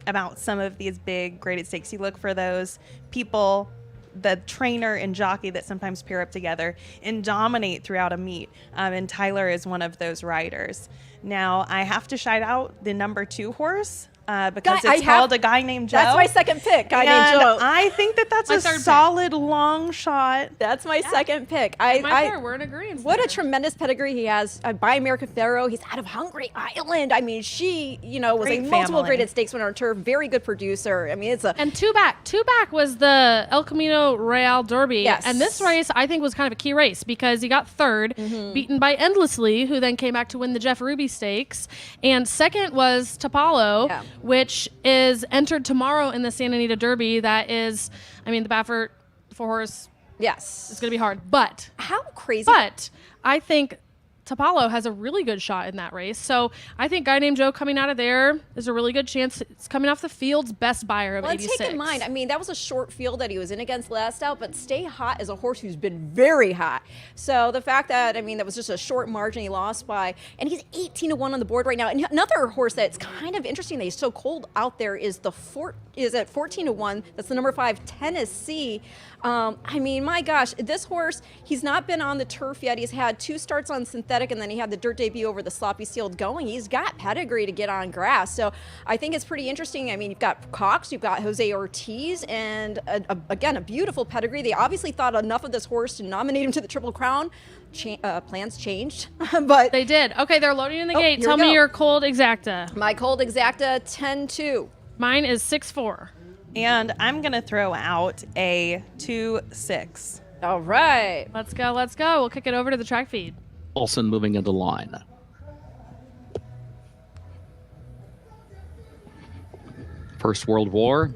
[SPEAKER 2] about some of these big graded stakes. You look for those people, the trainer and jockey that sometimes pair up together and dominate throughout a meet. And Tyler is one of those riders. Now, I have to shout out the number 2 horse because
[SPEAKER 3] Guy-
[SPEAKER 2] it's called A Guy Named Joe.
[SPEAKER 3] That's my second pick. Guy named
[SPEAKER 2] And
[SPEAKER 3] Joe.
[SPEAKER 2] I think that that's
[SPEAKER 1] My
[SPEAKER 2] a
[SPEAKER 1] third pick.
[SPEAKER 2] solid long shot.
[SPEAKER 3] That's my second pick.
[SPEAKER 1] My third, we're in agreement.
[SPEAKER 3] What a
[SPEAKER 1] there.
[SPEAKER 3] tremendous pedigree he has by American Pharaoh. He's out of Hungry Island. I mean, she, was
[SPEAKER 2] Great
[SPEAKER 3] a multiple
[SPEAKER 2] family.
[SPEAKER 3] graded stakes winner on turf. Very good producer. I mean, it's a
[SPEAKER 1] And two back was the El Camino Real Derby.
[SPEAKER 3] Yes.
[SPEAKER 1] And this race, I think, was kind of a key race because he got third, beaten by Endlessly, who then came back to win the Jeff Ruby Stakes. And second was Tapalo,
[SPEAKER 3] Yeah.
[SPEAKER 1] which is entered tomorrow in the Santa Anita Derby. That is, I mean, the Baffert 4-horse
[SPEAKER 3] yes.
[SPEAKER 1] is going to be hard. But
[SPEAKER 3] How crazy.
[SPEAKER 1] But I think Tapalo has a really good shot in that race. So I think Guy Named Joe coming out of there is a really good chance. It's coming off the field's best buyer of
[SPEAKER 3] Well,
[SPEAKER 1] 86.
[SPEAKER 3] take in mind, I mean, that was a short field that he was in against last out, but Stay Hot is a horse who's been very hot. So the fact that, I mean, that was just a short margin he lost by, and he's 18-1 on the board right now. And another horse that's kind of interesting that he's so cold out there is at 14-1. That's the number 5, Tennessee. I mean, my gosh, this horse, he's not been on the turf yet. He's had 2 starts on synthetic. aesthetic, and then he had the dirt debut over the sloppy sealed going. He's got pedigree to get on grass. So I think it's pretty interesting. I mean, you've got Cox, you've got Jose Ortiz, and again, a beautiful pedigree. They obviously thought enough of this horse to nominate him to the Triple Crown. Plans changed, but
[SPEAKER 1] They did. Okay, they're loading in the gate.
[SPEAKER 3] here
[SPEAKER 1] Tell
[SPEAKER 3] we
[SPEAKER 1] me
[SPEAKER 3] go.
[SPEAKER 1] your cold exacta.
[SPEAKER 3] My cold exacta 10-2.
[SPEAKER 1] Mine is 6-4.
[SPEAKER 2] And I'm going to throw out a 2-6.
[SPEAKER 3] All right.
[SPEAKER 1] Let's go. Let's go. We'll kick it over to the track feed.
[SPEAKER 4] Olsen moving into line. First World War.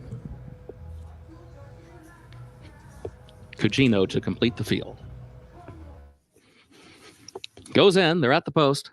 [SPEAKER 4] Cugino to complete the field. Goes in. They're at the post.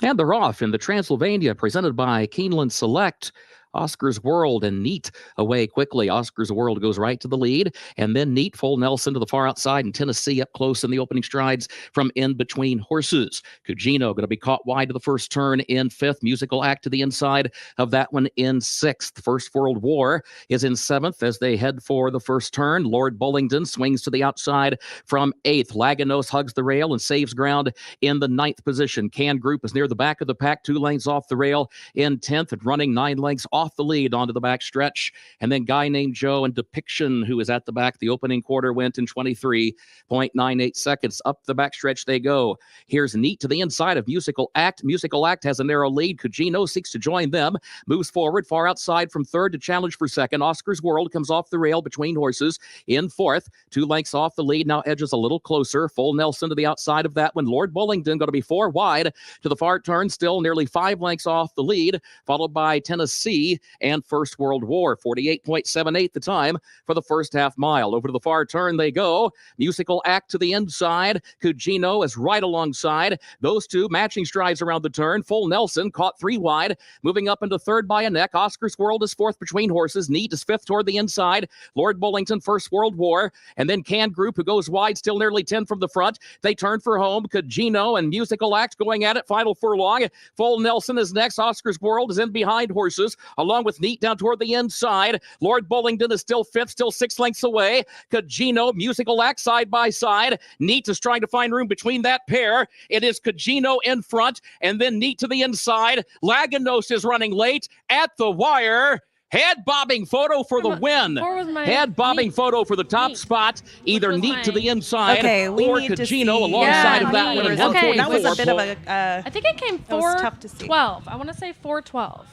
[SPEAKER 4] And they're off in the Transylvania, presented by Keeneland Select. Oscar's World and Neat away quickly. Oscar's World goes right to the lead, and then Neat, full Nelson to the far outside, and Tennessee up close in the opening strides from in between horses. Cugino going to be caught wide to the first turn in fifth. Musical Act to the inside of that one in sixth. First World War is in seventh as they head for the first turn. Lord Bullingdon swings to the outside from eighth. Laganos hugs the rail and saves ground in the ninth position. Can Group is near the back of the pack, 2 lengths off the rail in 10th, and running 9 lengths off the lead onto the back stretch. And then Guy Named Joe and Depiction, who is at the back. The opening quarter went in 23.98 seconds. Up the back stretch they go. Here's Neat to the inside of Musical Act. Musical Act has a narrow lead. Cugino seeks to join them. Moves forward, far outside from third to challenge for second. Oscar's World comes off the rail between horses in fourth. 2 lengths off the lead. Now edges a little closer. Full Nelson to the outside of that one. Lord Bullingdon going to be 4 wide to the far turn. Still nearly 5 lengths off the lead. Followed by Tennessee and First World War. 48.78 the time for the first half mile. Over to the far turn they go. Musical Act to the inside. Cugino is right alongside. Those two matching strides around the turn. Full Nelson caught 3 wide. Moving up into third by a neck. Oscar's World is fourth between horses. Neat is fifth toward the inside. Lord Bullingdon, First World War. And then Can Group, who goes wide, still nearly 10 from the front. They turn for home. Cugino and Musical Act going at it. Final furlong. Full Nelson is next. Oscar's World is in behind horses, along with Neat down toward the inside. Lord Bullingdon is still fifth, still 6 lengths away. Cugino, Musical Act side by side. Neat is trying to find room between that pair. It is Cugino in front, and then Neat to the inside. Laganos is running late at the wire. Head bobbing photo for the win. Head bobbing photo for the top spot. Either Neat to the inside or Cugino alongside of that one.
[SPEAKER 1] Okay,
[SPEAKER 2] that was a bit of a.
[SPEAKER 1] I think it came
[SPEAKER 2] was tough to see.
[SPEAKER 1] 4-12. I want to say 4-12.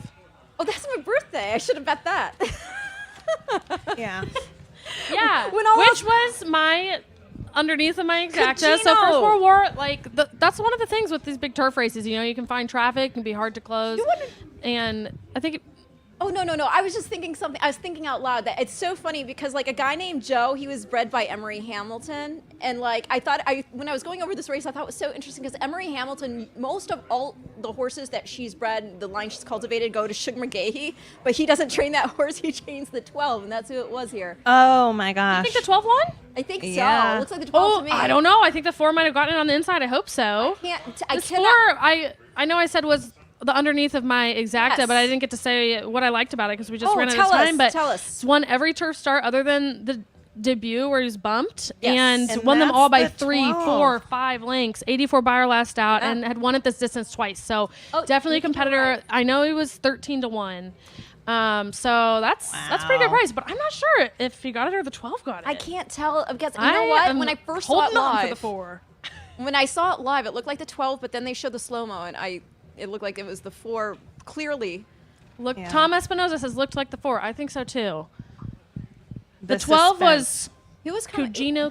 [SPEAKER 3] Oh, that's my birthday. I should have bet that.
[SPEAKER 2] Yeah.
[SPEAKER 1] Yeah,
[SPEAKER 3] When all
[SPEAKER 1] which was my underneath of my exacta. So
[SPEAKER 3] Cugino.
[SPEAKER 1] First World War, like that's one of the things with these big turf races. You know, you can find traffic, it can be hard to close, and I think.
[SPEAKER 3] Oh, no. I was just thinking something. I was thinking out loud that it's so funny because, like, a guy named Joe, he was bred by Emery Hamilton. And, like, when I was going over this race, I thought it was so interesting because Emery Hamilton, most of all the horses that she's bred, the line she's cultivated, go to Shug McGahee. But he doesn't train that horse. He trains the 12, and that's who it was here.
[SPEAKER 2] Oh, my gosh.
[SPEAKER 1] I think the 12 won?
[SPEAKER 3] I think so.
[SPEAKER 2] Yeah.
[SPEAKER 3] It looks like the 12 to me.
[SPEAKER 1] I don't know. I think the 4 might have gotten it on the inside. I hope so.
[SPEAKER 3] I
[SPEAKER 1] This
[SPEAKER 3] cannot.
[SPEAKER 1] 4, I know I said was the underneath of my exacta,
[SPEAKER 3] Yes.
[SPEAKER 1] but I didn't get to say what I liked about it because we just ran out
[SPEAKER 3] tell
[SPEAKER 1] of time.
[SPEAKER 3] us,
[SPEAKER 1] But
[SPEAKER 3] tell us.
[SPEAKER 1] it's won every turf start other than the debut where he was bumped,
[SPEAKER 3] Yes.
[SPEAKER 1] and won them
[SPEAKER 2] that's
[SPEAKER 1] all by
[SPEAKER 2] the
[SPEAKER 1] 3,
[SPEAKER 2] 12.
[SPEAKER 1] 4, 5 lengths. 84 Beyer last out,
[SPEAKER 3] Yeah.
[SPEAKER 1] and had won at this distance twice. So definitely a
[SPEAKER 3] you're
[SPEAKER 1] competitor.
[SPEAKER 3] right.
[SPEAKER 1] I know he was 13-1. So that's pretty good
[SPEAKER 2] Wow.
[SPEAKER 1] price, but I'm not sure if he got it or the 12 got it.
[SPEAKER 3] I can't tell because you know what? When I first saw it
[SPEAKER 1] holding on for the
[SPEAKER 3] live,
[SPEAKER 1] 4.
[SPEAKER 3] when I saw it live, it looked like the 12, but then they showed the slow-mo, and it looked like it was the 4 clearly.
[SPEAKER 1] Look,
[SPEAKER 2] Yeah.
[SPEAKER 1] Tom Espinoza says looked like the 4. I think so too. The
[SPEAKER 2] The
[SPEAKER 1] 12
[SPEAKER 2] suspense.
[SPEAKER 3] Who was coming?
[SPEAKER 1] Cugino,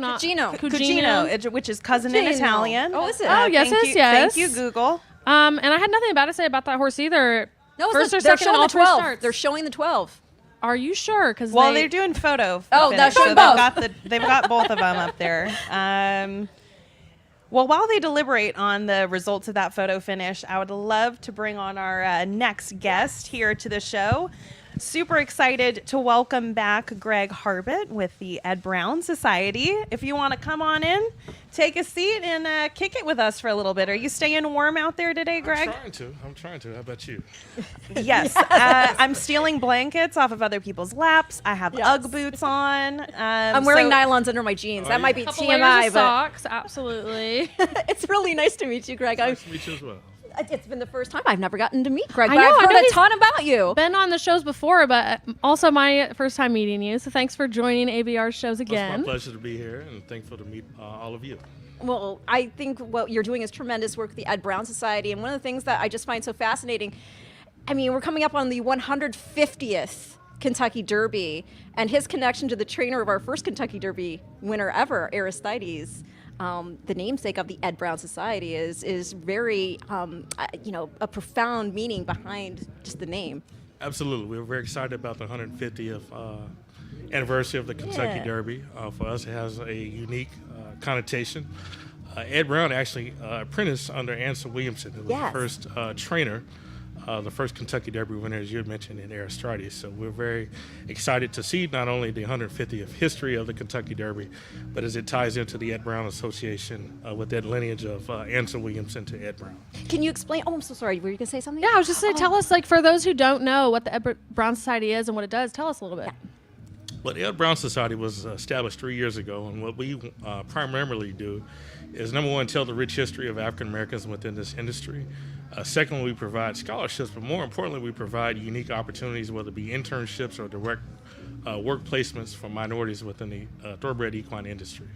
[SPEAKER 1] not
[SPEAKER 3] Cugino.
[SPEAKER 2] Cugino, which is cousin in
[SPEAKER 3] Cugino.
[SPEAKER 2] Italian.
[SPEAKER 3] Oh, is it?
[SPEAKER 1] Oh, yes,
[SPEAKER 2] thank
[SPEAKER 1] yes,
[SPEAKER 2] you,
[SPEAKER 1] yes.
[SPEAKER 2] Thank you, Google.
[SPEAKER 1] And I had nothing bad to say about that horse either.
[SPEAKER 3] No,
[SPEAKER 1] First or
[SPEAKER 3] they're
[SPEAKER 1] second,
[SPEAKER 3] showing
[SPEAKER 1] all
[SPEAKER 3] the
[SPEAKER 1] 3
[SPEAKER 3] 12.
[SPEAKER 1] starts.
[SPEAKER 3] They're showing the 12.
[SPEAKER 1] Are you sure? Because
[SPEAKER 2] Well, they're doing photo.
[SPEAKER 3] Oh,
[SPEAKER 2] finish,
[SPEAKER 3] that's
[SPEAKER 2] so
[SPEAKER 3] showing both.
[SPEAKER 2] they've got both of them up there. Well, while they deliberate on the results of that photo finish, I would love to bring on our next guest here to the show. Super excited to welcome back Greg Harbit with the Ed Brown Society. If you want to come on in, take a seat and kick it with us for a little bit. Are you staying warm out there today, Greg?
[SPEAKER 8] I'm trying to. How about you?
[SPEAKER 2] Yes. I'm stealing blankets off of other people's laps. I have Ugg boots on.
[SPEAKER 3] I'm wearing nylons under my jeans. That might be
[SPEAKER 1] Couple
[SPEAKER 3] TMI,
[SPEAKER 1] layers of
[SPEAKER 3] but
[SPEAKER 1] socks, absolutely.
[SPEAKER 3] it's really nice to meet you, Greg.
[SPEAKER 8] Nice to meet you as well.
[SPEAKER 3] It's been the first time I've never gotten to meet Greg,
[SPEAKER 1] I
[SPEAKER 3] but
[SPEAKER 1] know,
[SPEAKER 3] I've
[SPEAKER 1] I know
[SPEAKER 3] heard a
[SPEAKER 1] he's
[SPEAKER 3] ton about you.
[SPEAKER 1] Been on the shows before, but also my first time meeting you. So thanks for joining ABR shows
[SPEAKER 8] It's
[SPEAKER 1] again.
[SPEAKER 8] my pleasure to be here and thankful to meet all of you.
[SPEAKER 3] Well, I think what you're doing is tremendous work with the Ed Brown Society. And one of the things that I just find so fascinating, I mean, we're coming up on the 150th Kentucky Derby, and his connection to the trainer of our first Kentucky Derby winner ever, Aristides. The namesake of the Ed Brown Society is very, a profound meaning behind just the name.
[SPEAKER 8] Absolutely. We're very excited about the 150th anniversary of the Kentucky Derby. For us, it has a unique connotation. Ed Brown actually apprenticed under Anson Williamson, who was the first trainer, the first Kentucky Derby winner, as you had mentioned, in Aristides. So we're very excited to see not only the 150th history of the Kentucky Derby, but as it ties into the Ed Brown Association with that lineage of Anson Williamson to Ed Brown.
[SPEAKER 3] Can you explain? Oh, I'm so sorry. Were you going to say something?
[SPEAKER 1] Yeah, I was just going to tell us, like, for those who don't know what the Ed Brown Society is and what it does, tell us a little bit.
[SPEAKER 8] Well, the Ed Brown Society was established 3 years ago, and what we primarily do is, number one, tell the rich history of African Americans within this industry. Secondly, we provide scholarships, but more importantly, we provide unique opportunities, whether it be internships or direct work placements for minorities within the thoroughbred equine industry.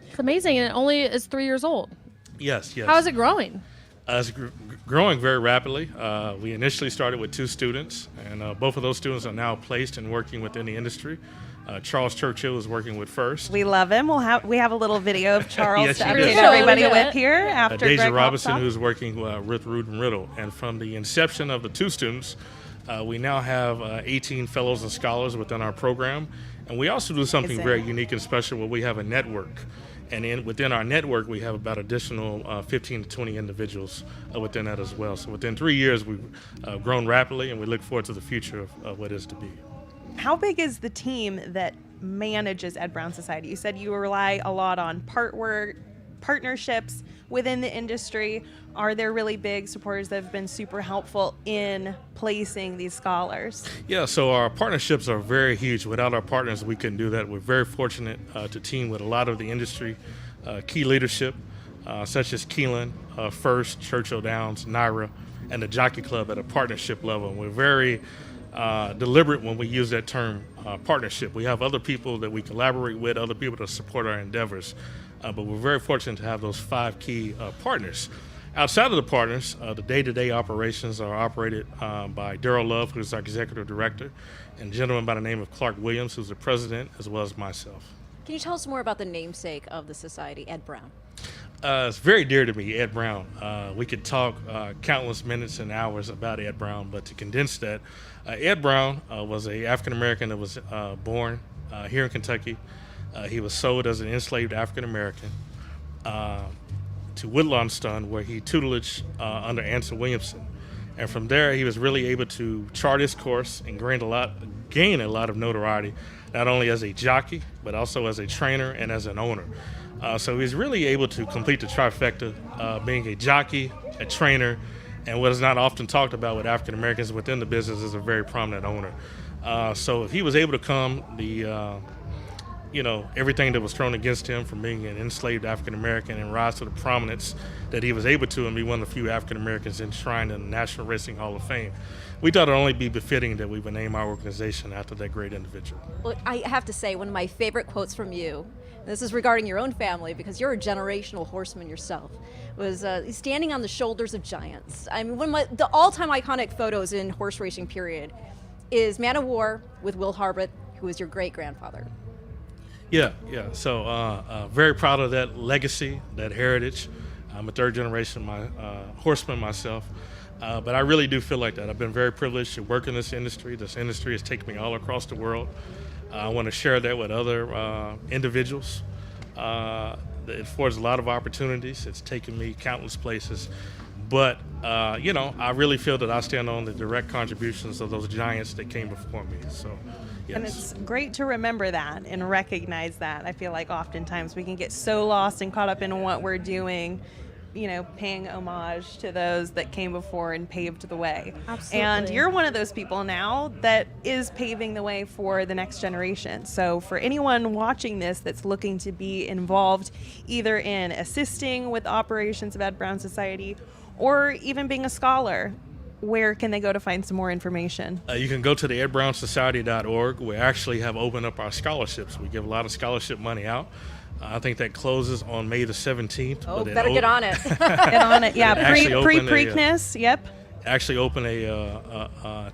[SPEAKER 1] It's amazing, and it only is 3 years old.
[SPEAKER 8] Yes.
[SPEAKER 1] How is it growing?
[SPEAKER 8] It's growing very rapidly. We initially started with 2 students, and both of those students are now placed and working within the industry. Charles Churchill is working with first.
[SPEAKER 2] We love him. We have a little video of Charles
[SPEAKER 8] Yes,
[SPEAKER 2] to
[SPEAKER 8] you
[SPEAKER 2] update
[SPEAKER 8] do.
[SPEAKER 2] everybody
[SPEAKER 1] Really
[SPEAKER 2] with here after
[SPEAKER 8] Deja
[SPEAKER 2] Greg
[SPEAKER 8] Robinson,
[SPEAKER 2] hops off.
[SPEAKER 8] who's working with Ruth and Riddle. And from the inception of the 2 students, we now have 18 fellows and scholars within our program. And we also do something
[SPEAKER 2] Amazing.
[SPEAKER 8] very unique and special where we have a network. And within our network, we have about additional 15 to 20 individuals within that as well. So within 3 years, we've grown rapidly, and we look forward to the future of what is to be.
[SPEAKER 2] How big is the team that manages Ed Brown Society? You said you rely a lot on partnerships within the industry. Are there really big supporters that have been super helpful in placing these scholars?
[SPEAKER 8] Yeah, so our partnerships are very huge. Without our partners, we couldn't do that. We're very fortunate to team with a lot of the industry key leadership, such as Keeneland, First, Churchill Downs, Naira, and the Jockey Club at a partnership level. And we're very deliberate when we use that term partnership. We have other people that we collaborate with, other people to support our endeavors, but we're very fortunate to have those 5 key partners. Outside of the partners, the day-to-day operations are operated by Darrell Love, who's our executive director, and a gentleman by the name of Clark Williams, who's the president, as well as myself.
[SPEAKER 3] Can you tell us more about the namesake of the society, Ed Brown?
[SPEAKER 8] It's very dear to me, Ed Brown. We could talk countless minutes and hours about Ed Brown, but to condense that, Ed Brown was an African American that was born here in Kentucky. He was sold as an enslaved African American to Woodlawn, where he tutelaged under Anson Williamson. And from there, he was really able to chart his course and gain a lot of notoriety, not only as a jockey, but also as a trainer and as an owner. So he's really able to complete the trifecta, being a jockey, a trainer, and what is not often talked about with African Americans within the business is a very prominent owner. So if he was able to come everything that was thrown against him from being an enslaved African American and rise to the prominence that he was able to and be one of the few African Americans enshrined in the National Racing Hall of Fame, we thought it would only be befitting that we would name our organization after that great individual.
[SPEAKER 3] Well, I have to say, one of my favorite quotes from you, and this is regarding your own family because you're a generational horseman yourself, was standing on the shoulders of giants. I mean, one of the all-time iconic photos in horse racing period is Man of War with Will Harbit, who was your great-grandfather.
[SPEAKER 8] Yeah. So very proud of that legacy, that heritage. I'm a 3rd generation horseman myself, but I really do feel like that. I've been very privileged to work in this industry. This industry has taken me all across the world. I want to share that with other individuals. It affords a lot of opportunities. It's taken me countless places, But, I really feel that I stand on the direct contributions of those giants that came before me. So, yes.
[SPEAKER 2] And it's great to remember that and recognize that. I feel like oftentimes we can get so lost and caught up in what we're doing, paying homage to those that came before and paved the way.
[SPEAKER 1] Absolutely.
[SPEAKER 2] And you're one of those people now that is paving the way for the next generation. So for anyone watching this that's looking to be involved either in assisting with operations of Ed Brown Society or even being a scholar, where can they go to find some more information?
[SPEAKER 8] You can go to the edbrownsociety.org. We actually have opened up our scholarships. We give a lot of scholarship money out. I think that closes on May the 17th.
[SPEAKER 3] Oh, better get on it.
[SPEAKER 2] Get on it. Yeah, pre-Preakness. Yep.
[SPEAKER 8] Actually opened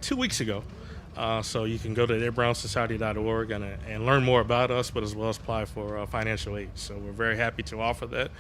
[SPEAKER 8] 2 weeks ago. So you can go to edbrownsociety.org and learn more about us, but as well as apply for financial aid. So we're very happy to offer that.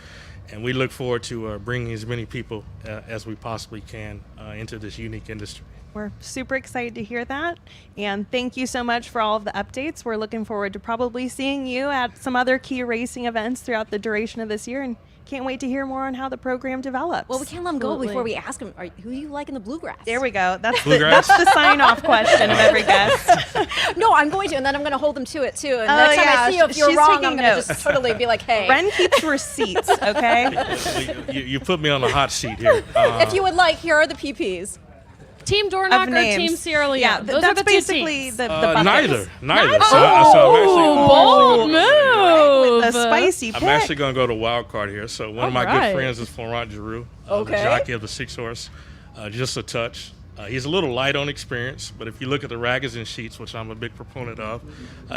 [SPEAKER 8] And we look forward to bringing as many people as we possibly can into this unique industry.
[SPEAKER 2] We're super excited to hear that. And thank you so much for all of the updates. We're looking forward to probably seeing you at some other key racing events throughout the duration of this year, and can't wait to hear more on how the program develops.
[SPEAKER 3] Well, we can't let them go before we ask them, who do you like in the bluegrass?
[SPEAKER 2] There we go. That's the sign-off question of every guest.
[SPEAKER 3] No, I'm going to, and then I'm going to hold them to it, too. And next time I see you, if you're
[SPEAKER 2] she's
[SPEAKER 3] wrong, I'm
[SPEAKER 2] taking
[SPEAKER 3] going to
[SPEAKER 2] notes.
[SPEAKER 3] just totally be like, hey.
[SPEAKER 2] Ren keeps receipts, okay?
[SPEAKER 8] You put me on the hot seat here.
[SPEAKER 3] If you would like, here are the PPs.
[SPEAKER 1] Team Dornock
[SPEAKER 2] Of
[SPEAKER 1] or
[SPEAKER 2] names.
[SPEAKER 1] Team Sierra Leone?
[SPEAKER 2] Yeah,
[SPEAKER 1] Those
[SPEAKER 2] that's
[SPEAKER 1] are the two
[SPEAKER 2] basically
[SPEAKER 1] teams.
[SPEAKER 2] the buckets.
[SPEAKER 8] Neither. So
[SPEAKER 1] bold move.
[SPEAKER 2] A spicy pick.
[SPEAKER 8] I'm actually going to go to wild card here. So one of my
[SPEAKER 1] right.
[SPEAKER 8] good friends is Florent Giroux,
[SPEAKER 3] Okay.
[SPEAKER 8] the jockey of the 6-horse. Just a touch. He's a little light on experience, but if you look at the Ragozin sheets, which I'm a big proponent of,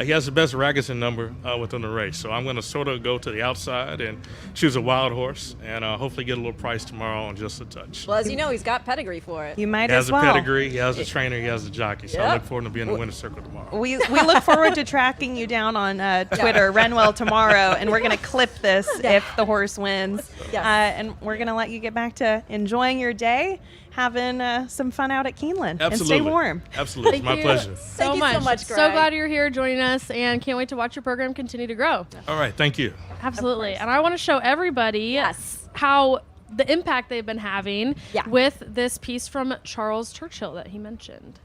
[SPEAKER 8] he has the best Ragozin number within the race. So I'm going to sort of go to the outside and choose a wild horse and hopefully get a little price tomorrow on Just a Touch.
[SPEAKER 3] Well, as you know, he's got pedigree for it.
[SPEAKER 2] You might
[SPEAKER 8] He has
[SPEAKER 2] as
[SPEAKER 8] a
[SPEAKER 2] well.
[SPEAKER 8] pedigree, he has a trainer, he has a jockey. So I
[SPEAKER 3] Yep.
[SPEAKER 8] look forward to being in the winner's circle tomorrow.
[SPEAKER 2] We look forward to tracking you down on Twitter, Renwell, tomorrow, and we're going to clip this if the horse wins.
[SPEAKER 3] Yes.
[SPEAKER 2] And we're going to let you get back to enjoying your day, having some fun out at Keeneland.
[SPEAKER 8] Absolutely.
[SPEAKER 2] And stay warm.
[SPEAKER 8] Absolutely. It's my pleasure.
[SPEAKER 3] Thank you so much,
[SPEAKER 1] So
[SPEAKER 3] Greg.
[SPEAKER 1] glad you're here joining us, and can't wait to watch your program continue to grow.
[SPEAKER 8] All right. Thank you.
[SPEAKER 1] Absolutely. And I want to show everybody
[SPEAKER 3] Yes.
[SPEAKER 1] how the impact they've been having
[SPEAKER 3] Yeah.
[SPEAKER 1] with this piece from Charles Churchill that he mentioned.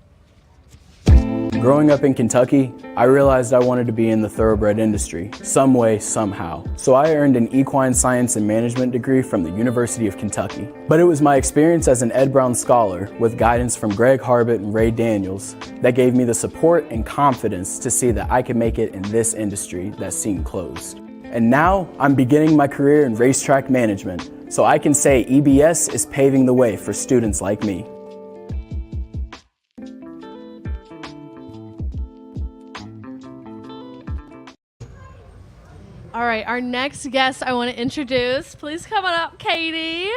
[SPEAKER 9] Growing up in Kentucky, I realized I wanted to be in the thoroughbred industry, some way, somehow. So I earned an equine science and management degree from the University of Kentucky. But it was my experience as an Ed Brown scholar, with guidance from Greg Harbett and Ray Daniels, that gave me the support and confidence to see that I could make it in this industry that seemed closed. And now I'm beginning my career in racetrack management, so I can say EBS is paving the way for students like me.
[SPEAKER 1] All right, our next guest I want to introduce. Please come on up, Katie.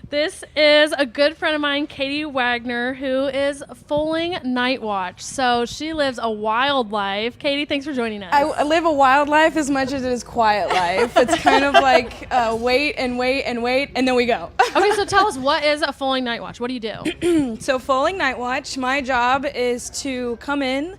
[SPEAKER 1] This is a good friend of mine, Katie Wagner, who is foaling Night Watch. So she lives a wild life. Katie, thanks for joining us.
[SPEAKER 10] I live a wild life as much as it is quiet life. It's kind of like wait and wait and wait, and then we go.
[SPEAKER 1] Okay, so tell us, what is a foaling Night Watch? What do you do?
[SPEAKER 10] So Foaling Night Watch, my job is to come in,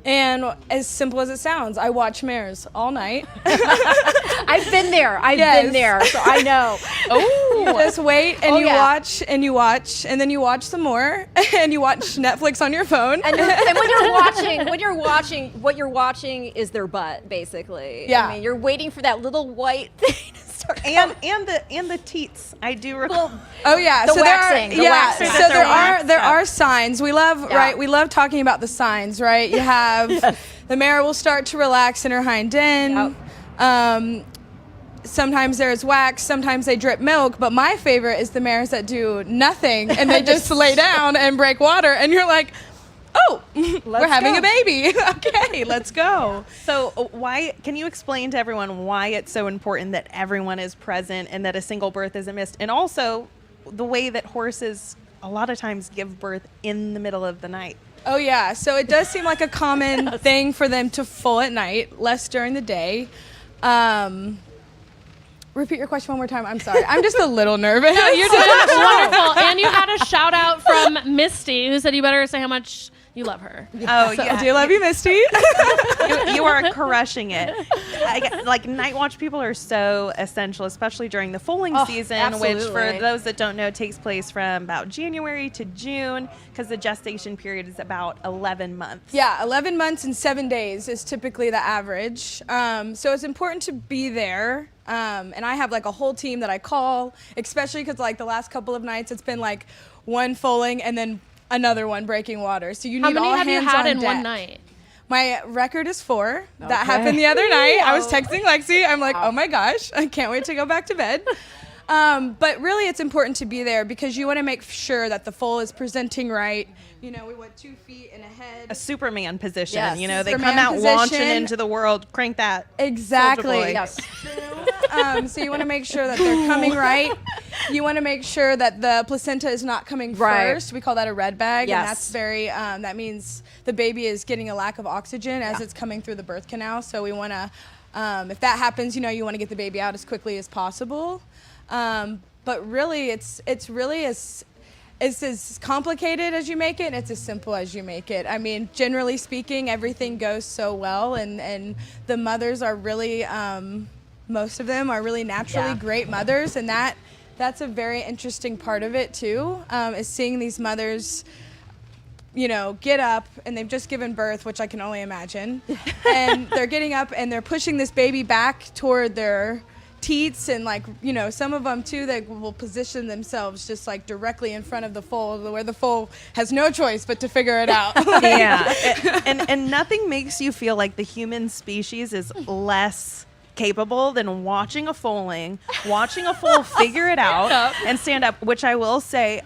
[SPEAKER 10] and as simple as it sounds, I watch mares all night.
[SPEAKER 3] I've been there. I've
[SPEAKER 10] Yes.
[SPEAKER 3] been there, so I know.
[SPEAKER 10] You just wait and
[SPEAKER 3] Oh,
[SPEAKER 10] you
[SPEAKER 3] yeah.
[SPEAKER 10] watch and you watch, and then you watch some more, and you watch Netflix on your phone.
[SPEAKER 3] And when you're watching, what you're watching is their butt, basically.
[SPEAKER 10] Yeah.
[SPEAKER 3] I mean, you're waiting for that little white thing to start.
[SPEAKER 2] And the teats. I do recall.
[SPEAKER 10] Oh yeah,
[SPEAKER 3] The
[SPEAKER 10] so
[SPEAKER 3] waxing,
[SPEAKER 10] there
[SPEAKER 3] the
[SPEAKER 10] are,
[SPEAKER 3] waxing.
[SPEAKER 10] so
[SPEAKER 2] That they're
[SPEAKER 10] there
[SPEAKER 2] waxed
[SPEAKER 10] are
[SPEAKER 2] up.
[SPEAKER 10] signs. We love
[SPEAKER 3] Yeah.
[SPEAKER 10] we love talking about the signs, right? You have the mare will start to relax in her hind end. Sometimes there's wax, sometimes they drip milk, but my favorite is the mares that do nothing and they just lay down and break water, and you're like, oh, we're having
[SPEAKER 3] go.
[SPEAKER 10] a baby. Okay, let's go.
[SPEAKER 2] So why can you explain to everyone why it's so important that everyone is present and that a single birth isn't missed? And also the way that horses a lot of times give birth in the middle of the night.
[SPEAKER 10] Oh yeah, so it does seem like a common thing for them to foal at night, less during the day. Repeat your question one more time. I'm sorry. I'm just a little nervous.
[SPEAKER 1] You're doing wonderful. And you had a shout out from Misty, who said you better say how much You love her.
[SPEAKER 2] Oh, yeah.
[SPEAKER 10] I do love you, Misty.
[SPEAKER 2] You are crushing it. Like night watch people are so essential, especially during the foaling season, which for those that don't know takes place from about January to June, because the gestation period is about 11 months.
[SPEAKER 10] Yeah, 11 months and 7 days is typically the average. So it's important to be there. And I have like a whole team that I call, especially because like the last couple of nights it's been like one foaling and then another one breaking water. So you need all hands on deck.
[SPEAKER 1] How many have you had in one night?
[SPEAKER 10] My record is 4. That happened the other night. I was texting Lexi. I'm like, oh my gosh, I can't wait to go back to bed. But really it's important to be there because you want to make sure that the foal is presenting right. You know, we want 2 feet and a head.
[SPEAKER 2] A Superman position.
[SPEAKER 3] Yes.
[SPEAKER 2] You know, they
[SPEAKER 10] Superman
[SPEAKER 2] come out
[SPEAKER 10] position.
[SPEAKER 2] launching into the world. Crank that.
[SPEAKER 10] Exactly.
[SPEAKER 3] Yes.
[SPEAKER 10] So you want to make sure that they're coming right. You want to make sure that the placenta is not coming first. We call that a red bag.
[SPEAKER 3] Yes.
[SPEAKER 10] And that's very, that means the baby is getting a lack of oxygen as it's coming through the birth canal. So we want to, if that happens, you know, you want to get the baby out as quickly as possible. But really, it's as complicated as you make it, and it's as simple as you make it. I mean, generally speaking, everything goes so well, and the mothers are really, most of them are really naturally great mothers, and that's a very interesting part of it too, is seeing these mothers, you know, get up and they've just given birth, which I can only imagine, and they're getting up and they're pushing this baby back toward their teats, and like, you know, some of them too, they will position themselves just like directly in front of the foal, where the foal has no choice but to figure it out.
[SPEAKER 2] And nothing makes you feel like the human species is less capable than watching a foal figure it out and stand up, which I will say,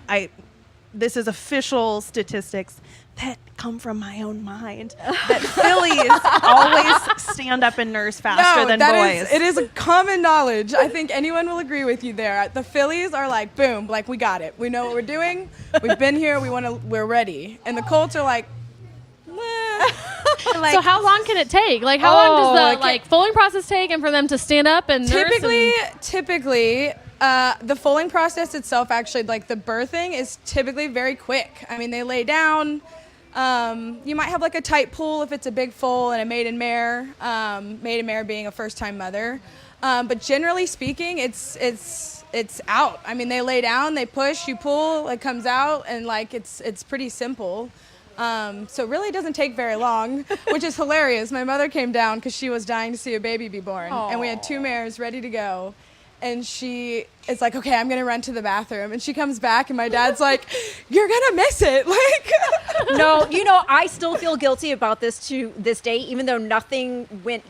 [SPEAKER 2] this is official statistics that come from my own mind, that fillies always stand up and nurse faster than boys.
[SPEAKER 10] It is a common knowledge. I think anyone will agree with you there. The fillies are like, boom, like we got it. We know what we're doing. We've been here. We're ready. And the colts are like,
[SPEAKER 1] so how long can it take? Like how long does the foaling process take, and for them to stand up and
[SPEAKER 10] typically, the foaling process itself, actually, like the birthing is typically very quick. I mean, they lay down. You might have like a tight pull if it's a big foal and a maiden mare being a first-time mother. But generally speaking, it's out. I mean, they lay down, they push, you pull, it comes out, and like it's pretty simple. So it really doesn't take very long, which is hilarious. My mother came down because she was dying to see a baby be born, and we had 2 mares ready to go. And she is like, okay, I'm going to run to the bathroom. And she comes back, and my dad's like, you're going to miss it. Like,
[SPEAKER 3] no, you know, I still feel guilty about this to this day, even though nothing went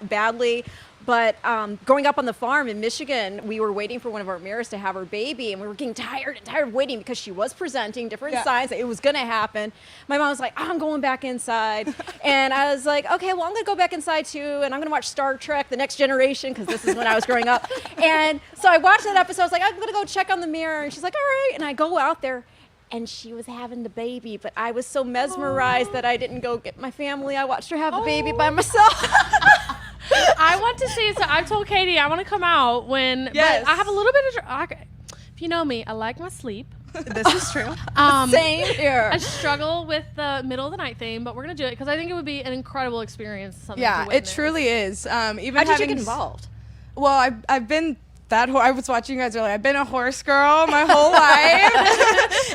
[SPEAKER 3] badly. But growing up on the farm in Michigan, we were waiting for one of our mares to have her baby, and we were getting tired of waiting because she was presenting different signs that it was going to happen. My mom was like, I'm going back inside. And I was like, okay, well, I'm going to go back inside too, and I'm going to watch Star Trek, The Next Generation, because this is when I was growing up. And so I watched that episode. I was like, I'm going to go check on the mare. And she's like, all right. And I go out there, and she was having the baby, but I was so mesmerized that I didn't go get my family. I watched her have the baby by myself.
[SPEAKER 1] I want to see. So I've told Katie I want to come out when.
[SPEAKER 10] Yes.
[SPEAKER 1] But I have a little bit of. If you know me, I like my sleep.
[SPEAKER 2] This is true.
[SPEAKER 3] Same here.
[SPEAKER 1] I struggle with the middle of the night thing, but we're gonna do it because I think it would be an incredible experience. Something to
[SPEAKER 10] it
[SPEAKER 1] witness.
[SPEAKER 10] truly is. Even
[SPEAKER 3] How did you get involved?
[SPEAKER 10] Well, I've been I was watching you guys earlier. I've been a horse girl my whole life.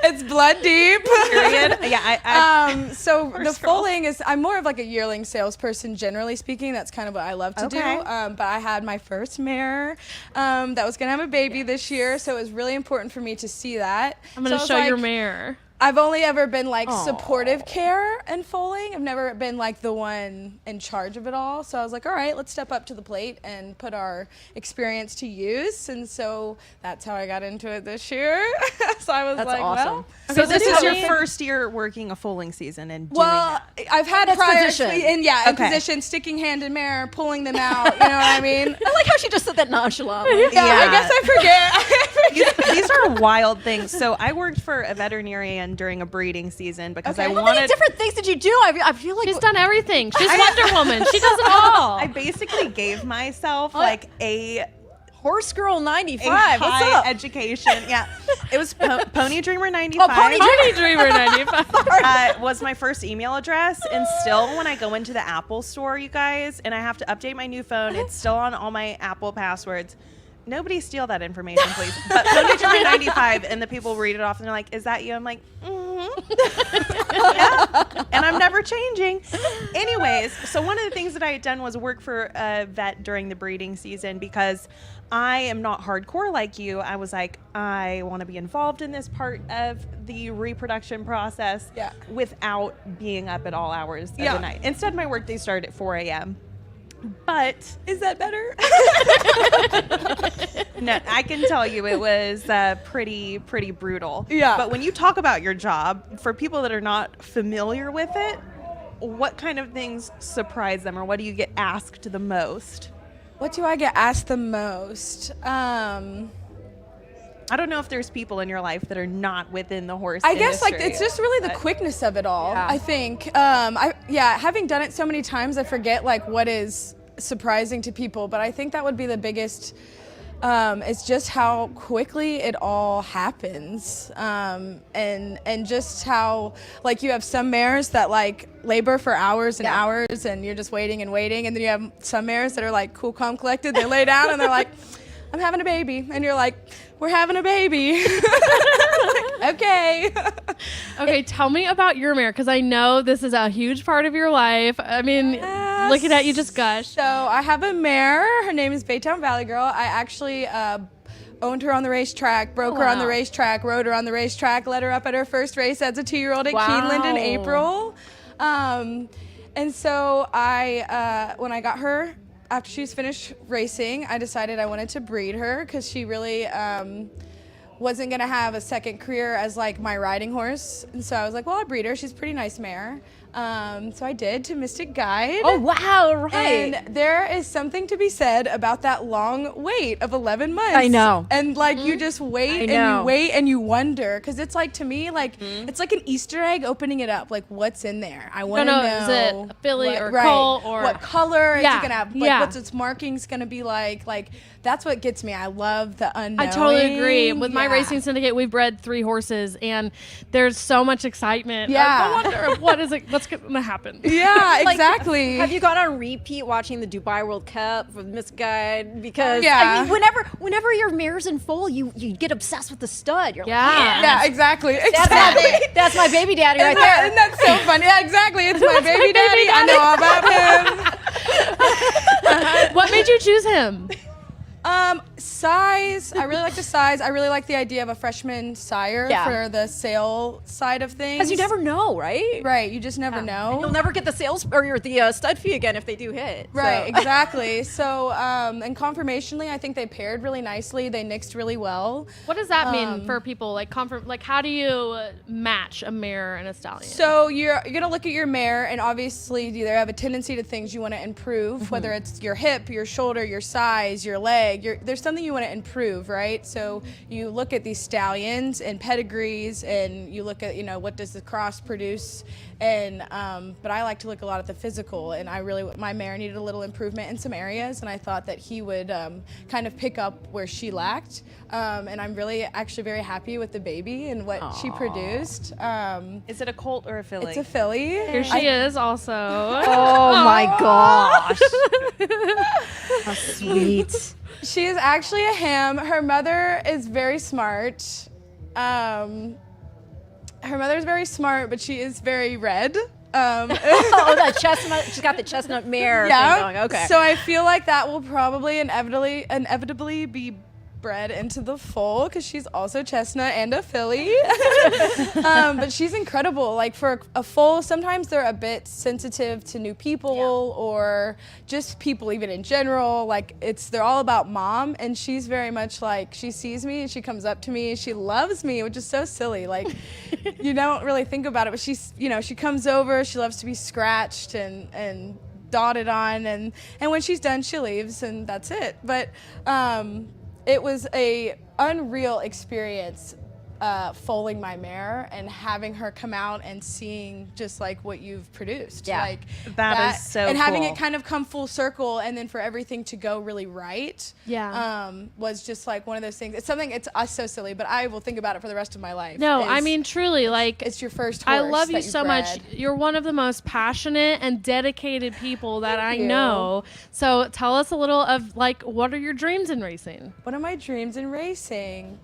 [SPEAKER 10] It's blood deep.
[SPEAKER 2] Period. Yeah.
[SPEAKER 10] So the foaling is, I'm more of like a yearling salesperson, generally speaking. That's kind of what I love to do. But I had my first mare that was going to have a baby this year. So it was really important for me to see that.
[SPEAKER 1] I'm going to show your mare.
[SPEAKER 10] I've only ever been like supportive care and foaling. I've never been like the one in charge of it all. So I was like, all right, let's step up to the plate and put our experience to use. And so that's how I got into it this year. So I was like,
[SPEAKER 3] awesome.
[SPEAKER 10] well.
[SPEAKER 2] So this is your first year working a foaling season and doing that.
[SPEAKER 10] I've had prior in position, sticking hand in mare, pulling them out. You know what I mean?
[SPEAKER 3] I like how she just said that nonchalantly.
[SPEAKER 10] Yeah, I guess I forget.
[SPEAKER 2] These are wild things. So I worked for a veterinarian during a breeding season because I
[SPEAKER 3] How
[SPEAKER 2] wanted
[SPEAKER 3] many different things did you do? I feel like
[SPEAKER 1] She's done everything. She's Wonder Woman. She does it all.
[SPEAKER 2] I basically gave myself like a
[SPEAKER 3] Horse Girl 95.
[SPEAKER 2] A
[SPEAKER 3] What's
[SPEAKER 2] high
[SPEAKER 3] up?
[SPEAKER 2] education. Yeah, it was Pony Dreamer 95.
[SPEAKER 1] Pony Dreamer 95.
[SPEAKER 2] Was my first email address, and still when I go into the Apple store, you guys, and I have to update my new phone, it's still on all my Apple passwords. Nobody steal that information, please. But Pony Dreamer 95, and the people read it off, and they're like, "Is that you?" I'm like, yeah, and I'm never changing. Anyways, so one of the things that I had done was work for a vet during the breeding season because I am not hardcore like you. I was like, I want to be involved in this part of the reproduction process without being up at all hours of the night. Instead, my workday started at 4 a.m. But
[SPEAKER 10] Is that better?
[SPEAKER 2] no, I can tell you it was pretty brutal.
[SPEAKER 10] Yeah.
[SPEAKER 2] But when you talk about your job, for people that are not familiar with it, what kind of things surprise them, or what do you get asked the most?
[SPEAKER 10] What do I get asked the most?
[SPEAKER 2] I don't know if there's people in your life that are not within the horse
[SPEAKER 10] I guess like
[SPEAKER 2] industry,
[SPEAKER 10] it's just really the quickness of it all.
[SPEAKER 3] Yeah.
[SPEAKER 10] I think. Having done it so many times, I forget like what is surprising to people. But I think that would be the biggest. It's just how quickly it all happens, and just how like you have some mares that like labor for hours and hours, and you're just waiting, and then you have some mares that are like cool, calm, collected. They lay down and they're like, "I'm having a baby," and you're like, "We're having a baby." Okay.
[SPEAKER 1] Okay, tell me about your mare, because I know this is a huge part of your life. I mean, looking at you just gush.
[SPEAKER 10] So I have a mare. Her name is Baytown Valley Girl. I actually owned her on the racetrack, broke her on the racetrack, rode her on the racetrack, let her up at her first race as a 2-year-old at Keeneland in April. And so when I got her, after she was finished racing, I decided I wanted to breed her because she really wasn't going to have a second career as like my riding horse. And so I was like, well, I'll breed her. She's a pretty nice mare. So I did, to Mystic Guide.
[SPEAKER 3] Oh, wow, right.
[SPEAKER 10] And there is something to be said about that long wait of 11 months.
[SPEAKER 3] I know.
[SPEAKER 10] And like you just wait and you wait and you wonder, because it's like, to me, like it's like an Easter egg opening it up. Like, what's in there? I want to know.
[SPEAKER 1] Is it a filly
[SPEAKER 10] what,
[SPEAKER 1] or colt, or
[SPEAKER 10] what color is it
[SPEAKER 1] Yeah,
[SPEAKER 10] gonna have? Like,
[SPEAKER 1] yeah.
[SPEAKER 10] what's its markings gonna be like? Like, that's what gets me. I love the unknown.
[SPEAKER 1] I totally agree. With my
[SPEAKER 10] Yeah.
[SPEAKER 1] racing syndicate, we've bred 3 horses, and there's so much excitement.
[SPEAKER 10] Yeah.
[SPEAKER 1] I wonder what's going to happen.
[SPEAKER 10] Yeah,
[SPEAKER 3] Like,
[SPEAKER 10] exactly.
[SPEAKER 3] Have you gone on repeat watching the Dubai World Cup with Miss Guide? Because
[SPEAKER 10] Yeah.
[SPEAKER 3] I mean, whenever your mare's in foal, you get obsessed with the stud. You're
[SPEAKER 1] Yeah.
[SPEAKER 3] like,
[SPEAKER 10] Yeah, exactly.
[SPEAKER 3] that's my baby daddy right
[SPEAKER 10] Isn't
[SPEAKER 3] there.
[SPEAKER 10] isn't that so funny? Yeah, exactly. It's my baby daddy. I know all about him.
[SPEAKER 1] What made you choose him?
[SPEAKER 10] Size. I really like the size. I really like the idea of a freshman sire for the sale side of things.
[SPEAKER 3] Because you never know, right?
[SPEAKER 10] Right. You just never know.
[SPEAKER 3] You'll never get the sales or the stud fee again if they do hit.
[SPEAKER 10] Right,
[SPEAKER 3] So.
[SPEAKER 10] exactly. So, and conformationally, I think they paired really nicely. They mixed really well.
[SPEAKER 1] What does that mean for people? Like, how do you match a mare and a stallion?
[SPEAKER 10] So you're gonna look at your mare, and obviously you either have a tendency to things you want to improve, whether it's your hip, your shoulder, your size, your leg. There's something you want to improve, right? So you look at these stallions and pedigrees, and you look at what does the cross produce, and but I like to look a lot at the physical, and my mare needed a little improvement in some areas, and I thought that he would kind of pick up where she lacked, and I'm really actually very happy with the baby and what she produced.
[SPEAKER 2] Is it a colt or a filly?
[SPEAKER 10] It's a filly.
[SPEAKER 1] Here she is also.
[SPEAKER 3] Oh my gosh. How sweet.
[SPEAKER 10] She is actually a ham. Her mother is very smart. Her mother is very smart, but she is very red.
[SPEAKER 3] That chestnut. She's got the chestnut mare thing going. Okay.
[SPEAKER 10] So I feel like that will probably inevitably be bred into the foal, because she's also chestnut and a filly. But she's incredible. Like, for a foal, sometimes they're a bit sensitive to new people or just people even in general. Like, they're all about mom, and she's very much like, she sees me and she comes up to me and she loves me, which is so silly. Like, you don't really think about it, but she comes over, she loves to be scratched and dotted on, and when she's done, she leaves, and that's it. But it was a unreal experience foaling my mare and having her come out and seeing just like what you've produced.
[SPEAKER 3] Yeah.
[SPEAKER 10] Like
[SPEAKER 2] that is so
[SPEAKER 10] and having
[SPEAKER 2] cool.
[SPEAKER 10] it kind of come full circle, and then for everything to go really right.
[SPEAKER 1] Yeah.
[SPEAKER 10] Was just like one of those things. It's something, it's so silly, but I will think about it for the rest of my life.
[SPEAKER 1] No,
[SPEAKER 10] Is
[SPEAKER 1] I mean, truly, like,
[SPEAKER 10] it's your first horse
[SPEAKER 1] I love you
[SPEAKER 10] that
[SPEAKER 1] so much.
[SPEAKER 10] bred.
[SPEAKER 1] You're one of the most passionate and dedicated people that I
[SPEAKER 10] you.
[SPEAKER 1] know. So tell us a little of, like, what are your dreams in racing?
[SPEAKER 10] What are my dreams in racing?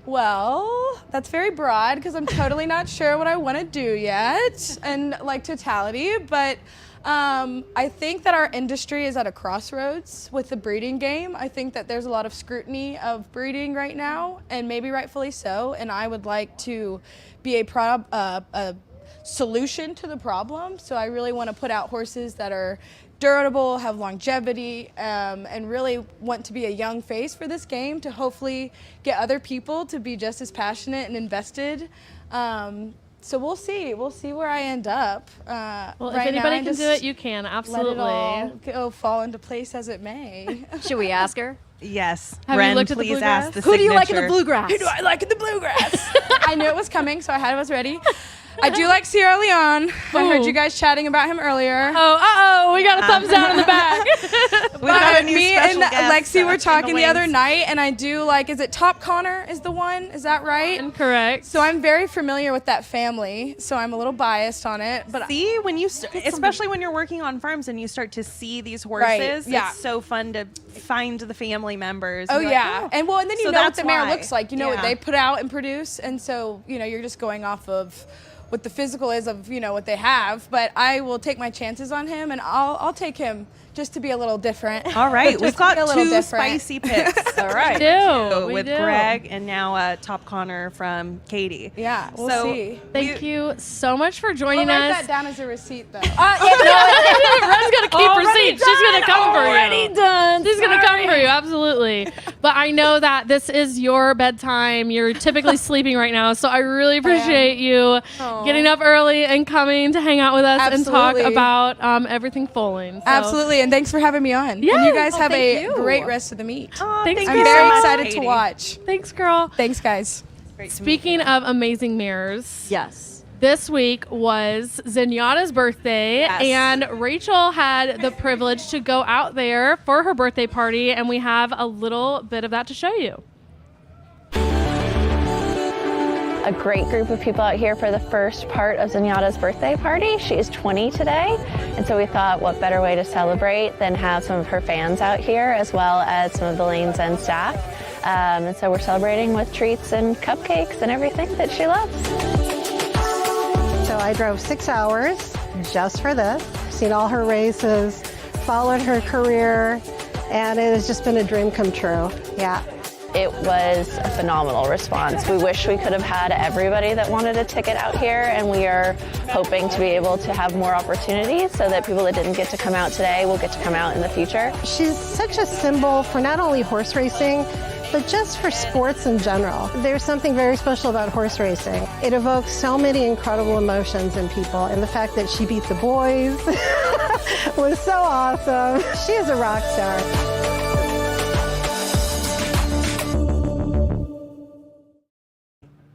[SPEAKER 10] Well, that's very broad because I'm totally not sure what I want to do yet and like totality, but I think that our industry is at a crossroads with the breeding game. I think that there's a lot of scrutiny of breeding right now, and maybe rightfully so, and I would like to be a solution to the problem. So I really want to put out horses that are durable, have longevity, and really want to be a young face for this game to hopefully get other people to be just as passionate and invested. So we'll see where I end up.
[SPEAKER 1] Well,
[SPEAKER 10] right
[SPEAKER 1] if anybody
[SPEAKER 10] now,
[SPEAKER 1] can do it, you can. Absolutely.
[SPEAKER 10] Let it all go fall into place as it may.
[SPEAKER 3] Should we ask her?
[SPEAKER 2] Yes.
[SPEAKER 1] Have you
[SPEAKER 2] Ren,
[SPEAKER 1] looked at the
[SPEAKER 2] please
[SPEAKER 1] Bluegrass?
[SPEAKER 2] ask the
[SPEAKER 3] Who do you like in the
[SPEAKER 2] signature.
[SPEAKER 3] Bluegrass?
[SPEAKER 10] Who do I like in the Bluegrass? I knew it was coming, so I was ready. I do like Sierra Leone. I heard you guys chatting about him earlier.
[SPEAKER 1] Oh, we got a thumbs down in the back.
[SPEAKER 2] We've got a new
[SPEAKER 10] Me and
[SPEAKER 2] special guest,
[SPEAKER 10] Lexi were
[SPEAKER 2] in
[SPEAKER 10] talking the other
[SPEAKER 2] wings.
[SPEAKER 10] night, and I do like, is it Top Connor is the one? Is that right?
[SPEAKER 1] Correct.
[SPEAKER 10] So I'm very familiar with that family, so I'm a little biased on it. But
[SPEAKER 2] See, when you, especially when you're working on farms and you start to see these horses,
[SPEAKER 10] yeah.
[SPEAKER 2] it's so fun to find the family members.
[SPEAKER 10] Oh
[SPEAKER 2] and be like,
[SPEAKER 10] yeah,
[SPEAKER 2] oh.
[SPEAKER 10] and then you
[SPEAKER 2] So
[SPEAKER 10] know what
[SPEAKER 2] that's
[SPEAKER 10] the mare
[SPEAKER 2] why.
[SPEAKER 10] looks like. You know what
[SPEAKER 2] Yeah.
[SPEAKER 10] they put out and produce, and so you're just going off of what the physical is of what they have. But I will take my chances on him, and I'll take him just to be a little different.
[SPEAKER 2] All right,
[SPEAKER 10] Just
[SPEAKER 2] we've
[SPEAKER 10] to
[SPEAKER 2] got
[SPEAKER 10] be a little
[SPEAKER 2] 2
[SPEAKER 10] different.
[SPEAKER 2] spicy picks.
[SPEAKER 3] All right.
[SPEAKER 1] We
[SPEAKER 2] with
[SPEAKER 1] do.
[SPEAKER 2] Greg and now Top Connor from Katie.
[SPEAKER 10] Yeah, we'll
[SPEAKER 2] So,
[SPEAKER 10] see.
[SPEAKER 1] Thank you so much for
[SPEAKER 10] I'll
[SPEAKER 1] joining
[SPEAKER 10] write
[SPEAKER 1] us.
[SPEAKER 10] that down as a receipt, though.
[SPEAKER 1] Ren's gonna keep receipts. She's gonna come for you.
[SPEAKER 3] Already done.
[SPEAKER 1] She's gonna come for you, absolutely. But I know that this is your bedtime. You're typically sleeping right now, so I really appreciate you getting up early and coming to hang out with us and talk
[SPEAKER 10] Absolutely.
[SPEAKER 1] about everything foaling. So,
[SPEAKER 10] Absolutely, and thanks for having me on.
[SPEAKER 1] Yeah.
[SPEAKER 10] And you guys
[SPEAKER 3] Oh,
[SPEAKER 10] have
[SPEAKER 3] thank
[SPEAKER 10] a
[SPEAKER 3] you.
[SPEAKER 10] great rest of the meet.
[SPEAKER 1] Thanks,
[SPEAKER 10] I'm
[SPEAKER 1] girl.
[SPEAKER 10] very
[SPEAKER 2] so much,
[SPEAKER 10] excited to
[SPEAKER 2] Katie.
[SPEAKER 10] watch.
[SPEAKER 1] Thanks, girl.
[SPEAKER 10] Thanks, guys.
[SPEAKER 2] Great to meet
[SPEAKER 1] Speaking of amazing mirrors,
[SPEAKER 3] Yes.
[SPEAKER 1] this week was Zenyatta's birthday,
[SPEAKER 3] Yes.
[SPEAKER 1] and Rachel had the privilege to go out there for her birthday party, and we have a little bit of that to show you.
[SPEAKER 11] A great group of people out here for the first part of Zenyatta's birthday party. She is 20 today, and so we thought what better way to celebrate than have some of her fans out here as well as some of the Lanes End staff. And so we're celebrating with treats and cupcakes and everything that she loves.
[SPEAKER 12] So I drove 6 hours just for this, seen all her races, followed her career, and it has just been a dream come true. Yeah.
[SPEAKER 11] It was a phenomenal response. We wish we could have had everybody that wanted a ticket out here, and we are hoping to be able to have more opportunities so that people that didn't get to come out today will get to come out in the future.
[SPEAKER 12] She's such a symbol for not only horse racing, but just for sports in general. There's something very special about horse racing. It evokes so many incredible emotions in people, and the fact that she beat the boys was so awesome. She is a rock star.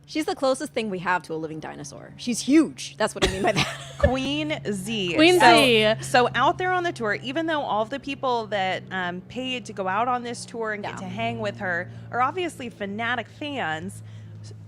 [SPEAKER 3] She's the closest thing we have to a living dinosaur. She's huge. That's what I mean by that.
[SPEAKER 2] Queen Z.
[SPEAKER 1] Queen Z.
[SPEAKER 2] So out there on the tour, even though all of the people that paid to go out on this tour and get to hang with her are obviously fanatic fans,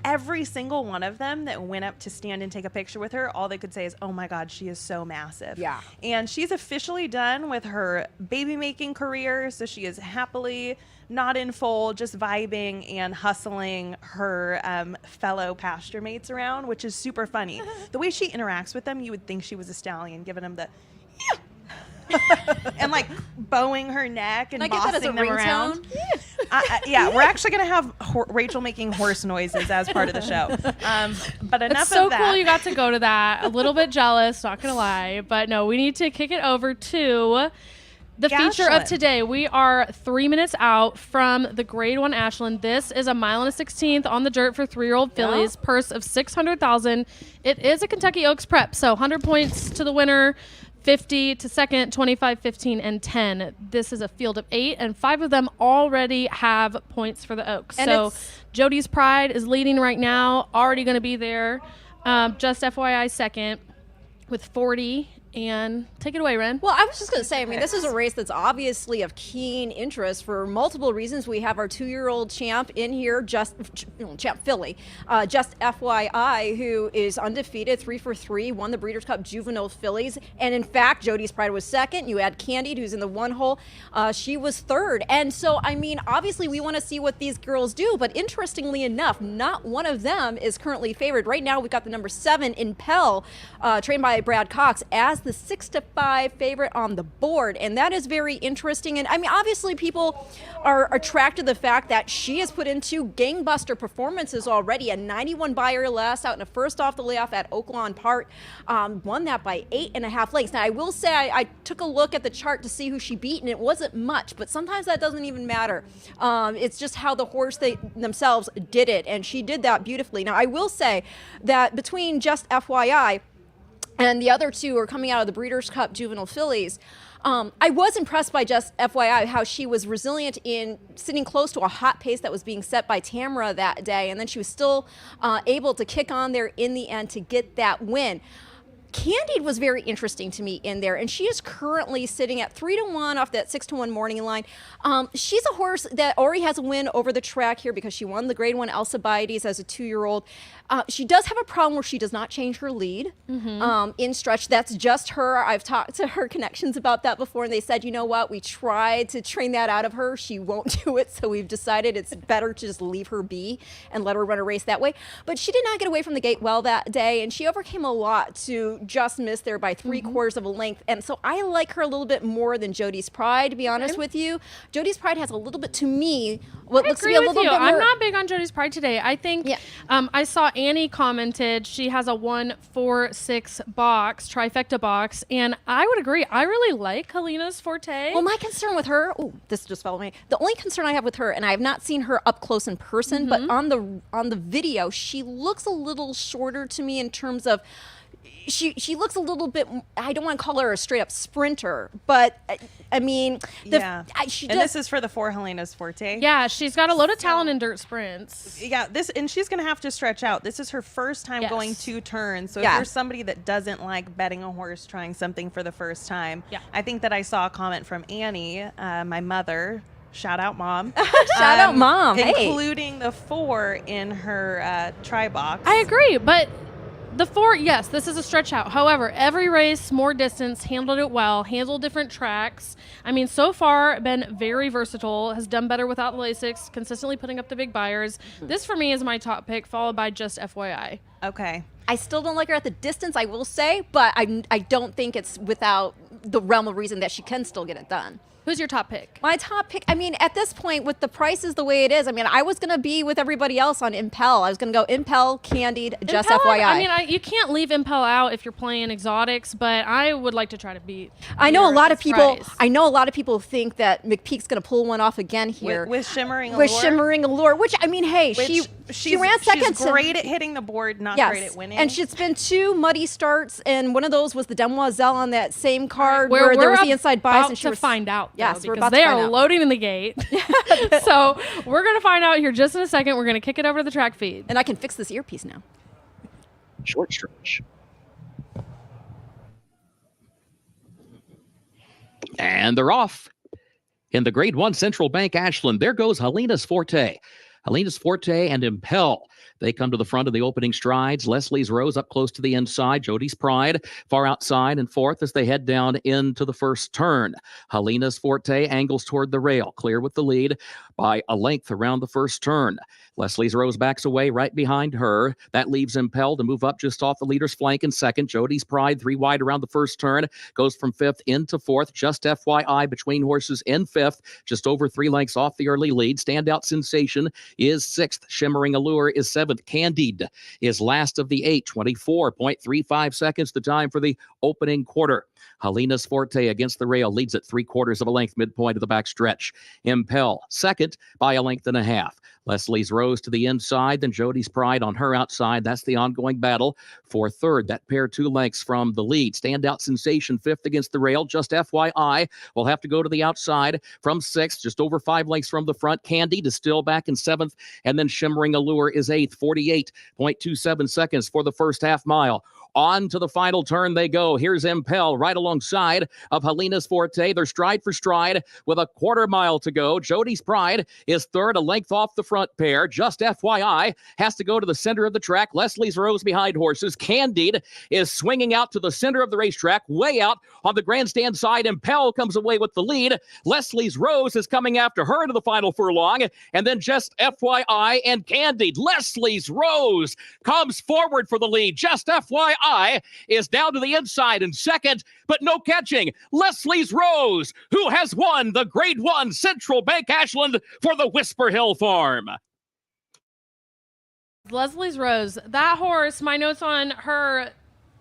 [SPEAKER 2] every single one of them that went up to stand and take a picture with her, all they could say is, oh my God, she is so massive.
[SPEAKER 3] Yeah.
[SPEAKER 2] And she's officially done with her baby making career. So she is happily not in foal, just vibing and hustling her fellow pasture mates around, which is super funny. The way she interacts with them, you would think she was a stallion, giving them the and like bowing her neck and
[SPEAKER 3] Can I get that as a
[SPEAKER 2] bossing them around. Yeah, we're actually gonna have Rachel making horse noises as part of the show. But enough
[SPEAKER 1] It's so
[SPEAKER 2] of that.
[SPEAKER 1] cool you got to go to that. A little bit jealous, not gonna lie. But no, we need to kick it over to the feature of
[SPEAKER 2] Ashland.
[SPEAKER 1] today. We are 3 minutes out from the Grade 1 Ashland. This is a 1.16 on the dirt for 3-year-old fillies, purse of $600,000. It is a Kentucky Oaks prep, so 100 points to the winner. 50 to second, 25, 15, and 10. This is a field of 8, and 5 of them already have points for the Oaks.
[SPEAKER 3] And
[SPEAKER 1] So Jody's Pride is leading right now, already going to be there. Just FYI, second with 40. And take it away, Ren.
[SPEAKER 3] Well, I was just going to say, I mean, this is a race that's obviously of keen interest for multiple reasons. We have our 2-year-old champ in here, champ filly, just FYI, who is undefeated, 3 for 3, won the Breeders' Cup Juvenile Fillies. And in fact, Jody's Pride was second. You had Candied, who's in the 1 hole. She was third. And so, I mean, obviously we want to see what these girls do. But interestingly enough, not one of them is currently favored. Right now, we've got the number 7 Impel, trained by Brad Cox, as the 6-5 favorite on the board, and that is very interesting. And I mean, obviously people are attracted to the fact that she has put into gangbuster performances already. A 91 by or less out in a first off the layoff at Oaklawn Park, won that by 8.5 lengths. Now I will say I took a look at the chart to see who she beat, and it wasn't much, but sometimes that doesn't even matter. It's just how the horse themselves did it, and she did that beautifully. Now I will say that between Just FYI and the other 2 are coming out of the Breeders' Cup Juvenile Fillies, I was impressed by Just FYI how she was resilient in sitting close to a hot pace that was being set by Tamara that day, and then she was still able to kick on there in the end to get that win. Candied was very interesting to me in there, and she is currently sitting at 3-1 off that 6-1 morning line. She's a horse that already has a win over the track here because she won the Grade 1 Alcibiades as a 2-year-old. She does have a problem where she does not change her lead in stretch. That's just her. I've talked to her connections about that before, and they said, you know what, we tried to train that out of her. She won't do it, so we've decided it's better to just leave her be and let her run a race that way. But she did not get away from the gate well that day, and she overcame a lot to just miss there by 3/4 of a length. And so I like her a little bit more than Jody's Pride, to be honest with you. Jody's Pride has a little bit, to me, what looks to be a little bit more.
[SPEAKER 1] I'm not big on Jody's Pride today. I think I saw Annie commented she has a 1-4-6 box, trifecta box, and I would agree. I really like Helena's Forte.
[SPEAKER 3] Well, my concern with her, this just fell me. The only concern I have with her, and I have not seen her up close in person, but on the video, she looks a little shorter to me in terms of she looks a little bit, I don't want to call her a straight up sprinter, but I mean,
[SPEAKER 2] this is for the 4 Helena's Forte.
[SPEAKER 1] Yeah, she's got a load of talent in dirt sprints.
[SPEAKER 2] Yeah, and she's going to have to stretch out. This is her first time going 2 turns. So if you're somebody that doesn't like betting a horse trying something for the first time, I think that I saw a comment from Annie, my mother. Shout out, Mom.
[SPEAKER 3] Shout out, Mom.
[SPEAKER 2] Including the 4 in her try box.
[SPEAKER 1] I agree, but the 4, yes, this is a stretch out. However, every race, more distance, handled it well, handled different tracks. I mean, so far, been very versatile, has done better without the Lasix, consistently putting up the big buyers. This, for me, is my top pick, followed by Just FYI.
[SPEAKER 2] Okay.
[SPEAKER 3] I still don't like her at the distance, I will say, but I don't think it's without the realm of reason that she can still get it done.
[SPEAKER 1] Who's your top pick?
[SPEAKER 3] My top pick, I mean, at this point, with the prices the way it is, I mean, I was going to be with everybody else on Impel. I was going to go Impel, Candied, Just FYI.
[SPEAKER 1] I mean, you can't leave Impel out if you're playing exotics, but I would like to try to beat.
[SPEAKER 3] I know a lot of people think that McPeak's going to pull one off again here
[SPEAKER 2] with Shimmering Allure.
[SPEAKER 3] With Shimmering Allure, which I mean, hey, she ran second.
[SPEAKER 2] She's great at hitting the board, not great at winning.
[SPEAKER 3] And she's been 2 muddy starts, and one of those was the Demoiselle on that same card where there was the inside bias, and she was
[SPEAKER 1] find out.
[SPEAKER 3] Yes,
[SPEAKER 1] because they are loading in the gate. So we're going to find out here just in a second. We're going to kick it over to the track feed.
[SPEAKER 3] And I can fix this earpiece now.
[SPEAKER 4] Short stretch. And they're off. In the Grade 1 Central Bank Ashland, there goes Helena's Forte. Helena's Forte and Impel. They come to the front of the opening strides. Leslie's Rose up close to the inside. Jody's Pride far outside and fourth as they head down into the first turn. Helena's Forte angles toward the rail, clear with the lead by a length around the first turn. Leslie's Rose backs away right behind her. That leaves Impel to move up just off the leader's flank in second. Jody's Pride 3 wide around the first turn, goes from 5th into 4th. Just FYI, between horses in 5th, just over 3 lengths off the early lead. Standout Sensation is 6th. Shimmering Allure is 7th. Candied is last of the 8, 24.35 seconds, the time for the opening quarter. Helena's Forte against the rail leads at 3/4 of a length, midpoint of the back stretch. Impel second by a length and a half. Leslie's Rose to the inside, then Jody's Pride on her outside. That's the ongoing battle for third. That pair 2 lengths from the lead. Standout Sensation fifth against the rail. Just FYI, will have to go to the outside from sixth, just over 5 lengths from the front. Candied is still back in seventh, and then Shimmering Allure is eighth. 48.27 seconds for the first half mile. On to the final turn they go. Here's Impel right alongside of Helena's Forte. They're stride for stride with a quarter mile to go. Jody's Pride is third, a length off the front pair. Just FYI, has to go to the center of the track. Leslie's Rose behind horses. Candied is swinging out to the center of the racetrack, way out on the grandstand side. Impel comes away with the lead. Leslie's Rose is coming after her into the final furlong. And then Just FYI and Candied. Leslie's Rose comes forward for the lead. Just FYI is down to the inside in second, but no catching. Leslie's Rose, who has won the Grade 1 Central Bank Ashland for the Whisper Hill Farm.
[SPEAKER 1] Leslie's Rose, that horse, my notes on her,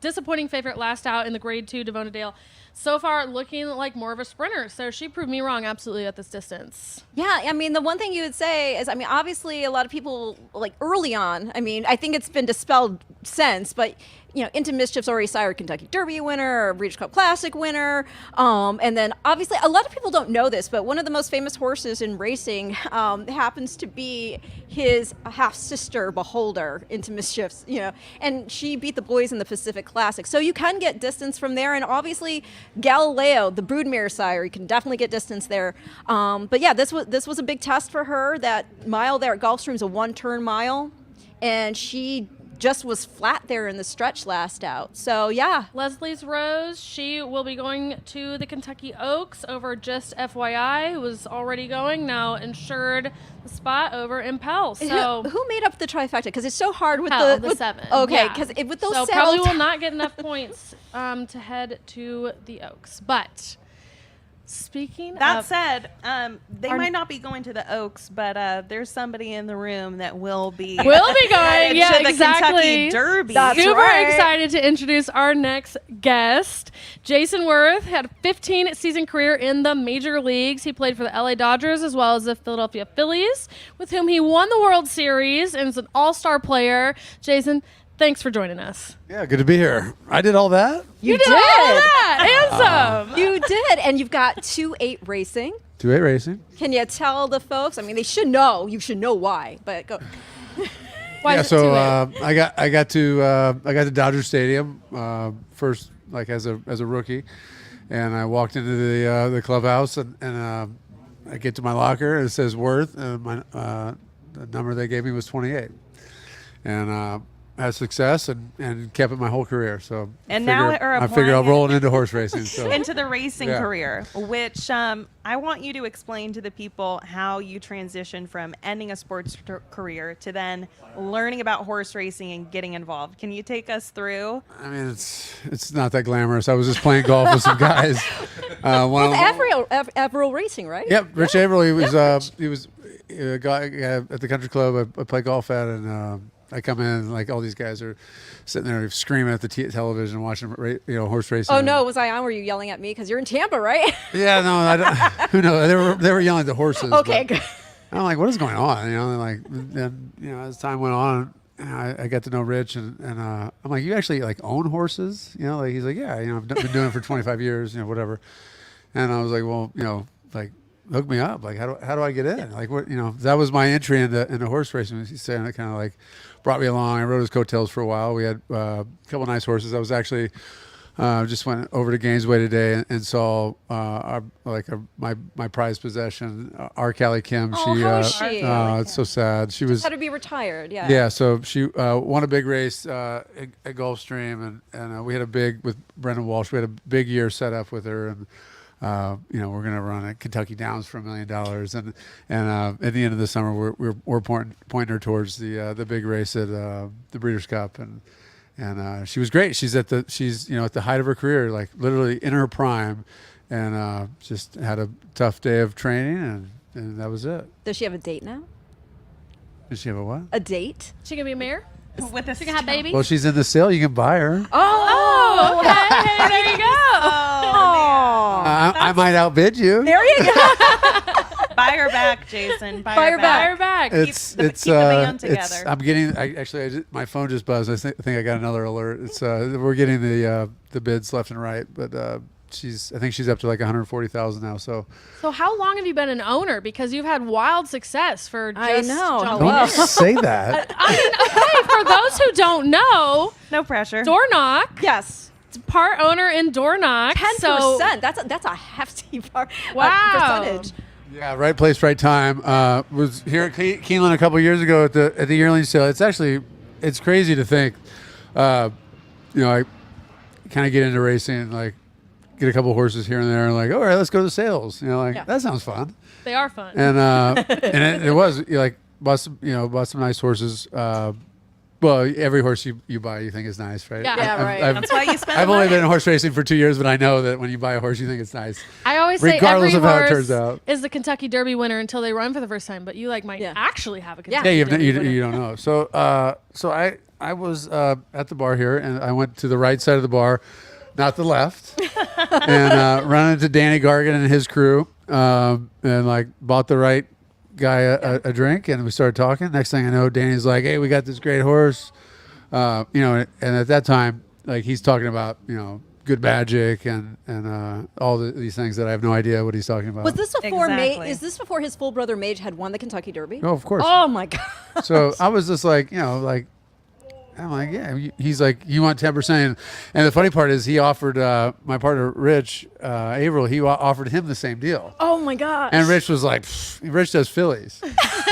[SPEAKER 1] disappointing favorite last out in the Grade 2 Devona Dale. So far, looking like more of a sprinter. So she proved me wrong absolutely at this distance.
[SPEAKER 3] Yeah, I mean, the one thing you would say is, I mean, obviously a lot of people, like early on, I mean, I think it's been dispelled since, but, you know, Into Mischief's already sired Kentucky Derby winner, Breeders' Cup Classic winner. And then obviously a lot of people don't know this, but one of the most famous horses in racing happens to be his half-sister Beholder, Into Mischief's, you know, and she beat the boys in the Pacific Classic. So you can get distance from there. And obviously Galileo, the broodmare sire, you can definitely get distance there. But yeah, this was a big test for her. That mile there at Gulfstream's a 1-turn mile, and she just was flat there in the stretch last out. So yeah.
[SPEAKER 1] Leslie's Rose, she will be going to the Kentucky Oaks over Just FYI, who was already going, now insured the spot over Impel. So
[SPEAKER 3] who made up the trifecta? Because it's so hard with
[SPEAKER 1] the 7.
[SPEAKER 3] Okay, because with those
[SPEAKER 1] so
[SPEAKER 3] 7,
[SPEAKER 1] probably will not get enough points to head to the Oaks. But speaking
[SPEAKER 2] That
[SPEAKER 1] of,
[SPEAKER 2] said, they might not be going to the Oaks, but there's somebody in the room that will be
[SPEAKER 1] going. Yeah,
[SPEAKER 2] to the
[SPEAKER 1] exactly.
[SPEAKER 2] Kentucky Derby.
[SPEAKER 3] That's
[SPEAKER 1] Super
[SPEAKER 3] right.
[SPEAKER 1] excited to introduce our next guest. Jason Worth had a 15-season career in the major leagues. He played for the LA Dodgers as well as the Philadelphia Phillies, with whom he won the World Series and is an all-star player. Jason, thanks for joining us.
[SPEAKER 13] Yeah, good to be here. I did all that.
[SPEAKER 3] You did
[SPEAKER 1] all that and some.
[SPEAKER 3] You did, and you've got 2-8 Racing.
[SPEAKER 13] 2-8 Racing.
[SPEAKER 3] Can you tell the folks? I mean, they should know. You should know why. But go.
[SPEAKER 1] Why
[SPEAKER 13] Yeah,
[SPEAKER 1] is it
[SPEAKER 13] so
[SPEAKER 1] 2-8?
[SPEAKER 13] I got to Dodger Stadium first, like as a rookie, and I walked into the clubhouse and I get to my locker and it says Worth, and the number they gave me was 28, and had success and kept it my whole career. So
[SPEAKER 2] And now
[SPEAKER 13] I figure I'll roll it into horse racing. So.
[SPEAKER 2] into the racing
[SPEAKER 13] Yeah.
[SPEAKER 2] career, which I want you to explain to the people how you transitioned from ending a sports career to then learning about horse racing and getting involved. Can you take us through?
[SPEAKER 13] I mean, it's not that glamorous. I was just playing golf with some guys.
[SPEAKER 3] Averill Racing, right?
[SPEAKER 13] Yep, Rich Averill. He was a guy at the country club I play golf at, and I come in and like all these guys are sitting there screaming at the television, watching horse racing.
[SPEAKER 3] Oh no, was I on? Were you yelling at me? Because you're in Tampa, right?
[SPEAKER 13] Yeah, no, I don't. Who knows? They were yelling at the horses.
[SPEAKER 3] Okay,
[SPEAKER 13] but
[SPEAKER 3] good.
[SPEAKER 13] I'm like, what is going on? Then as time went on, I got to know Rich, and I'm like, you actually like own horses? Like he's like, yeah, I've been doing it for 25 years, whatever. And I was like, well, like hook me up. Like, how do I get in? Like, what, that was my entry into horse racing. He's saying it kind of like brought me along. I rode his coattails for a while. We had a couple nice horses. I was actually just went over to Gainesway today and saw my prized possession, our Callie Kim.
[SPEAKER 3] How is she?
[SPEAKER 13] It's so sad. She was
[SPEAKER 3] had to be retired. Yeah.
[SPEAKER 13] Yeah. So she won a big race at Gulfstream, and we had a big with Brendan Walsh. We had a big year set up with her, and we're going to run at Kentucky Downs for $1 million, and at the end of the summer, we're pointing her towards the big race at the Breeders' Cup, and she was great. She's at the height of her career, like literally in her prime, and just had a tough day of training, and that was it.
[SPEAKER 3] Does she have a date now?
[SPEAKER 13] Does she have a what?
[SPEAKER 3] A date?
[SPEAKER 1] She gonna be a mayor?
[SPEAKER 2] With a
[SPEAKER 1] she gonna have babies?
[SPEAKER 13] Well, she's in the sale. You can buy her.
[SPEAKER 1] Oh, okay. Hey, there you go.
[SPEAKER 13] I might outbid you.
[SPEAKER 3] There you go.
[SPEAKER 2] Buy her back, Jason. Buy her
[SPEAKER 1] Buy her back.
[SPEAKER 2] Keep the band together.
[SPEAKER 13] I'm getting. My phone just buzzed. I think I got another alert. It's we're getting the bids left and right, but I think she's up to like 140,000 now. So
[SPEAKER 1] how long have you been an owner? Because you've had wild success for just
[SPEAKER 3] I know.
[SPEAKER 1] jumping
[SPEAKER 13] don't
[SPEAKER 1] in.
[SPEAKER 13] say that.
[SPEAKER 1] I mean, okay, for those who don't know,
[SPEAKER 2] No pressure.
[SPEAKER 1] Door Knock,
[SPEAKER 3] Yes.
[SPEAKER 1] part owner in Door Knock.
[SPEAKER 3] 10%.
[SPEAKER 1] So,
[SPEAKER 3] That's a hefty
[SPEAKER 1] wow.
[SPEAKER 3] percentage.
[SPEAKER 13] Yeah, right place, right time. Was here at Keeneland a couple years ago at the yearling sale. It's crazy to think. I kind of get into racing, like get a couple horses here and there, and like, all right, let's go to sales. That sounds fun.
[SPEAKER 1] they are fun.
[SPEAKER 13] And it was bought some nice horses. Well, every horse you buy, you think is nice, right?
[SPEAKER 1] Yeah,
[SPEAKER 3] right.
[SPEAKER 2] That's why you spend
[SPEAKER 13] I've
[SPEAKER 2] the
[SPEAKER 13] only
[SPEAKER 2] money.
[SPEAKER 13] been in horse racing for 2 years, but I know that when you buy a horse, you think it's nice.
[SPEAKER 1] I always say
[SPEAKER 13] regardless
[SPEAKER 1] every
[SPEAKER 13] of how it
[SPEAKER 1] horse
[SPEAKER 13] turns out.
[SPEAKER 1] is the Kentucky Derby winner until they run for the first time, but you might actually have a Kentucky
[SPEAKER 13] Yeah,
[SPEAKER 1] Derby winner.
[SPEAKER 13] you don't know. So I was at the bar here, and I went to the right side of the bar, not the left, and run into Danny Gargan and his crew, and bought the right guy a drink, and we started talking. Next thing I know, Danny's like, "Hey, we got this great horse," and at that time, he's talking about good magic and all these things that I have no idea what he's talking about.
[SPEAKER 3] Was this before
[SPEAKER 2] Exactly.
[SPEAKER 3] Is this before his full brother Mage had won the Kentucky Derby?
[SPEAKER 13] Oh, of course.
[SPEAKER 3] Oh my God.
[SPEAKER 13] So I was just I'm like, yeah. He's like, you want 10%? And the funny part is, he offered my partner Rich Averill. He offered him the same deal.
[SPEAKER 3] Oh my gosh.
[SPEAKER 13] And Rich was like, Rich does fillies.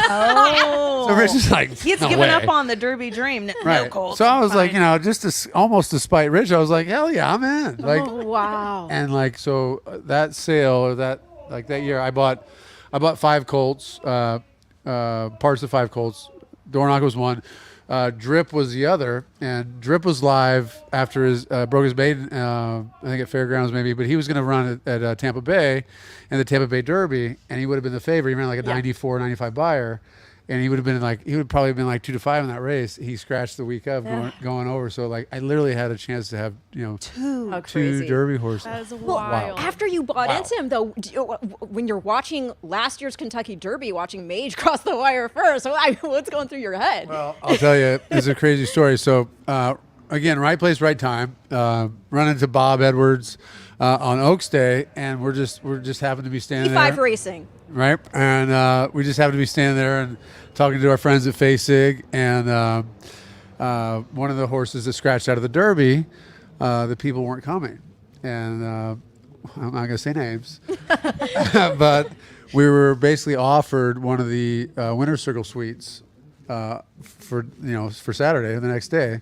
[SPEAKER 2] Oh.
[SPEAKER 13] So Rich is like,
[SPEAKER 2] He's
[SPEAKER 13] no
[SPEAKER 2] given
[SPEAKER 13] way.
[SPEAKER 2] up on the Derby dream. No,
[SPEAKER 13] Right.
[SPEAKER 2] Colt.
[SPEAKER 13] So I was like,
[SPEAKER 2] Fine.
[SPEAKER 13] just almost to spite Rich, I was like, hell yeah, I'm in.
[SPEAKER 3] Oh wow.
[SPEAKER 13] And so that sale or that year, I bought 5 colts, parts of 5 colts. Door Knock was one. Drip was the other, and Drip was live after his broke his maiden, I think at Fairgrounds maybe, but he was going to run at Tampa Bay in the Tampa Bay Derby, and he would have been the favorite. He ran like a 94, 95 buyer, and he would probably have been like 2 to 5 in that race. He scratched the week of going over, so I literally had a chance to have two Derby horses.
[SPEAKER 1] That is
[SPEAKER 3] Well,
[SPEAKER 1] wild.
[SPEAKER 3] after you bought into him, though, when you're watching last year's Kentucky Derby, watching Mage cross the wire first, what's going through your head?
[SPEAKER 13] Well, I'll tell you, it's a crazy story. So, again, right place, right time. Run into Bob Edwards on Oaks Day, and we're just happened to be standing
[SPEAKER 3] E5
[SPEAKER 13] there.
[SPEAKER 3] Racing.
[SPEAKER 13] Right, and we just happened to be standing there and talking to our friends at Facig, and one of the horses that scratched out of the Derby, the people weren't coming, and I'm not going to say names, but we were basically offered one of the winner's circle suites for Saturday, the next day.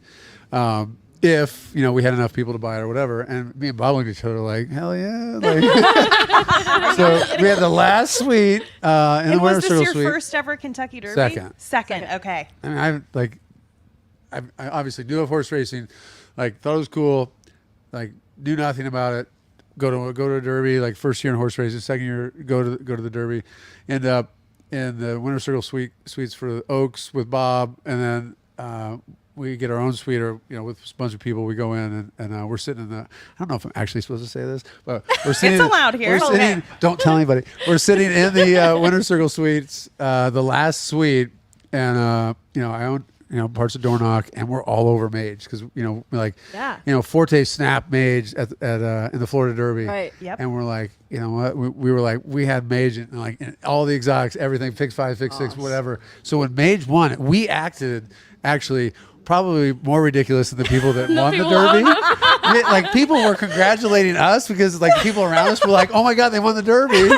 [SPEAKER 13] If we had enough people to buy it or whatever, and me and Bob looked at each other like, hell yeah! So we had the last suite in the
[SPEAKER 2] And was
[SPEAKER 13] winner's
[SPEAKER 2] this
[SPEAKER 13] circle
[SPEAKER 2] your
[SPEAKER 13] suite.
[SPEAKER 2] first ever Kentucky Derby?
[SPEAKER 13] Second.
[SPEAKER 2] Okay.
[SPEAKER 13] I mean, I obviously knew of horse racing, thought it was cool, knew nothing about it. Go to a Derby, first year in horse racing, second year go to the Derby, end up in the winner's circle suites for the Oaks with Bob, and then we get our own suite, or with a bunch of people. We go in and we're sitting in the. I don't know if I'm actually supposed to say this, but we're sitting.
[SPEAKER 2] It's allowed here.
[SPEAKER 13] We're sitting. Don't tell anybody. We're sitting in the winner's circle suites, the last suite, and I own parts of Door Knock, and we're all over Mage because Forte snapped Mage at in the Florida Derby,
[SPEAKER 3] Right.
[SPEAKER 2] Yep.
[SPEAKER 13] and we're like, you know what, we were like, we had Mage and all the exotics, everything, fix 5, fix 6, whatever. So when Mage won, we acted actually probably more ridiculous than the people that won the Derby. People were congratulating us because people around us were like, oh my God, they won the Derby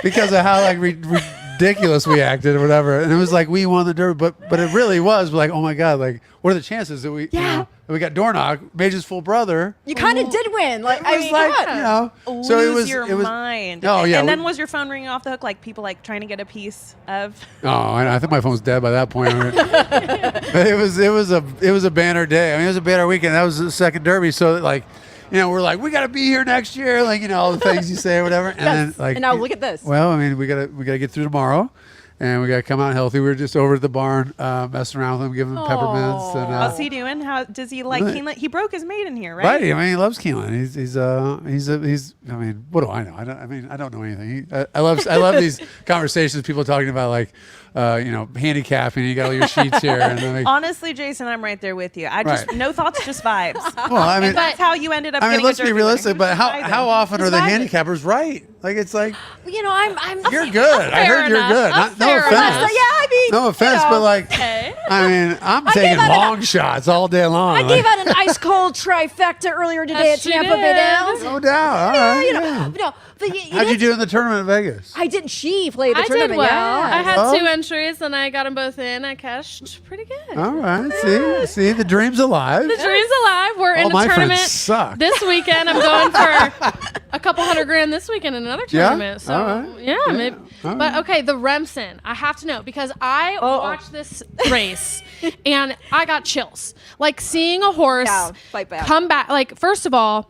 [SPEAKER 13] because of how ridiculous we acted or whatever. And it was like, we won the Derby, but it really was like, oh my God, what are the chances that we we got Door Knock, Mage's full brother.
[SPEAKER 3] You kind of did win.
[SPEAKER 13] So it was
[SPEAKER 2] your mind.
[SPEAKER 13] Oh yeah.
[SPEAKER 2] And then was your phone ringing off the hook, people trying to get a piece of?
[SPEAKER 13] Oh, I think my phone's dead by that point. But it was a banner day. I mean, it was a banner weekend. That was the second Derby. So we're like, we got to be here next year. All the things you say or whatever. And then
[SPEAKER 3] and now look at this.
[SPEAKER 13] Well, I mean, we gotta get through tomorrow, and we got to come out healthy. We were just over at the barn messing around with him, giving him peppermints. And,
[SPEAKER 2] how's he doing? How does he like Keeneland? He broke his maiden here, right?
[SPEAKER 13] Right. I mean, he loves Keeneland. He's. I mean, what do I know? I don't know anything. I love these conversations. People talking about like, handicapping. You got all your sheets here. And then
[SPEAKER 2] Honestly, Jason, I'm right there with you. I just no thoughts, just vibes.
[SPEAKER 13] Well, I mean,
[SPEAKER 2] and that's how you ended up.
[SPEAKER 13] I mean, let's be realistic. But how often are the
[SPEAKER 2] vibing.
[SPEAKER 13] handicappers right? Like it's like.
[SPEAKER 3] I'm.
[SPEAKER 13] You're good. I heard you're good. No offense.
[SPEAKER 3] I mean,
[SPEAKER 13] no offense, but like, I mean, I'm taking long shots all day long.
[SPEAKER 3] I gave out an ice cold trifecta earlier today at Tampa Bay Downs.
[SPEAKER 13] No doubt. All right. How'd you do in the tournament in Vegas?
[SPEAKER 3] I didn't. She played the
[SPEAKER 1] I
[SPEAKER 3] tournament.
[SPEAKER 1] did well.
[SPEAKER 3] Yeah.
[SPEAKER 1] I had 2 entries and I got them both in. I cashed pretty good.
[SPEAKER 13] All right. See, the dream's alive.
[SPEAKER 1] The dream's alive. We're in a
[SPEAKER 13] my
[SPEAKER 1] tournament
[SPEAKER 13] friends suck.
[SPEAKER 1] this weekend. I'm going for a couple $100,000 this weekend in another tournament. So
[SPEAKER 13] all right.
[SPEAKER 1] maybe.
[SPEAKER 13] All
[SPEAKER 1] But
[SPEAKER 13] right.
[SPEAKER 1] okay, the Remsen. I have to know because I watched this race and I got chills. Like seeing a horse
[SPEAKER 3] fight back.
[SPEAKER 1] come back. Like first of all,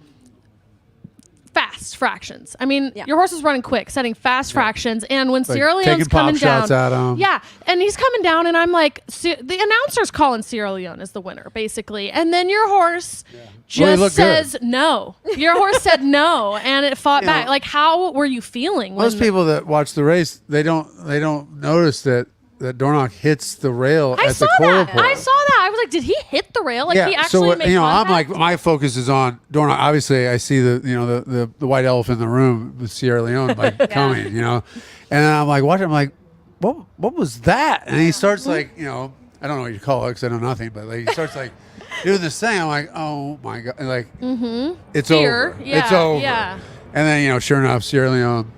[SPEAKER 1] fast fractions. I mean, your horse is running quick, setting fast fractions, and when Sierra Leone's
[SPEAKER 13] taking pop
[SPEAKER 1] coming down,
[SPEAKER 13] shots at him.
[SPEAKER 1] yeah, and he's coming down, and I'm like, the announcer's calling Sierra Leone as the winner, basically, and then your horse just says no. Your horse said no, and it fought back. Like, how were you feeling?
[SPEAKER 13] Most people that watch the race, they don't notice that Dornoch hits the rail at the quarter pole.
[SPEAKER 1] I saw that. I was like, did he hit the rail? Like he actually made
[SPEAKER 13] I'm
[SPEAKER 1] contact?
[SPEAKER 13] like, my focus is on Dornoch. Obviously, I see the white elephant in the room with Sierra Leone like coming, and then I'm like watching. I'm like, what was that? And he starts like, I don't know what you call it because I know nothing, but like he starts like doing this thing. I'm like, oh my god, like it's over.
[SPEAKER 1] Yeah,
[SPEAKER 13] it's over.
[SPEAKER 1] yeah.
[SPEAKER 13] And then sure enough, Sierra Leone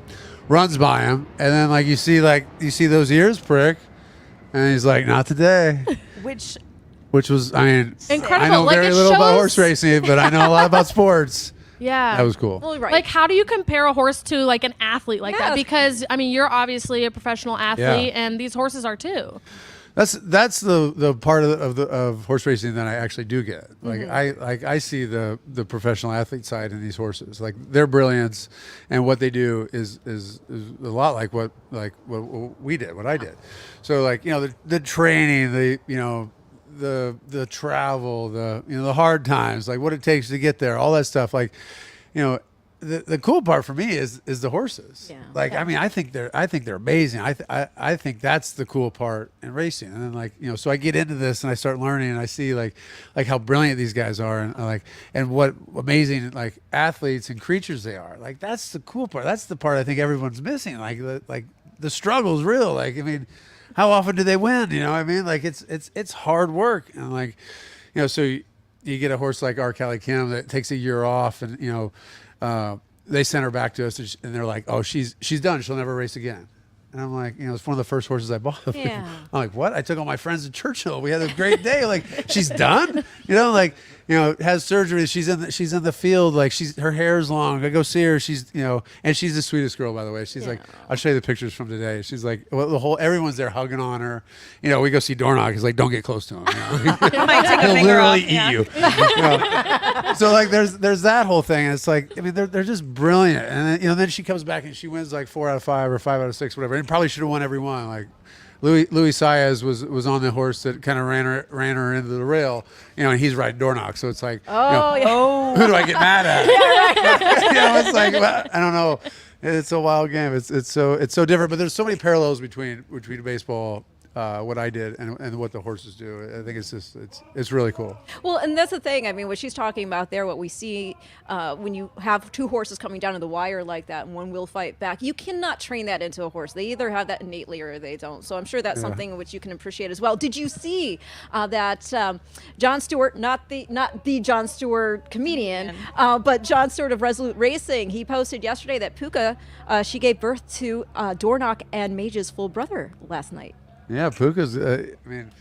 [SPEAKER 13] runs by him, and then like you see those ears prick, and he's like, not today. Which was, I mean,
[SPEAKER 1] incredible.
[SPEAKER 13] I know
[SPEAKER 1] Like,
[SPEAKER 13] very
[SPEAKER 1] it
[SPEAKER 13] little about
[SPEAKER 1] shows-
[SPEAKER 13] horse racing, but I know a lot about sports.
[SPEAKER 1] Yeah.
[SPEAKER 13] That was cool.
[SPEAKER 3] Well, right.
[SPEAKER 1] Like, how do you compare a horse to like an athlete like that?
[SPEAKER 3] Yes.
[SPEAKER 1] Because I mean, you're obviously a professional athlete, and these horses are too.
[SPEAKER 13] That's the part of horse racing that I actually do get. Like I see the professional athlete side in these horses. Like their brilliance and what they do is a lot like what we did, what I did. So like the training, the travel, the hard times, like what it takes to get there, all that stuff. Like the cool part for me is the horses.
[SPEAKER 3] Yeah.
[SPEAKER 13] Like I mean, I think they're amazing. I think that's the cool part in racing. And then so I get into this and I start learning and I see like how brilliant these guys are and what amazing like athletes and creatures they are. Like that's the cool part. That's the part I think everyone's missing. Like the struggle's real. Like I mean, how often do they win? You know what I mean? Like it's hard work and like so you get a horse like our Callie Kim that takes a year off and they sent her back to us and they're like, oh, she's done. She'll never race again. And I'm like, it's one of the first horses I bought.
[SPEAKER 3] Yeah.
[SPEAKER 13] I'm like, what? I took all my friends to Churchill. We had a great day. Like, she's done? Has surgery. She's in the field. Like her hair's long. I go see her. She's, and she's the sweetest girl, by the way. She's like, I'll show you the pictures from today. She's like, everyone's there hugging on her. We go see Dornoch. He's like, don't get close to him. He'll literally eat you. So like, there's that whole thing. And it's like, I mean, they're just brilliant. And then, then she comes back and she wins like 4 out of 5 or 5 out of 6, whatever. And probably should have won every one. Like Louis Saez was on the horse that kind of ran her into the rail, and he's riding Dornoch. So it's like, who do I get mad at? It's like, I don't know. It's a wild game. It's so different. But there's so many parallels between baseball, what I did and what the horses do. I think it's really cool.
[SPEAKER 3] Well, and that's the thing. I mean, what she's talking about there, what we see when you have 2 horses coming down to the wire like that and one will fight back, you cannot train that into a horse. They either have that innately or they don't. So I'm sure that's something which you can appreciate as well. Did you see that John Stewart, not the John Stewart comedian, but John Stewart of Resolute Racing, he posted yesterday that Puka, she gave birth to Dornoch and Mage's full brother last night.
[SPEAKER 13] Yeah, Puka's. I mean,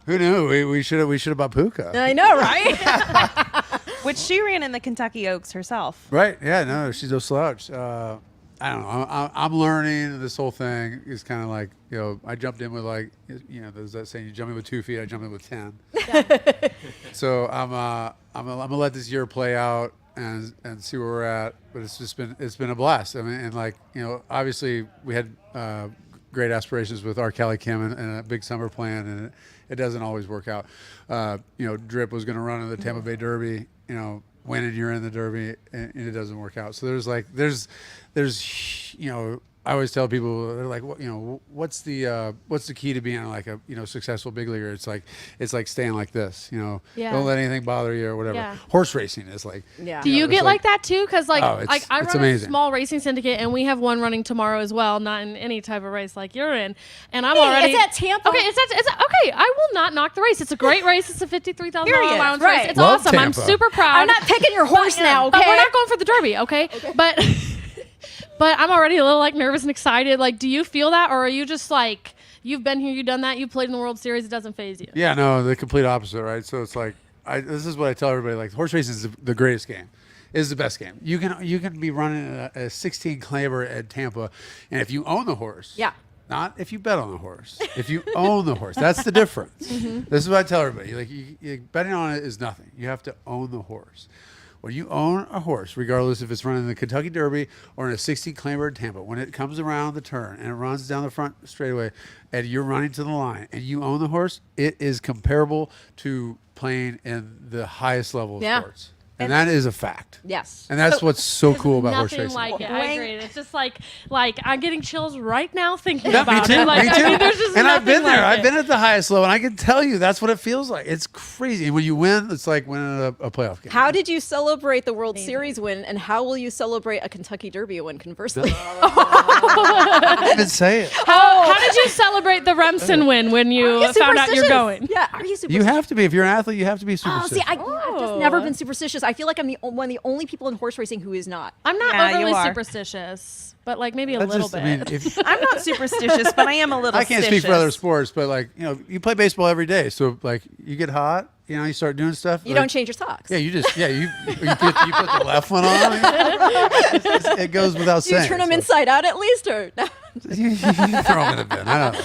[SPEAKER 13] who knew? We should have bought Puka.
[SPEAKER 3] I know, right?
[SPEAKER 2] Which she ran in the Kentucky Oaks herself.
[SPEAKER 13] Right? Yeah. No, she's no slouch. I don't know. I'm learning. This whole thing is kind of like I jumped in with like there's that saying, you jump in with 2 feet, I jump in with 10. Yeah. So I'm gonna let this year play out and see where we're at. But it's been a blast. I mean, and like obviously we had. great aspirations with our Kelly Kim and a big summer plan, and it doesn't always work out. Drip was going to run in the Tampa Bay Derby, when you're in the Derby, and it doesn't work out. So there's I always tell people, they're like, what's the key to being like a successful big leaguer? It's like staying like this, Don't let anything bother you or whatever.
[SPEAKER 1] Yeah.
[SPEAKER 13] Horse racing is like.
[SPEAKER 3] Yeah.
[SPEAKER 1] Do you get like that too? Because I run
[SPEAKER 13] amazing.
[SPEAKER 1] a small racing syndicate, and we have one running tomorrow as well. Not in any type of race like you're in, and I'm already.
[SPEAKER 3] It's at Tampa.
[SPEAKER 1] Okay, it's okay. I will not knock the race. It's a great race. It's a $53,000 allowance
[SPEAKER 3] Right.
[SPEAKER 1] race. It's
[SPEAKER 13] Love
[SPEAKER 1] awesome.
[SPEAKER 13] Tampa.
[SPEAKER 1] I'm super proud.
[SPEAKER 3] I'm not picking your horse now, okay?
[SPEAKER 1] But we're not going for the Derby, okay? But but I'm already a little like nervous and excited. Like, do you feel that, or are you just like, you've been here, you've done that, you played in the World Series, it doesn't faze you?
[SPEAKER 13] Yeah, no, the complete opposite, right? So it's like, this is what I tell everybody: like, horse racing is the greatest game. Is the best game. You can be running a 16 claimer at Tampa, and if you own the horse, not if you bet on the horse. If you own the horse, that's the difference. This is what I tell everybody: like, betting on it is nothing. You have to own the horse. When you own a horse, regardless if it's running the Kentucky Derby or in a 16 claimer in Tampa, when it comes around the turn and it runs down the front straightaway and you're running to the line and you own the horse, it is comparable to playing in the highest level of sports. And that is a fact.
[SPEAKER 3] Yes.
[SPEAKER 13] And that's what's so cool about horse
[SPEAKER 1] Nothing
[SPEAKER 13] racing.
[SPEAKER 1] like it. I agree. It's just like I'm getting chills right now thinking
[SPEAKER 13] Yeah,
[SPEAKER 1] about
[SPEAKER 13] me too.
[SPEAKER 1] it. Like,
[SPEAKER 13] Me too.
[SPEAKER 1] I mean, there's just
[SPEAKER 13] and I've
[SPEAKER 1] nothing
[SPEAKER 13] been there.
[SPEAKER 1] like
[SPEAKER 13] I've
[SPEAKER 1] it.
[SPEAKER 13] been at the highest level, and I can tell you that's what it feels like. It's crazy. And when you win, it's like winning a playoff game.
[SPEAKER 3] How did you celebrate the World Series win, and how will you celebrate a Kentucky Derby win, conversely?
[SPEAKER 13] I didn't even say it.
[SPEAKER 1] How did you celebrate the Remsen win when you found out you're going?
[SPEAKER 3] Yeah, are you superstitious?
[SPEAKER 13] You have to be. If you're an athlete, you have to be
[SPEAKER 3] Oh,
[SPEAKER 13] superstitious.
[SPEAKER 3] see, I've just never been superstitious. I feel like I'm one of the only people in horse racing who is not.
[SPEAKER 1] I'm not
[SPEAKER 2] Yeah,
[SPEAKER 1] overly
[SPEAKER 2] you are.
[SPEAKER 1] superstitious, but like maybe a
[SPEAKER 13] That's
[SPEAKER 1] little
[SPEAKER 13] just,
[SPEAKER 1] bit.
[SPEAKER 13] I mean, if,
[SPEAKER 2] I'm not superstitious, but I am a little
[SPEAKER 13] I can't speak for other
[SPEAKER 2] stitious.
[SPEAKER 13] sports, but like, you play baseball every day. So like you get hot, you start doing stuff.
[SPEAKER 3] You
[SPEAKER 13] like,
[SPEAKER 3] don't change your socks.
[SPEAKER 13] Yeah, you put the left one on. It goes without
[SPEAKER 3] Do you
[SPEAKER 13] saying.
[SPEAKER 3] turn them
[SPEAKER 13] so.
[SPEAKER 3] inside out at least, or no?
[SPEAKER 13] you throw them in the bin. I don't know.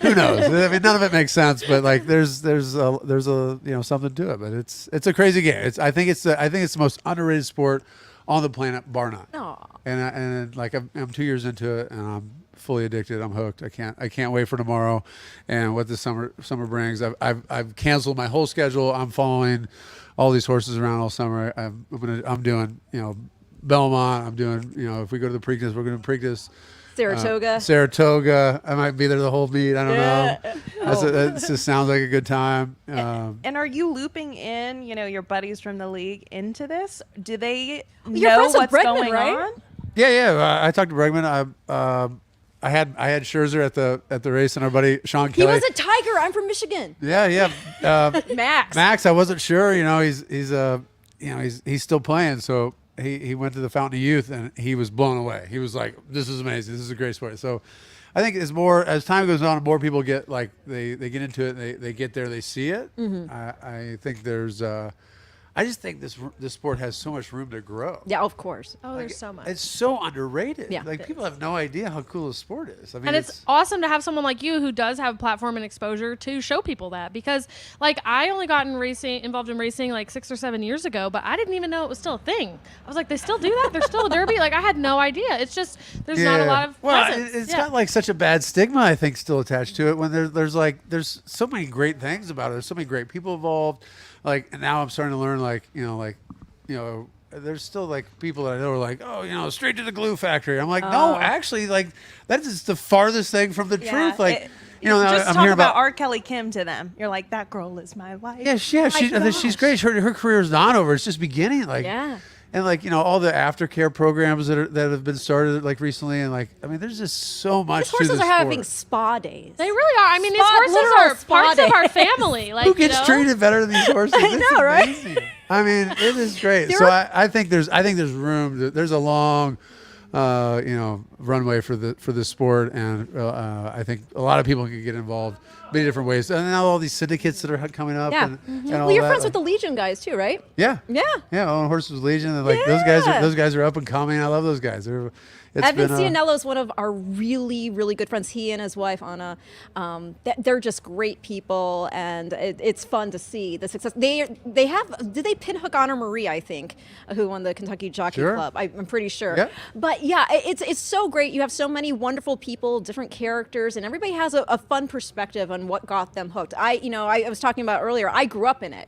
[SPEAKER 13] Who knows? I mean, none of it makes sense, but like, there's a something to it. But it's a crazy game. I think it's the most underrated sport on the planet, bar none.
[SPEAKER 3] Aw.
[SPEAKER 13] And like I'm 2 years into it, and I'm fully addicted. I'm hooked. I can't wait for tomorrow, and what this summer brings. I've canceled my whole schedule. I'm following all these horses around all summer. I'm doing Belmont. I'm doing if we go to the Preakness, we're going to Preakness. Saratoga. I might be there the whole meet. I don't know. That just sounds like a good time.
[SPEAKER 2] And are you looping in, your buddies from the league into this? Do they
[SPEAKER 3] You're
[SPEAKER 2] know
[SPEAKER 3] friends with
[SPEAKER 2] what's
[SPEAKER 3] Bregman,
[SPEAKER 2] going
[SPEAKER 3] right?
[SPEAKER 2] on?
[SPEAKER 13] Yeah. I talked to Bregman. I had Scherzer at the race, and our buddy Sean Kelly.
[SPEAKER 3] He was a Tiger. I'm from Michigan.
[SPEAKER 13] Yeah.
[SPEAKER 3] Max.
[SPEAKER 13] Max, I wasn't sure. He's still playing, so he went to the Fountain of Youth, and he was blown away. He was like, "This is amazing. This is a great sport." So, I think as time goes on, more people get like they get into it. They get there. They see it.
[SPEAKER 3] Mm-hmm.
[SPEAKER 13] I think there's. I just think this sport has so much room to grow.
[SPEAKER 3] Yeah, of course.
[SPEAKER 1] Oh, there's so much.
[SPEAKER 13] It's so underrated.
[SPEAKER 3] Yeah.
[SPEAKER 13] Like people have no idea how cool this sport is. I mean,
[SPEAKER 1] And it's awesome to have someone like you who does have platform and exposure to show people that, because like I only got involved in racing like 6 or 7 years ago, but I didn't even know it was still a thing. I was like, they still do that? There's still a derby? Like I had no idea. It's just there's not a lot of presence.
[SPEAKER 13] It's got like such a bad stigma, I think, still attached to it. When there's so many great things about it. There's so many great people involved. Like, and now I'm starting to learn, there's still like people that I know are like, oh, straight to the glue factory. I'm like, no, actually, like that is the farthest thing from the truth. Like,
[SPEAKER 2] just
[SPEAKER 13] I'm
[SPEAKER 2] talk
[SPEAKER 13] hearing
[SPEAKER 2] about R. Kelly Kim to them. You're like, that girl is my wife.
[SPEAKER 13] Yeah, she's great. Her career is not over. It's just beginning. Like,
[SPEAKER 3] Yeah.
[SPEAKER 13] And like all the aftercare programs that have been started like recently, and like there's just so much.
[SPEAKER 3] These horses
[SPEAKER 13] to this
[SPEAKER 3] are having
[SPEAKER 13] sport.
[SPEAKER 3] spa days.
[SPEAKER 1] They really are. I mean, these
[SPEAKER 3] Literal
[SPEAKER 1] horses are
[SPEAKER 3] spa
[SPEAKER 1] parts of our
[SPEAKER 3] days.
[SPEAKER 1] family. Like,
[SPEAKER 13] Who gets treated better than these horses?
[SPEAKER 3] I know, right?
[SPEAKER 13] Amazing. I mean, it is great. So I think there's room. There's a long, runway for this sport, and I think a lot of people can get involved many different ways. And now all these syndicates that are coming up.
[SPEAKER 3] Yeah.
[SPEAKER 13] And all
[SPEAKER 3] Well, you're
[SPEAKER 13] that.
[SPEAKER 3] friends with the Legion guys too, right?
[SPEAKER 13] Yeah.
[SPEAKER 3] Yeah.
[SPEAKER 13] Yeah. Own Horses Legion. And like
[SPEAKER 3] Yeah.
[SPEAKER 13] those guys are up and coming. I love those guys.
[SPEAKER 3] Evan Cianello is one of our really, really good friends. He and his wife Anna, they're just great people, and it's fun to see the success. They have. Did they pinhook Honor Marie? I think, who won the Kentucky Jockey
[SPEAKER 13] Sure.
[SPEAKER 3] Club. I'm pretty sure.
[SPEAKER 13] Yeah.
[SPEAKER 3] But yeah, it's so great. You have so many wonderful people, different characters, and everybody has a fun perspective on what got them hooked. I was talking about earlier. I grew up in it.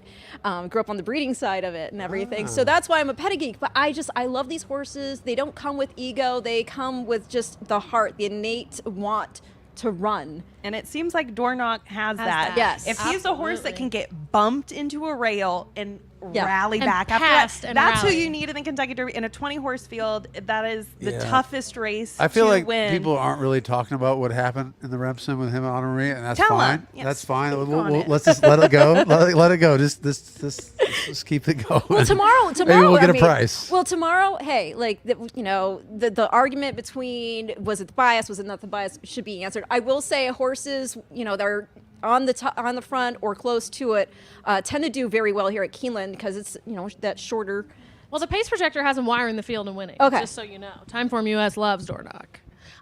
[SPEAKER 3] Grew up on the breeding side of it and everything. So that's why I'm a petty geek. But I love these horses. They don't come with ego. They come with just the heart, the innate want to run.
[SPEAKER 2] And it seems like Dornoch has that.
[SPEAKER 3] Yes,
[SPEAKER 2] If he's a horse that can get bumped into a rail and
[SPEAKER 3] Yeah.
[SPEAKER 2] rally
[SPEAKER 1] And
[SPEAKER 2] back
[SPEAKER 1] passed
[SPEAKER 2] after that,
[SPEAKER 1] and
[SPEAKER 2] that's
[SPEAKER 1] rally.
[SPEAKER 2] who you need in the Kentucky Derby. In a 20-horse field, that is the
[SPEAKER 13] Yeah.
[SPEAKER 2] toughest race
[SPEAKER 13] I feel
[SPEAKER 2] to
[SPEAKER 13] like
[SPEAKER 2] win.
[SPEAKER 13] people aren't really talking about what happened in the Remsen with him and Honor Marie, and that's
[SPEAKER 2] Tell 'em.
[SPEAKER 13] fine.
[SPEAKER 2] Yes,
[SPEAKER 13] That's fine.
[SPEAKER 2] speak on it.
[SPEAKER 13] Let's just let it go. let it go. Just keep it going.
[SPEAKER 3] Well, tomorrow,
[SPEAKER 13] Maybe we'll get
[SPEAKER 3] I
[SPEAKER 13] a
[SPEAKER 3] mean,
[SPEAKER 13] price.
[SPEAKER 3] Well, tomorrow, hey, like the argument between was it the bias, was it not the bias, should be answered. I will say horses, they're on the front or close to it, tend to do very well here at Keeneland because it's that shorter.
[SPEAKER 1] Well, the pace projector has him wiring the field and winning.
[SPEAKER 3] Okay.
[SPEAKER 1] Just so you know. Timeform US loves Dornoch.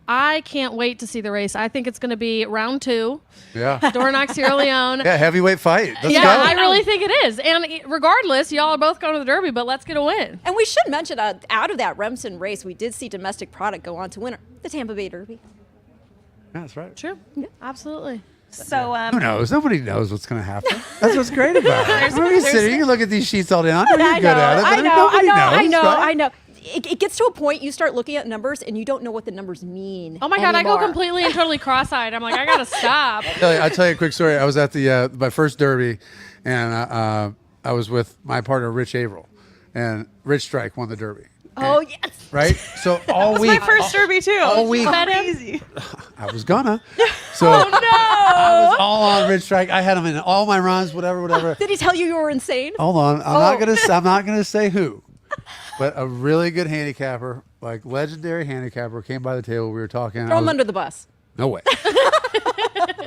[SPEAKER 1] I can't wait to see the race. I think it's going to be round 2.
[SPEAKER 13] Yeah.
[SPEAKER 1] Dornoch, Sierra Leone.
[SPEAKER 13] Yeah, heavyweight fight. Let's
[SPEAKER 1] yeah,
[SPEAKER 13] go.
[SPEAKER 1] I really think it is. And regardless, y'all are both going to the Derby, but let's get a win.
[SPEAKER 3] And we should mention, out of that Remsen race, we did see domestic product go on to win the Tampa Bay Derby.
[SPEAKER 13] Yeah, that's right.
[SPEAKER 1] True. Yeah. Absolutely.
[SPEAKER 2] So
[SPEAKER 13] Who knows? Nobody knows what's going to happen. That's what's great about it. Nobody's sitting. You can look at these sheets all day long. You're good at it. But nobody knows, right?
[SPEAKER 3] I know. It gets to a point you start looking at numbers and you don't know what the numbers mean.
[SPEAKER 1] Oh my God, I go
[SPEAKER 3] anymore.
[SPEAKER 1] completely and totally cross-eyed. I'm like, I got to stop.
[SPEAKER 13] I'll tell you a quick story. I was at my first Derby, and I was with my partner, Rich Averill, and Rich Strike won the Derby.
[SPEAKER 3] Oh, yes.
[SPEAKER 13] Right? So all
[SPEAKER 2] that was
[SPEAKER 13] week.
[SPEAKER 2] my first Derby, too.
[SPEAKER 13] All week.
[SPEAKER 2] Crazy.
[SPEAKER 13] I was gonna. So
[SPEAKER 3] Oh, no.
[SPEAKER 13] I was all on Rich Strike. I had him in all my runs, whatever.
[SPEAKER 3] Did he tell you were insane?
[SPEAKER 13] Hold on. I'm not gonna say who. But a really good handicapper, like legendary handicapper, came by the table. We were talking.
[SPEAKER 3] Throw him under the bus.
[SPEAKER 13] No way.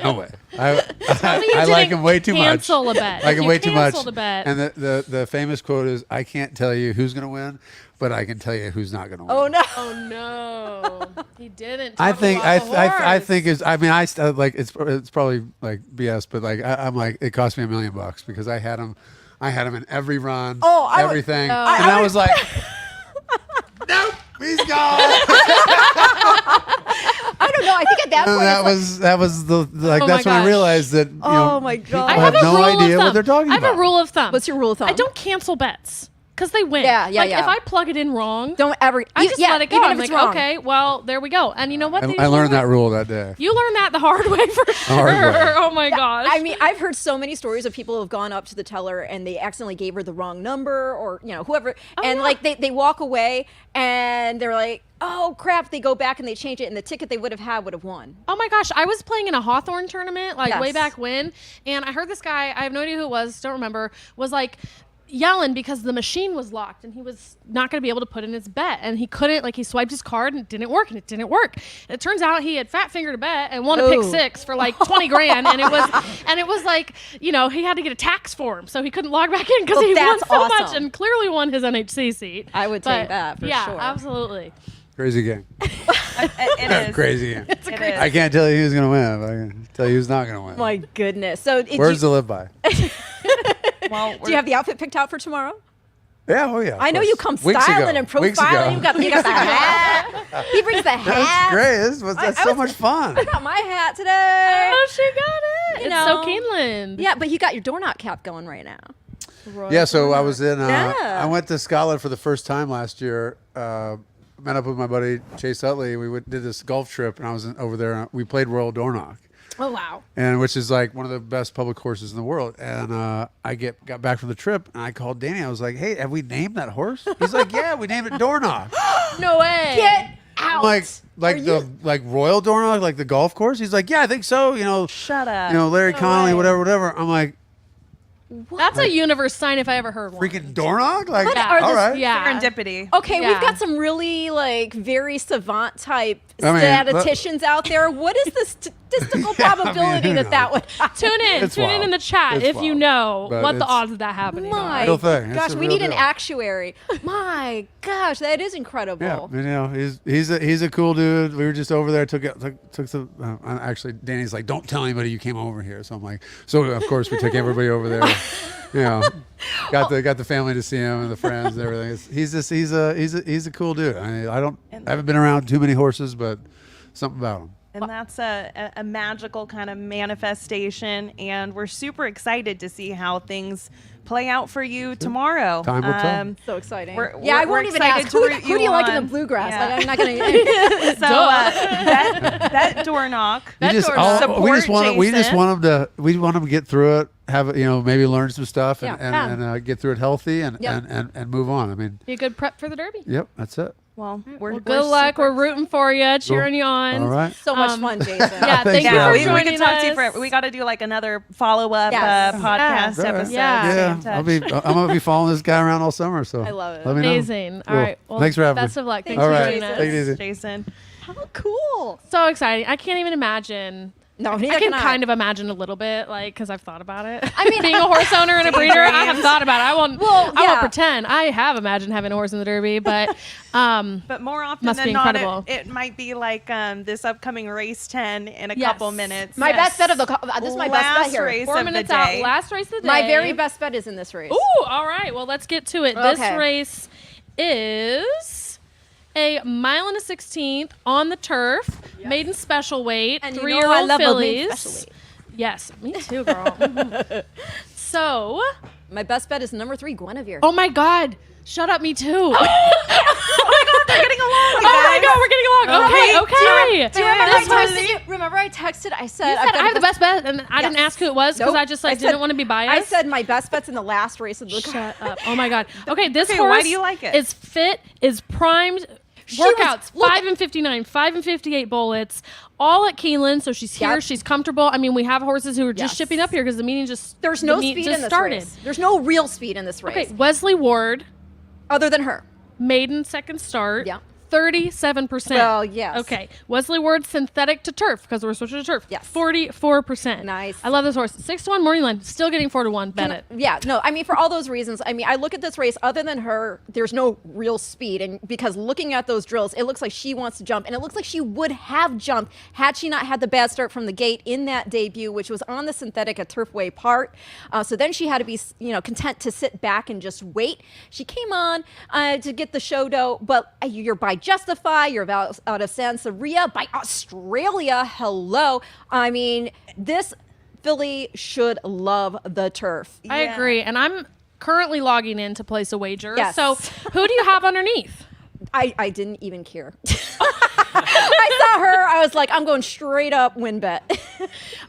[SPEAKER 13] No way. I like him way too much.
[SPEAKER 1] Cancel a bet.
[SPEAKER 13] Like him
[SPEAKER 1] You
[SPEAKER 13] way too much.
[SPEAKER 1] canceled a bet.
[SPEAKER 13] And the famous quote is, "I can't tell you who's going to win, but I can tell you who's not going to win."
[SPEAKER 3] Oh no.
[SPEAKER 1] Oh no. He didn't.
[SPEAKER 13] I
[SPEAKER 1] talk
[SPEAKER 13] think
[SPEAKER 1] about the
[SPEAKER 13] I
[SPEAKER 1] horse.
[SPEAKER 13] think is I mean I like it's probably like BS, but like I'm like it cost me $1 million because I had him in every run, everything, and I was like, nope, he's gone.
[SPEAKER 3] I don't know. I think at that point,
[SPEAKER 13] that was the like
[SPEAKER 1] Oh
[SPEAKER 13] that's
[SPEAKER 1] my
[SPEAKER 13] when I
[SPEAKER 1] gosh.
[SPEAKER 13] realized that
[SPEAKER 3] Oh my God.
[SPEAKER 13] people
[SPEAKER 3] I
[SPEAKER 13] have
[SPEAKER 1] have a
[SPEAKER 13] no
[SPEAKER 1] rule of
[SPEAKER 13] idea what
[SPEAKER 1] thumb.
[SPEAKER 13] they're talking
[SPEAKER 1] I have
[SPEAKER 13] about.
[SPEAKER 1] a rule of thumb.
[SPEAKER 3] What's your rule of thumb?
[SPEAKER 1] I don't cancel bets because they win.
[SPEAKER 3] Yeah,
[SPEAKER 1] like,
[SPEAKER 3] yeah.
[SPEAKER 1] If I plug it in wrong,
[SPEAKER 3] don't ever.
[SPEAKER 1] I just let it go.
[SPEAKER 3] Even
[SPEAKER 1] I'm
[SPEAKER 3] if it's
[SPEAKER 1] like,
[SPEAKER 3] wrong.
[SPEAKER 1] okay, well, there we go. And you know what? They
[SPEAKER 13] I
[SPEAKER 1] usually
[SPEAKER 13] learned
[SPEAKER 1] win.
[SPEAKER 13] that rule that day.
[SPEAKER 1] You learned that the hard way for sure.
[SPEAKER 13] hard way.
[SPEAKER 1] Oh my gosh.
[SPEAKER 3] I mean, I've heard so many stories of people who have gone up to the teller and they accidentally gave her the wrong number or, whoever. And
[SPEAKER 1] yeah.
[SPEAKER 3] like they walk away and they're like, oh crap. They go back and they change it and the ticket they would have had would have won.
[SPEAKER 1] Oh my gosh, I was playing in a Hawthorne tournament like way
[SPEAKER 3] Yes.
[SPEAKER 1] back when, and I heard this guy, I have no idea who it was, don't remember, was like yelling because the machine was locked and he was not going to be able to put in his bet, and he couldn't, like he swiped his card and it didn't work. And it turns out he had fat fingered a bet and won a pick
[SPEAKER 3] Ooh.
[SPEAKER 1] 6 for like 20 grand, and it was like, he had to get a tax form, so he couldn't log back in because
[SPEAKER 3] Well,
[SPEAKER 1] he won
[SPEAKER 3] that's
[SPEAKER 1] so much
[SPEAKER 3] awesome.
[SPEAKER 1] and clearly won his NHC seat.
[SPEAKER 3] I would take that for
[SPEAKER 1] yeah,
[SPEAKER 3] sure.
[SPEAKER 1] absolutely.
[SPEAKER 13] Crazy game.
[SPEAKER 2] It is.
[SPEAKER 13] Crazy game.
[SPEAKER 1] It's a
[SPEAKER 2] It
[SPEAKER 1] crazy.
[SPEAKER 2] is.
[SPEAKER 13] I can't tell you who's going to win, but I can tell you who's not going to win.
[SPEAKER 3] My goodness. So
[SPEAKER 13] Words to live by.
[SPEAKER 2] Well,
[SPEAKER 3] do you have the outfit picked out for tomorrow?
[SPEAKER 13] Yeah, oh yeah. of
[SPEAKER 3] I know
[SPEAKER 13] course.
[SPEAKER 3] you come
[SPEAKER 13] Weeks
[SPEAKER 3] styling
[SPEAKER 13] ago.
[SPEAKER 3] and
[SPEAKER 13] Weeks ago.
[SPEAKER 3] profiling. You got the hat. He brings the hat.
[SPEAKER 13] That's great. That's so much fun.
[SPEAKER 3] I got my hat today.
[SPEAKER 1] Oh, she got it.
[SPEAKER 3] You
[SPEAKER 1] It's so
[SPEAKER 3] know.
[SPEAKER 1] Keeneland.
[SPEAKER 3] Yeah, but you got your door knock cap going right now.
[SPEAKER 13] Yeah, so I was in.
[SPEAKER 3] Yeah.
[SPEAKER 13] I went to Scotland for the first time last year. Met up with my buddy Chase Utley. We did this golf trip, and I was over there. We played Royal Dornoch,
[SPEAKER 1] Oh wow.
[SPEAKER 13] and which is like one of the best public courses in the world. And I got back from the trip, and I called Danny. I was like, "Hey, have we named that horse?" He's like, "Yeah, we named it Dornoch."
[SPEAKER 1] No way.
[SPEAKER 3] Get out.
[SPEAKER 13] Like Royal Dornoch, like the golf course. He's like, "Yeah, I think so."
[SPEAKER 2] Shut up.
[SPEAKER 13] Larry Connolly, whatever. I'm like,
[SPEAKER 1] That's a universe sign if I ever heard one.
[SPEAKER 13] freaking Dornoch, like,
[SPEAKER 3] What
[SPEAKER 1] Yeah.
[SPEAKER 3] are
[SPEAKER 13] all
[SPEAKER 3] the-
[SPEAKER 13] right.
[SPEAKER 1] Yeah.
[SPEAKER 2] Serendipity.
[SPEAKER 3] Okay,
[SPEAKER 1] Yeah.
[SPEAKER 3] we've got some really very savant type
[SPEAKER 13] I mean,
[SPEAKER 3] statisticians out there. What is the statistical probability that would happen.
[SPEAKER 1] Tune in the chat
[SPEAKER 13] It's
[SPEAKER 1] if you
[SPEAKER 13] wild.
[SPEAKER 1] know
[SPEAKER 13] But
[SPEAKER 1] what the
[SPEAKER 13] it's-
[SPEAKER 1] odds of that happening
[SPEAKER 3] My
[SPEAKER 1] are.
[SPEAKER 13] Real thing. It's
[SPEAKER 3] gosh,
[SPEAKER 13] a
[SPEAKER 3] we
[SPEAKER 13] real
[SPEAKER 3] need an
[SPEAKER 13] deal.
[SPEAKER 3] actuary. My gosh, that is incredible.
[SPEAKER 13] Yeah, and, you know, he's a cool dude. We were just over there. Took some. Actually, Danny's like, "Don't tell anybody you came over here." So I'm like, so of course we took everybody over there. You know, got the family to see him and the friends and everything. He's a cool dude. I mean, I haven't been around too many horses, but something about him.
[SPEAKER 2] And that's a magical kind of manifestation. And we're super excited to see how things play out for you tomorrow.
[SPEAKER 13] Time will tell.
[SPEAKER 3] So exciting.
[SPEAKER 2] We're
[SPEAKER 3] I won't even
[SPEAKER 2] excited
[SPEAKER 3] ask.
[SPEAKER 2] to
[SPEAKER 3] Who
[SPEAKER 2] root
[SPEAKER 3] do you like in the
[SPEAKER 2] on.
[SPEAKER 3] bluegrass?
[SPEAKER 2] Yeah.
[SPEAKER 3] Like, I'm not going to.
[SPEAKER 2] So that door knock.
[SPEAKER 13] We just want him to get through it. Have maybe learn some stuff and get through it healthy and move on. I mean,
[SPEAKER 1] Be a good prep for the Derby.
[SPEAKER 13] yep, that's it.
[SPEAKER 2] Well,
[SPEAKER 1] Good luck. We're rooting for you, cheering you on.
[SPEAKER 13] All right.
[SPEAKER 3] So much fun, Jason.
[SPEAKER 1] Yeah, thank you
[SPEAKER 2] Yeah,
[SPEAKER 1] for
[SPEAKER 2] we
[SPEAKER 1] joining
[SPEAKER 2] can talk to you
[SPEAKER 1] us.
[SPEAKER 2] forever. We got to do like another follow-up
[SPEAKER 3] Yes.
[SPEAKER 2] podcast
[SPEAKER 13] Yeah.
[SPEAKER 2] episode.
[SPEAKER 1] Yeah.
[SPEAKER 2] Stay in touch.
[SPEAKER 13] I'm gonna be following this guy around all summer. So
[SPEAKER 3] I love it.
[SPEAKER 13] Let me know.
[SPEAKER 1] Amazing. All
[SPEAKER 13] Cool.
[SPEAKER 1] right. Well,
[SPEAKER 13] Thanks for having me.
[SPEAKER 1] best of luck. Thanks
[SPEAKER 13] All
[SPEAKER 1] for
[SPEAKER 13] right.
[SPEAKER 1] joining us.
[SPEAKER 13] Take it easy.
[SPEAKER 2] Jason.
[SPEAKER 3] How cool.
[SPEAKER 1] So exciting. I can't even imagine.
[SPEAKER 3] No,
[SPEAKER 1] I
[SPEAKER 3] neither
[SPEAKER 1] can
[SPEAKER 3] can
[SPEAKER 1] kind of imagine a little bit, like, because I've thought about it.
[SPEAKER 3] I mean,
[SPEAKER 1] being a horse owner and a breeder, I have thought about it. I won't
[SPEAKER 3] yeah.
[SPEAKER 1] pretend. I have imagined having a horse in the Derby, but
[SPEAKER 2] But more often
[SPEAKER 1] Must
[SPEAKER 2] than
[SPEAKER 1] be
[SPEAKER 2] not,
[SPEAKER 1] incredible.
[SPEAKER 2] it might be like this upcoming race 10 in a couple minutes.
[SPEAKER 3] My best bet of the this is my best bet
[SPEAKER 2] Last
[SPEAKER 3] here.
[SPEAKER 2] race
[SPEAKER 1] 4
[SPEAKER 2] of
[SPEAKER 1] minutes
[SPEAKER 2] the
[SPEAKER 1] out.
[SPEAKER 2] day.
[SPEAKER 1] Last race of the day.
[SPEAKER 3] My very best bet is in this race.
[SPEAKER 1] Ooh, all right. Well, let's get to it. This
[SPEAKER 3] Okay.
[SPEAKER 1] race is a 1.16 on the turf, maiden special weight,
[SPEAKER 3] And you know
[SPEAKER 1] 3-year-old
[SPEAKER 3] I love a maiden
[SPEAKER 1] fillies.
[SPEAKER 3] special weight.
[SPEAKER 1] Yes, me too, girl. So,
[SPEAKER 3] My best bet is number 3, Guinevere.
[SPEAKER 1] oh my God, shut up, me too.
[SPEAKER 2] Oh my God, they're getting along.
[SPEAKER 1] Oh my God, we're getting along. Okay, okay.
[SPEAKER 3] Do you remember
[SPEAKER 1] This
[SPEAKER 3] I
[SPEAKER 1] was-
[SPEAKER 3] texted you? Remember I texted? I said,
[SPEAKER 1] You said I have the best bet, and I didn't ask who it was because
[SPEAKER 3] Nope.
[SPEAKER 1] I just
[SPEAKER 3] I
[SPEAKER 1] didn't
[SPEAKER 3] said-
[SPEAKER 1] want to be biased.
[SPEAKER 3] I said my best bet's in the last race of the
[SPEAKER 1] Shut up. Oh my God. Okay, this
[SPEAKER 2] Okay,
[SPEAKER 1] horse
[SPEAKER 2] why do you like it?
[SPEAKER 1] is fit, is primed.
[SPEAKER 3] was-
[SPEAKER 1] Workouts,
[SPEAKER 3] look
[SPEAKER 1] 5 and 59, 5 and 58 bullets, all at Keeneland. So she's here,
[SPEAKER 3] Yep.
[SPEAKER 1] she's comfortable. I mean, we have horses who are just
[SPEAKER 3] Yes.
[SPEAKER 1] shipping up here because the meeting just
[SPEAKER 3] There's
[SPEAKER 1] the
[SPEAKER 3] no
[SPEAKER 1] meet
[SPEAKER 3] speed
[SPEAKER 1] just
[SPEAKER 3] in this
[SPEAKER 1] started.
[SPEAKER 3] race. There's no real speed in this race.
[SPEAKER 1] Okay, Wesley Ward,
[SPEAKER 3] Other than her.
[SPEAKER 1] maiden second start.
[SPEAKER 3] Yeah.
[SPEAKER 1] 37%.
[SPEAKER 3] Well, yes.
[SPEAKER 1] Okay. Wesley Ward synthetic to turf because we're switching to turf.
[SPEAKER 3] Yes.
[SPEAKER 1] 44%.
[SPEAKER 3] Nice.
[SPEAKER 1] I love this horse. 6-1 morning line. Still getting 4-1. Bennett.
[SPEAKER 3] Yeah, no, I mean, for all those reasons, I mean, I look at this race, other than her, there's no real speed. And because looking at those drills, it looks like she wants to jump. And it looks like she would have jumped had she not had the bad start from the gate in that debut, which was on the synthetic at Turfway Park. So then she had to be, content to sit back and just wait. She came on to get the show dough, but you're by Justify, you're out of Sansaria, by Australia. Hello. I mean, this filly should love the turf.
[SPEAKER 1] I agree. And I'm currently logging in to place a wager.
[SPEAKER 3] Yes.
[SPEAKER 1] So who do you have underneath?
[SPEAKER 3] I didn't even care. I saw her. I was like, I'm going straight up win bet.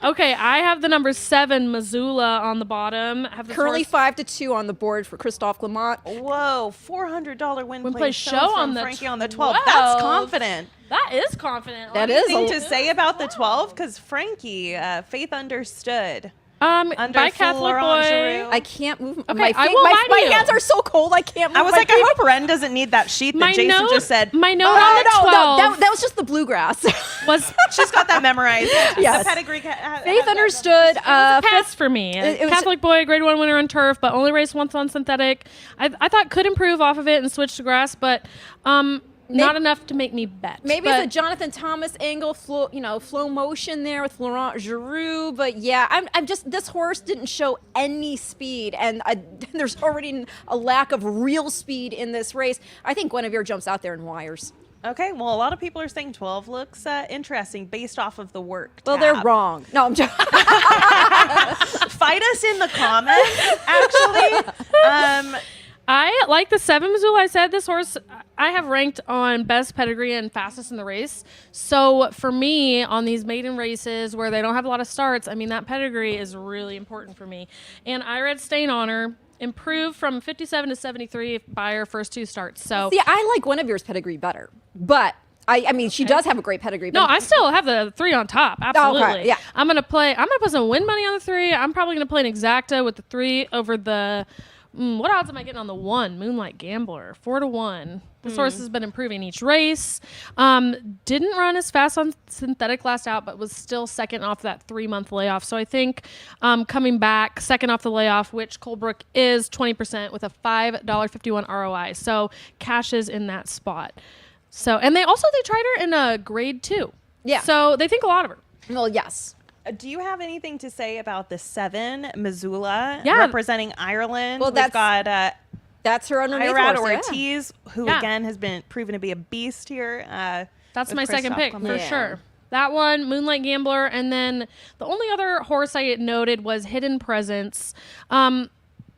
[SPEAKER 1] Okay, I have the number 7 Missoula on the bottom. I have this
[SPEAKER 3] Currently
[SPEAKER 1] horse-
[SPEAKER 3] 5-2 on the board for Christophe Clement.
[SPEAKER 2] Whoa, $400 win
[SPEAKER 1] play
[SPEAKER 2] play
[SPEAKER 1] show
[SPEAKER 2] from
[SPEAKER 1] on the
[SPEAKER 2] Frankie on the 12. That's confident.
[SPEAKER 1] That is confident.
[SPEAKER 3] That
[SPEAKER 2] Anything
[SPEAKER 3] is
[SPEAKER 2] to say about the 12? Because Frankie, Faith Understood.
[SPEAKER 1] By Catholic
[SPEAKER 2] Florent
[SPEAKER 1] Boy.
[SPEAKER 2] Giroux.
[SPEAKER 3] I can't move.
[SPEAKER 1] Okay,
[SPEAKER 3] my
[SPEAKER 1] I
[SPEAKER 3] feet,
[SPEAKER 1] won't
[SPEAKER 3] my,
[SPEAKER 1] lie to
[SPEAKER 3] my
[SPEAKER 1] you.
[SPEAKER 3] hands are so cold. I can't move.
[SPEAKER 2] I was
[SPEAKER 3] my
[SPEAKER 2] like,
[SPEAKER 3] feet.
[SPEAKER 2] I hope Ren doesn't need that sheet that
[SPEAKER 1] My
[SPEAKER 2] Jason
[SPEAKER 1] note-
[SPEAKER 2] just said.
[SPEAKER 1] my note
[SPEAKER 3] No,
[SPEAKER 1] on the 12
[SPEAKER 3] that was just the bluegrass.
[SPEAKER 1] was
[SPEAKER 2] She's got that memorized.
[SPEAKER 3] Yes.
[SPEAKER 2] The pedigree.
[SPEAKER 3] Faith Understood.
[SPEAKER 1] pass for me.
[SPEAKER 3] It was-
[SPEAKER 1] Catholic Boy, grade 1 winner on turf, but only raced once on synthetic. I thought could improve off of it and switch to grass, but not enough to make me bet.
[SPEAKER 3] Maybe
[SPEAKER 1] but
[SPEAKER 3] it's a Jonathan Thomas angle, flow motion there with Florent Giroux. But yeah, I'm just, this horse didn't show any speed, and there's already a lack of real speed in this race. I think Guinevere jumps out there in wires.
[SPEAKER 2] Okay, well, a lot of people are saying 12 looks interesting based off of the work.
[SPEAKER 3] Well, they're wrong. No, I'm joking.
[SPEAKER 2] Fight us in the comments, actually.
[SPEAKER 1] I like the 7 Missoula. I said this horse I have ranked on best pedigree and fastest in the race. So for me, on these maiden races where they don't have a lot of starts, I mean, that pedigree is really important for me. And I read Stain Honor improved from 57 to 73 by her first 2 starts. So
[SPEAKER 3] See, I like Guinevere's pedigree better, but I mean, she does have a great pedigree.
[SPEAKER 1] no,
[SPEAKER 3] But
[SPEAKER 1] I still have the 3 on top. Absolutely.
[SPEAKER 3] yeah.
[SPEAKER 1] I'm gonna put some win money on the 3. I'm probably gonna play an exacta with the 3 over the What odds am I getting on the 1? Moonlight Gambler, 4-1. This horse has been improving each race. Didn't run as fast on synthetic last out, but was still second off that 3-month layoff. So I think coming back second off the layoff, which Colebrook is 20% with a $5.51 ROI. So cashes in that spot. So, and they tried her in a grade 2.
[SPEAKER 3] Yeah.
[SPEAKER 1] So they think a lot of her.
[SPEAKER 3] Well, yes.
[SPEAKER 2] Do you have anything to say about the 7, Missoula,
[SPEAKER 1] Yeah.
[SPEAKER 2] representing Ireland?
[SPEAKER 3] Well,
[SPEAKER 2] We've got
[SPEAKER 3] that's her underneath
[SPEAKER 2] Irad
[SPEAKER 3] horse, yeah.
[SPEAKER 2] Ortiz, who again has been proven to be a beast here.
[SPEAKER 1] That's
[SPEAKER 2] with
[SPEAKER 1] my second
[SPEAKER 2] Christoph
[SPEAKER 1] pick
[SPEAKER 2] Clement.
[SPEAKER 1] for sure. That one, Moonlight Gambler, and then the only other horse I noted was Hidden Presence. Does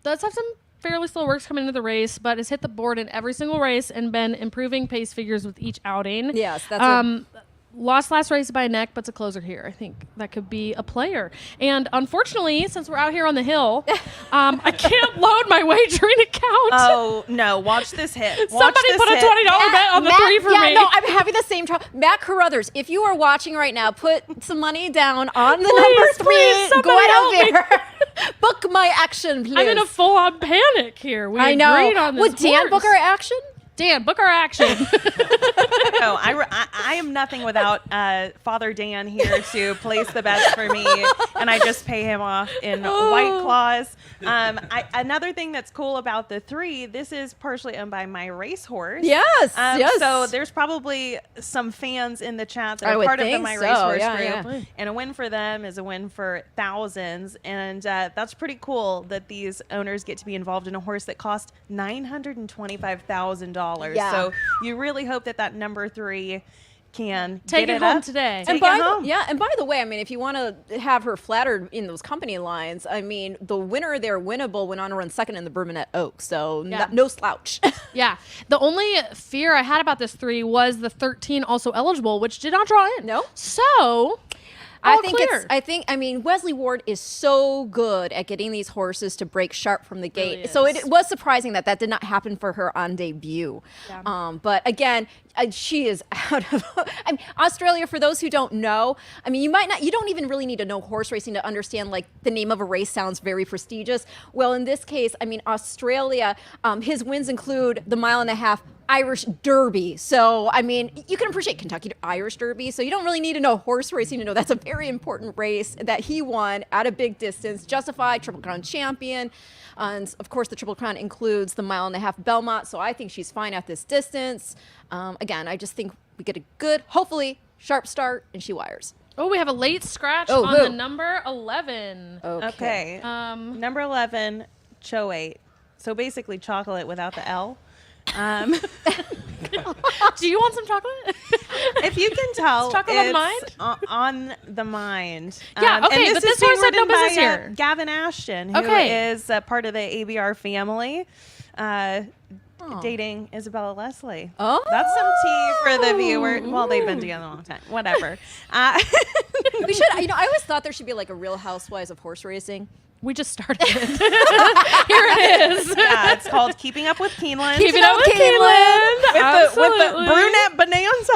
[SPEAKER 1] have some fairly slow works coming into the race, but has hit the board in every single race and been improving pace figures with each outing.
[SPEAKER 3] Yes, that's
[SPEAKER 1] Lost last race by a neck, but's a closer here. I think that could be a player. And unfortunately, since we're out here on the hill, I can't load my wagering account.
[SPEAKER 2] Oh, no. Watch this hit.
[SPEAKER 1] Somebody put a $20 bet on the 3 for me.
[SPEAKER 3] No, I'm having the same trouble. Matt Carothers, if you are watching right now, put some money down on the
[SPEAKER 1] Please,
[SPEAKER 3] number 3.
[SPEAKER 1] somebody
[SPEAKER 3] Go
[SPEAKER 1] help
[SPEAKER 3] out there. Book my action, please.
[SPEAKER 1] I'm in a full-on panic here. We
[SPEAKER 3] I know.
[SPEAKER 1] agreed on this
[SPEAKER 3] Would Dan book
[SPEAKER 1] horse.
[SPEAKER 3] our action?
[SPEAKER 1] Dan, book our action.
[SPEAKER 2] No, I am nothing without Father Dan here to place the bets for me, and I just pay him off in White Claws. Another thing that's cool about the 3, this is partially owned by my racehorse.
[SPEAKER 3] Yes, yes.
[SPEAKER 2] So there's probably some fans in the chat that
[SPEAKER 3] I
[SPEAKER 2] are
[SPEAKER 3] would
[SPEAKER 2] part of the
[SPEAKER 3] think
[SPEAKER 2] My
[SPEAKER 3] so,
[SPEAKER 2] Racehorse
[SPEAKER 3] yeah,
[SPEAKER 2] group,
[SPEAKER 3] yeah.
[SPEAKER 2] and a win for them is a win for thousands, and that's pretty cool that these owners get to be involved in a horse that cost $925,000.
[SPEAKER 3] Yeah.
[SPEAKER 2] So you really hope that number 3 can
[SPEAKER 1] Take
[SPEAKER 2] get
[SPEAKER 1] it home
[SPEAKER 2] up.
[SPEAKER 1] today.
[SPEAKER 2] Take
[SPEAKER 3] And by
[SPEAKER 2] it home.
[SPEAKER 3] and by the way, I mean, if you want to have her flattered in those company lines, I mean, the winner there, Winnable, went on to run second in the Bourbonnais Oak, so no slouch.
[SPEAKER 1] Yeah. The only fear I had about this 3 was the 13 also eligible, which did not draw in.
[SPEAKER 3] No.
[SPEAKER 1] So
[SPEAKER 3] I mean, Wesley Ward is so good at getting these horses to break sharp from the gate.
[SPEAKER 1] Really
[SPEAKER 3] So
[SPEAKER 1] is.
[SPEAKER 3] it was surprising that did not happen for her on debut.
[SPEAKER 1] Yeah.
[SPEAKER 3] But again, she is out of I mean, Australia, for those who don't know, I mean, you don't even really need to know horse racing to understand, like, the name of a race sounds very prestigious. Well, in this case, I mean, Australia, his wins include the 1.5 mile Irish Derby. So, I mean, you can appreciate Kentucky Irish Derby. So you don't really need to know horse racing to know that's a very important race that he won at a big distance. Justified, Triple Crown champion. And of course, the Triple Crown includes the 1.5 mile Belmont. So I think she's fine at this distance. Again, I just think we get a good, hopefully, sharp start and she wires.
[SPEAKER 1] Oh, we have a late scratch
[SPEAKER 3] Oh,
[SPEAKER 1] on
[SPEAKER 3] who?
[SPEAKER 1] the number 11.
[SPEAKER 2] Okay. Number 11, Choate. So basically chocolate without the L.
[SPEAKER 1] Do you want some chocolate?
[SPEAKER 2] If you can tell,
[SPEAKER 1] Is chocolate on the mind?
[SPEAKER 2] On the mind.
[SPEAKER 1] Yeah, okay,
[SPEAKER 2] and
[SPEAKER 1] but
[SPEAKER 2] this
[SPEAKER 1] this horse
[SPEAKER 2] is
[SPEAKER 1] had no
[SPEAKER 2] ridden by
[SPEAKER 1] business here.
[SPEAKER 2] Gavin Ashton, who
[SPEAKER 1] Okay.
[SPEAKER 2] is part of the ABR family, dating Isabella Leslie.
[SPEAKER 3] Oh.
[SPEAKER 2] That's some tea for the viewer. Well, they've been together a long time. Whatever.
[SPEAKER 3] We should, I always thought there should be like a Real Housewives of horse racing.
[SPEAKER 1] We just started it. Here it is.
[SPEAKER 2] Yeah, it's called Keeping Up with Keeneland.
[SPEAKER 1] Keeping Up with Keeneland.
[SPEAKER 2] With the brunette bonanza.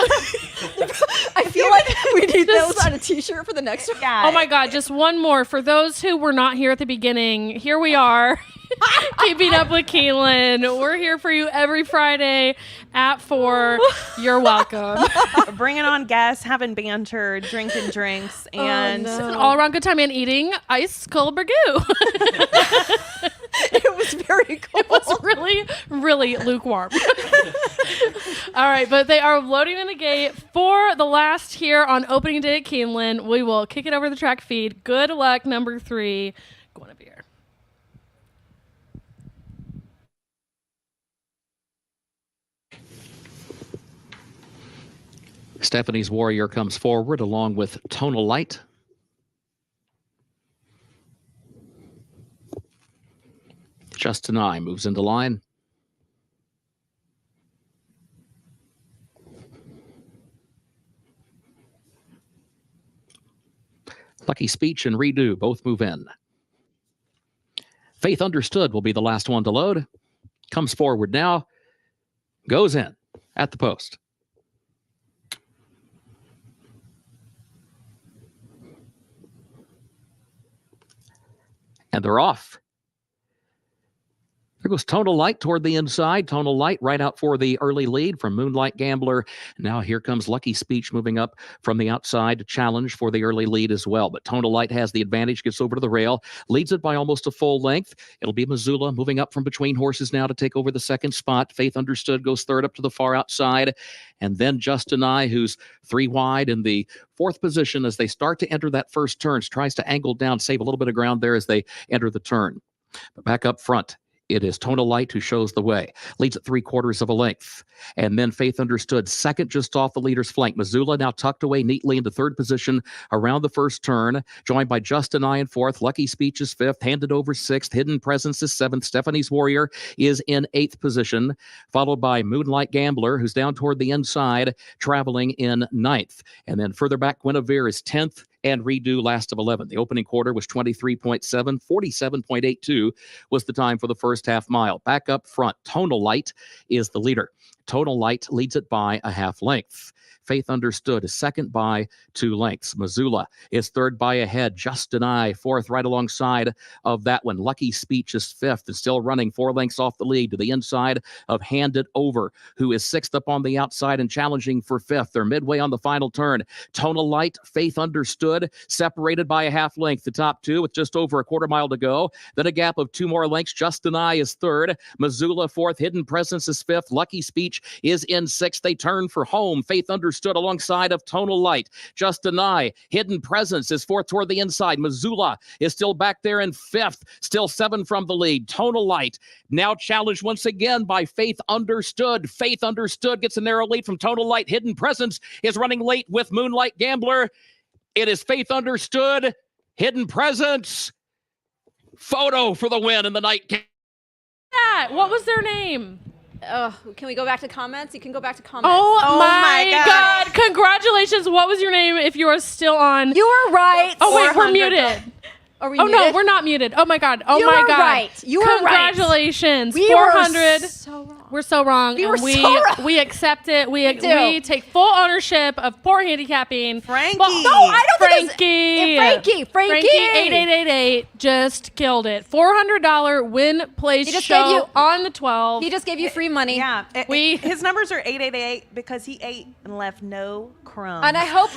[SPEAKER 3] I feel like we need those on a t-shirt for the next one.
[SPEAKER 2] Yeah.
[SPEAKER 1] Oh my God, just one more. For those who were not here at the beginning, here we are. Keeping Up with Keeneland. We're here for you every Friday at 4. You're welcome.
[SPEAKER 2] Bringing on guests, having banter, drinking drinks, and
[SPEAKER 1] It's an all-around good time and eating ice cold burgoo.
[SPEAKER 3] It was very cool.
[SPEAKER 1] It was really, really lukewarm. All right, but they are loading in the gate for the last here on opening day at Keeneland. We will kick it over the track feed. Good luck, number 3. Guinevere.
[SPEAKER 4] Stephanie's Warrior comes forward along with Tonal Light. Justin I moves into line. Lucky Speech and Redo both move in. Faith Understood will be the last one to load. Comes forward now. Goes in at the post. And they're off. goes Tonal Light toward the inside. Tonal Light right out for the early lead from Moonlight Gambler. Now here comes Lucky Speech moving up from the outside to challenge for the early lead as well. But Tonal Light has the advantage, gets over to the rail, leads it by almost a full length. It'll be Missoula moving up from between horses now to take over the second spot. Faith Understood goes third up to the far outside. And then Justin I, who's 3 wide in the fourth position as they start to enter that first turn, tries to angle down, save a little bit of ground there as they enter the turn. But back up front, it is Tonal Light who shows the way. Leads at 3/4 of a length. And then Faith Understood, second just off the leader's flank. Missoula now tucked away neatly into third position around the first turn, joined by Justin I in fourth. Lucky Speech is fifth. Handed Over sixth. Hidden Presence is seventh. Stephanie's Warrior is in eighth position, followed by Moonlight Gambler, who's down toward the inside, traveling in ninth. And then further back, Guinevere is 10th. And Redo last of 11. The opening quarter was 23.7. 47.82 was the time for the first half mile. Back up front, Tonal Light is the leader. Tonal Light leads it by a half length. Faith Understood is second by 2 lengths. Missoula is third by a head. Justin I fourth right alongside of that one. Lucky Speech is fifth and still running 4 lengths off the lead to the inside of Handed Over, who is sixth up on the outside and challenging for fifth. They're midway on the final turn. Tonal Light, Faith Understood, separated by a half length. The top two with just over a quarter mile to go. Then a gap of 2 more lengths. Justin I is third. Missoula fourth. Hidden Presence is fifth. Lucky Speech is in sixth. They turn for home. Faith Understood alongside of Tonal Light. Justin I, Hidden Presence is fourth toward the inside. Missoula is still back there in fifth, still 7 from the lead. Tonal Light now challenged once again by Faith Understood. Faith Understood gets a narrow lead from Tonal Light. Hidden Presence is running late with Moonlight Gambler. It is Faith Understood, Hidden Presence, Photo for the win in the night game.
[SPEAKER 1] What was their name?
[SPEAKER 3] Can we go back to comments? You can go back to comments.
[SPEAKER 1] Oh my God. Congratulations. What was your name if you are still on?
[SPEAKER 3] You were right.
[SPEAKER 1] Oh, wait, we're muted.
[SPEAKER 3] Are we
[SPEAKER 1] muted?
[SPEAKER 3] muted?
[SPEAKER 1] No, we're not muted. Oh my God. Oh
[SPEAKER 3] you
[SPEAKER 1] my
[SPEAKER 3] were
[SPEAKER 1] God.
[SPEAKER 3] Right. You were right.
[SPEAKER 1] Congratulations.
[SPEAKER 3] We
[SPEAKER 1] 400.
[SPEAKER 3] were so wrong.
[SPEAKER 1] We're so wrong.
[SPEAKER 3] We were
[SPEAKER 1] and
[SPEAKER 3] so wrong.
[SPEAKER 1] We accept it. We take full ownership of poor handicapping.
[SPEAKER 2] Frankie.
[SPEAKER 1] Well,
[SPEAKER 3] No, I don't think
[SPEAKER 1] Frankie.
[SPEAKER 3] Frankie.
[SPEAKER 1] 8888 just killed it. $400 win place show on the 12.
[SPEAKER 3] He just gave you free money.
[SPEAKER 2] Yeah. His numbers are 888 because he ate and left no crumbs.
[SPEAKER 3] And I hope.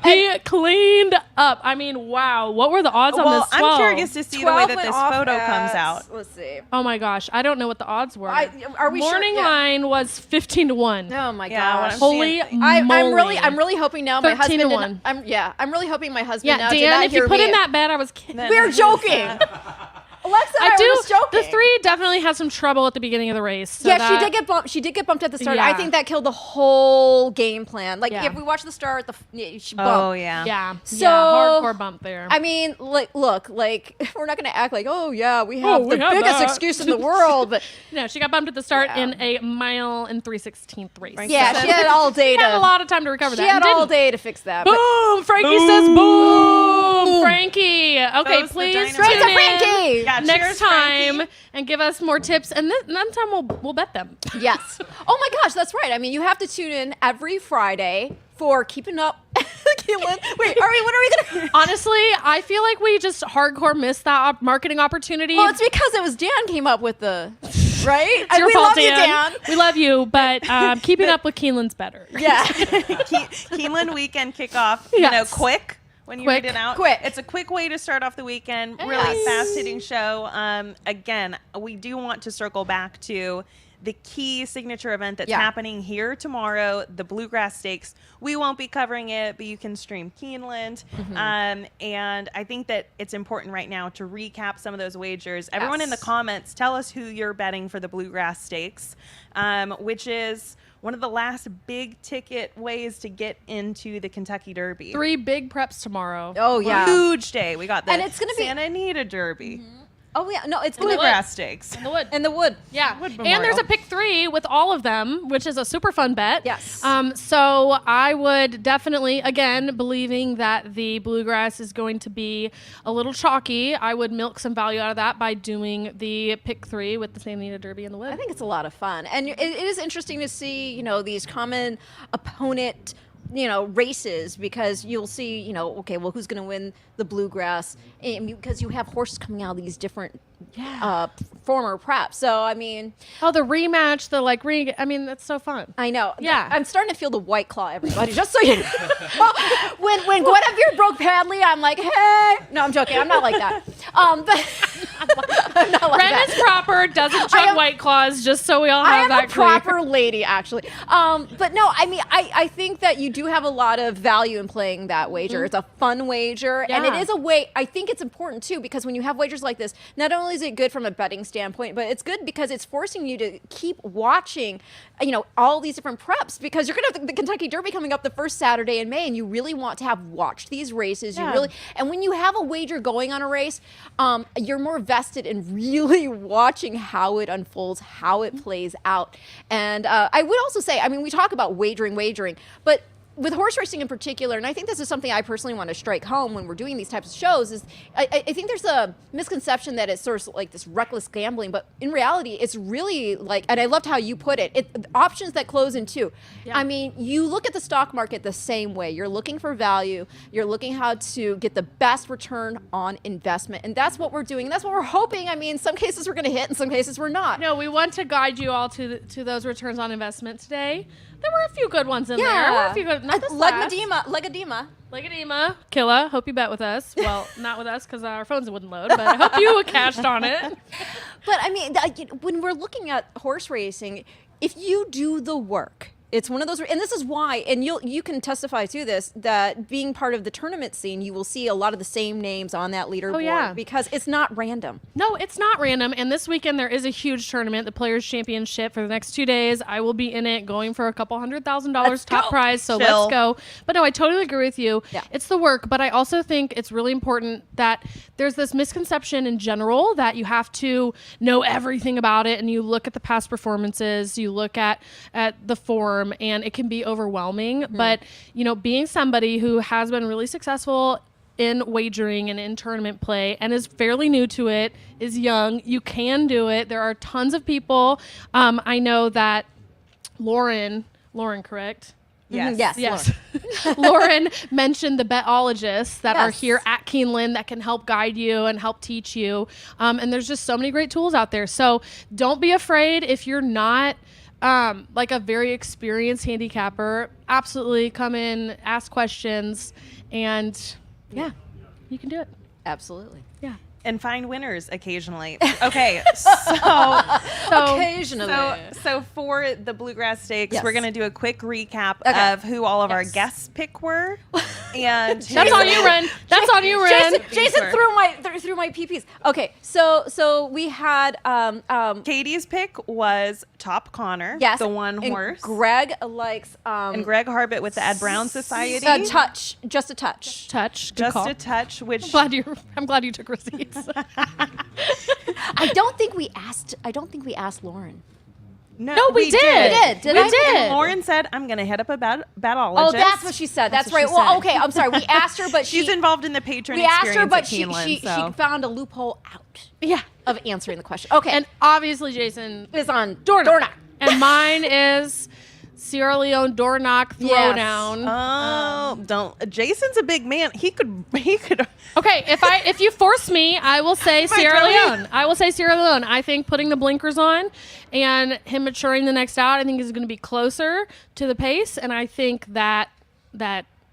[SPEAKER 1] He cleaned up. I mean, wow. What were the odds on this 12?
[SPEAKER 2] I'm curious to see the way that this photo comes out.
[SPEAKER 3] Let's see.
[SPEAKER 1] Oh my gosh. I don't know what the odds were.
[SPEAKER 3] Are we
[SPEAKER 1] Morning
[SPEAKER 3] sure?
[SPEAKER 1] line was 15-1.
[SPEAKER 3] Oh my
[SPEAKER 2] Yeah,
[SPEAKER 3] gosh.
[SPEAKER 1] Holy moly.
[SPEAKER 3] I'm really hoping now my
[SPEAKER 1] 13 to
[SPEAKER 3] husband.
[SPEAKER 1] 1.
[SPEAKER 3] I'm really hoping my husband
[SPEAKER 1] Yeah,
[SPEAKER 3] now did
[SPEAKER 1] Dan,
[SPEAKER 3] not
[SPEAKER 1] if
[SPEAKER 3] hear
[SPEAKER 1] you put
[SPEAKER 3] me.
[SPEAKER 1] in that bet, I was kidding.
[SPEAKER 3] We're joking. Alexa and I were just joking.
[SPEAKER 1] The 3 definitely had some trouble at the beginning of the race. So
[SPEAKER 3] yeah, she did get bumped. She did get bumped at the start.
[SPEAKER 1] Yeah.
[SPEAKER 3] I think that killed the whole game plan. Like
[SPEAKER 1] Yeah.
[SPEAKER 3] if we watch the start, she bumped.
[SPEAKER 2] Oh yeah.
[SPEAKER 1] Yeah.
[SPEAKER 3] So
[SPEAKER 1] hardcore bump there.
[SPEAKER 3] I mean, look, we're not going to act like, oh yeah, we have the
[SPEAKER 1] have
[SPEAKER 3] biggest
[SPEAKER 1] that.
[SPEAKER 3] excuse in the world. But
[SPEAKER 1] no, she got bumped at the start in a mile and 3/16 race.
[SPEAKER 3] yeah, she had all day
[SPEAKER 1] She had a lot of time to recover
[SPEAKER 3] She
[SPEAKER 1] that.
[SPEAKER 3] had all day to fix that.
[SPEAKER 1] Boom! Frankie says boom! Frankie. Okay,
[SPEAKER 2] Goes the
[SPEAKER 1] please
[SPEAKER 2] dynamite.
[SPEAKER 1] tune
[SPEAKER 3] Straight to
[SPEAKER 1] in
[SPEAKER 3] Frankie.
[SPEAKER 2] Yeah,
[SPEAKER 1] next
[SPEAKER 2] cheers,
[SPEAKER 1] time
[SPEAKER 2] Frankie.
[SPEAKER 1] and give us more tips. And then time we'll bet them.
[SPEAKER 3] Yes. Oh my gosh, that's right. I mean, you have to tune in every Friday for Keeping Up. Wait, what are we going to...
[SPEAKER 1] Honestly, I feel like we just hardcore missed that marketing opportunity.
[SPEAKER 3] Well, it's because it was Dan came up with the... Right?
[SPEAKER 1] It's your
[SPEAKER 3] we
[SPEAKER 1] fault,
[SPEAKER 3] love
[SPEAKER 1] Dan.
[SPEAKER 3] you, Dan.
[SPEAKER 1] We love you, but keeping up with Keeneland's better.
[SPEAKER 3] Yeah.
[SPEAKER 2] Keeneland Weekend Kickoff.
[SPEAKER 1] Yes.
[SPEAKER 2] You know, quick. When you
[SPEAKER 1] Quick.
[SPEAKER 2] read it out,
[SPEAKER 3] Quick.
[SPEAKER 2] It's a quick way to start off the weekend. Really
[SPEAKER 3] Yes.
[SPEAKER 2] fast-hitting show. Again, we do want to circle back to the key signature event that's happening here tomorrow, the Bluegrass Stakes. We won't be covering it, but you can stream Keeneland. And I think that it's important right now to recap some of those wagers. Everyone in the comments, tell us who you're betting for the Bluegrass Stakes, which is one of the last big ticket ways to get into the Kentucky Derby.
[SPEAKER 1] 3 big preps tomorrow.
[SPEAKER 3] Oh, yeah.
[SPEAKER 2] Huge day. We got the
[SPEAKER 3] And it's gonna be-
[SPEAKER 2] Santa Anita Derby.
[SPEAKER 3] Oh, yeah. No, it's going to...
[SPEAKER 2] Bluegrass Stakes.
[SPEAKER 1] In the wood.
[SPEAKER 3] In the wood.
[SPEAKER 1] Yeah.
[SPEAKER 2] Wood
[SPEAKER 1] And there's
[SPEAKER 2] Memorial.
[SPEAKER 1] a pick 3 with all of them, which is a super fun bet.
[SPEAKER 3] Yes.
[SPEAKER 1] So I would definitely, again, believing that the Bluegrass is going to be a little chalky, I would milk some value out of that by doing the pick 3 with the Santa Anita Derby in the wood.
[SPEAKER 3] I think it's a lot of fun. And it is interesting to see, these common opponent races, because you'll see, okay, well, who's going to win the Bluegrass, and because you have horses coming out of these different former preps. So I mean,
[SPEAKER 1] the rematch, that's so fun.
[SPEAKER 3] I know.
[SPEAKER 1] Yeah,
[SPEAKER 3] I'm starting to feel the White Claw, everybody. Just so you know, when Guinevere broke Padley, I'm like, hey. No, I'm joking. I'm not like that. But I'm not like
[SPEAKER 1] Ren
[SPEAKER 3] that.
[SPEAKER 1] is proper. Doesn't chug White Claws. Just so we all have that clear.
[SPEAKER 3] I am a proper lady, actually. But no, I mean, I think that you do have a lot of value in playing that wager. It's a fun wager, and it is a way. I think it's important too, because when you have wagers like this, not only is it good from a betting standpoint, but it's good because it's forcing you to keep watching, all these different preps, because you're going to have the Kentucky Derby coming up the first Saturday in May, and you really want to have watched these races. And when you have a wager going on a race, you're more vested in really watching how it unfolds, how it plays out. And I would also say, I mean, we talk about wagering, but with horse racing in particular, and I think this is something I personally want to strike home when we're doing these types of shows, is I think there's a misconception that it's sort of like this reckless gambling, but in reality, it's really like, and I loved how you put it, options that close in two. Yeah. I mean, you look at the stock market the same way. You're looking for value. You're looking how to get the best return on investment, and that's what we're doing. And that's what we're hoping. I mean, in some cases we're going to hit, in some cases we're not.
[SPEAKER 1] No, we want to guide you all to those returns on investment today. There were a few good ones in there. There were a few good, not this last. Legadema. Killa, hope you bet with us. Well, not with us because our phones wouldn't load, but I hope you cashed on it.
[SPEAKER 3] But I mean, when we're looking at horse racing, if you do the work, it's one of those, and this is why, and you can testify to this, that being part of the tournament scene, you will see a lot of the same names on that leaderboard because it's not random.
[SPEAKER 1] No, it's not random. And this weekend there is a huge tournament, the Players Championship, for the next 2 days. I will be in it, going for a couple $100,000 top prize. So let's go. But no, I totally agree with you. Yeah. It's the work, but I also think it's really important that there's this misconception in general that you have to know everything about it, and you look at the past performances, you look at the form, and it can be overwhelming. Mm-hmm. But, being somebody who has been really successful in wagering and in tournament play and is fairly new to it, is young, you can do it. There are tons of people. I know that Lauren, correct?
[SPEAKER 3] Yes.
[SPEAKER 1] Mm-hmm. Yes. Lauren mentioned the betologists that are here at Keeneland that can help guide you and help teach you. And there's just so many great tools out there. So don't be afraid if you're not like a very experienced handicapper. Absolutely come in, ask questions, and you can do it.
[SPEAKER 3] Absolutely.
[SPEAKER 1] Yeah.
[SPEAKER 2] And find winners occasionally. Okay, so
[SPEAKER 3] occasionally.
[SPEAKER 2] So for the Bluegrass Stakes, we're going to do a quick recap of who all of our guests pick were. And
[SPEAKER 1] that's on you, Ren. That's on you, Ren.
[SPEAKER 3] Jason threw my PPs. Okay, so we had
[SPEAKER 2] Katie's pick was Top Connor, the one horse.
[SPEAKER 3] Greg likes
[SPEAKER 2] and Greg Harbit with the Ed Brown Society.
[SPEAKER 3] Just a touch.
[SPEAKER 2] A touch. Which
[SPEAKER 1] I'm glad you took receipts.
[SPEAKER 3] I don't think we asked Lauren.
[SPEAKER 1] No, we did.
[SPEAKER 3] We did.
[SPEAKER 2] Lauren said, "I'm going to head up a batologist."
[SPEAKER 3] Oh, that's what she said. That's right. Well, okay. I'm sorry. We asked her, but
[SPEAKER 2] she's involved in the patron.
[SPEAKER 3] We asked her, but
[SPEAKER 2] she
[SPEAKER 3] found a loophole out.
[SPEAKER 1] Yeah.
[SPEAKER 3] Of answering the question. Okay.
[SPEAKER 1] And obviously, Jason
[SPEAKER 3] is on door knock.
[SPEAKER 1] And mine is Sierra Leone door knock throwdown.
[SPEAKER 2] Jason's a big man. He could.
[SPEAKER 1] Okay, if you force me, I will say Sierra Leone. I think putting the blinkers on and him maturing the next out, I think is going to be closer to the pace, and I think that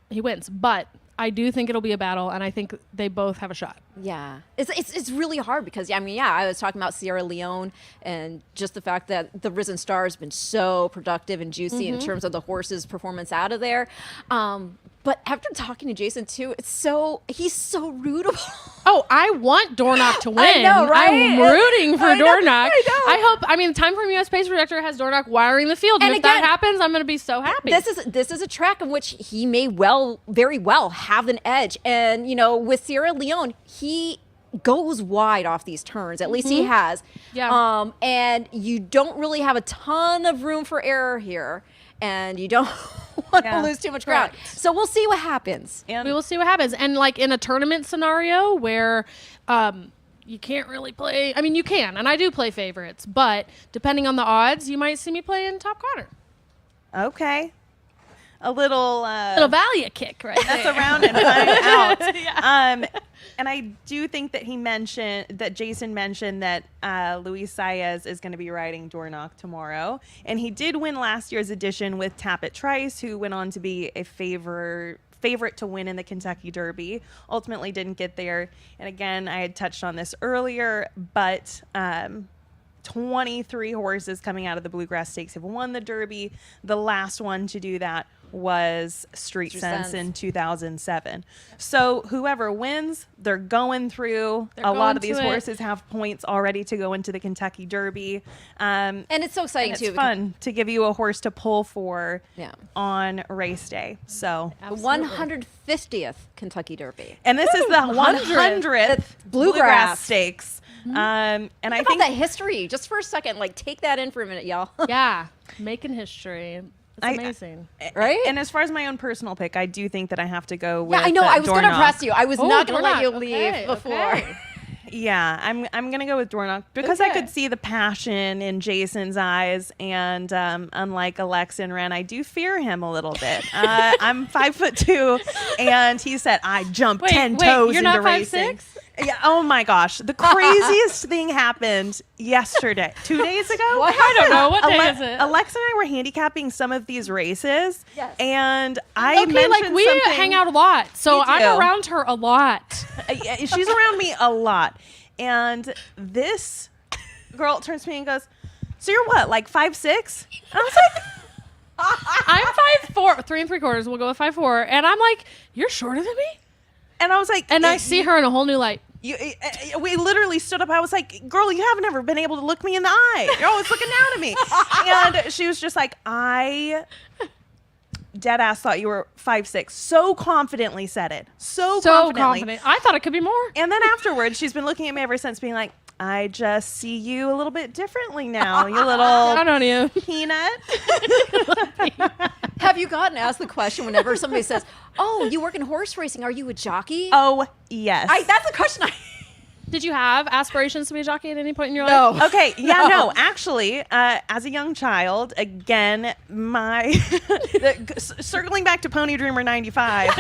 [SPEAKER 1] he wins. But I do think it'll be a battle, and I think they both have a shot.
[SPEAKER 3] Yeah, it's really hard because I was talking about Sierra Leone and just the fact that the Risen Star has been so productive and juicy in terms of the horse's performance out of there. But after talking to Jason too, he's so rootable.
[SPEAKER 1] Oh, I want Dornock to win.
[SPEAKER 3] I know, right?
[SPEAKER 1] I'm rooting for Dornock.
[SPEAKER 3] I
[SPEAKER 1] know. Time From U.S. Pace Projector has Dornock wiring the field. And if that happens, I'm going to be so happy.
[SPEAKER 3] This is a track in which he may very well have an edge. And, with Sierra Leone, he goes wide off these turns. At least he has.
[SPEAKER 1] Yeah.
[SPEAKER 3] And you don't really have a ton of room for error here. And you don't want to lose too much ground. So we'll see what happens.
[SPEAKER 1] And we will see what happens. And like in a tournament scenario where you can't really play, you can, and I do play favorites, but depending on the odds, you might see me play in Top Connor.
[SPEAKER 2] Okay. a little
[SPEAKER 1] value kick, right?
[SPEAKER 2] That's
[SPEAKER 1] there.
[SPEAKER 2] around and find out. And I do think that Jason mentioned that Luis Saez is going to be riding Dornoch tomorrow, and he did win last year's edition with Tappet Trice, who went on to be a favorite to win in the Kentucky Derby. Ultimately didn't get there. And again, I had touched on this earlier, but 23 horses coming out of the Bluegrass Stakes have won the Derby. The last one to do that was Street Sense in 2007. So whoever wins, they're going through. A lot of these horses have points already to go into the Kentucky Derby.
[SPEAKER 3] And it's so exciting,
[SPEAKER 2] and
[SPEAKER 3] too.
[SPEAKER 2] It's fun to give you a horse to pull for
[SPEAKER 3] Yeah.
[SPEAKER 2] on race day. So
[SPEAKER 3] The 150th Kentucky Derby.
[SPEAKER 2] and this is the 100th Bluegrass Stakes. And I think
[SPEAKER 3] that history, just for a second, like take that in for a minute, y'all.
[SPEAKER 1] Yeah, making history. It's amazing.
[SPEAKER 3] Right?
[SPEAKER 2] And as far as my own personal pick, I do think that I have to go with
[SPEAKER 3] Yeah, I know. I was going to
[SPEAKER 2] Dornoch.
[SPEAKER 3] press you. I was not going to let you
[SPEAKER 1] Dornoch.
[SPEAKER 3] leave
[SPEAKER 1] Okay,
[SPEAKER 3] before.
[SPEAKER 1] okay.
[SPEAKER 2] Yeah, I'm gonna go with Dornoch because I could see the passion in Jason's eyes, and unlike Alexa and Ren, I do fear him a little bit. I'm 5'2", and he said I jump 10 toes
[SPEAKER 1] you're
[SPEAKER 2] into
[SPEAKER 1] not
[SPEAKER 2] racing.
[SPEAKER 1] 5'6"?
[SPEAKER 2] Yeah. Oh my gosh, the craziest thing happened yesterday, 2 days ago.
[SPEAKER 1] I don't know. What day is it?
[SPEAKER 2] Alexa and I were handicapping some of these races,
[SPEAKER 3] Yes.
[SPEAKER 2] and I
[SPEAKER 1] Okay,
[SPEAKER 2] mentioned
[SPEAKER 1] like we
[SPEAKER 2] something.
[SPEAKER 1] hang out a lot, so
[SPEAKER 2] We do.
[SPEAKER 1] I'm around her a lot.
[SPEAKER 2] She's around me a lot. And this girl turns to me and goes, "So you're what, like 5'6"?" And I was like,
[SPEAKER 1] I'm 5'4", 3 3/4. We'll go with 5'4", and I'm like, "You're shorter than me."
[SPEAKER 2] and I was like,
[SPEAKER 1] And I see her in a whole new light.
[SPEAKER 2] We literally stood up. I was like, "Girl, you haven't ever been able to look me in the eye. You're always looking down at me." And she was just like, "I dead ass thought you were 5'6". So confidently said it. So confidently.
[SPEAKER 1] confident. I thought it could be more.
[SPEAKER 2] And then afterwards, she's been looking at me ever since, being like, "I just see you a little bit differently now, you little
[SPEAKER 1] I don't know.
[SPEAKER 2] peanut."
[SPEAKER 3] Have you gotten asked the question whenever somebody says, "Oh, you work in horse racing. Are you a jockey?"
[SPEAKER 2] Oh, yes.
[SPEAKER 3] That's a question I...
[SPEAKER 1] Did you have aspirations to be a jockey at any point in your life?
[SPEAKER 3] No.
[SPEAKER 2] Okay, yeah, no, actually, as a young child, again, circling back to Pony Dreamer 95,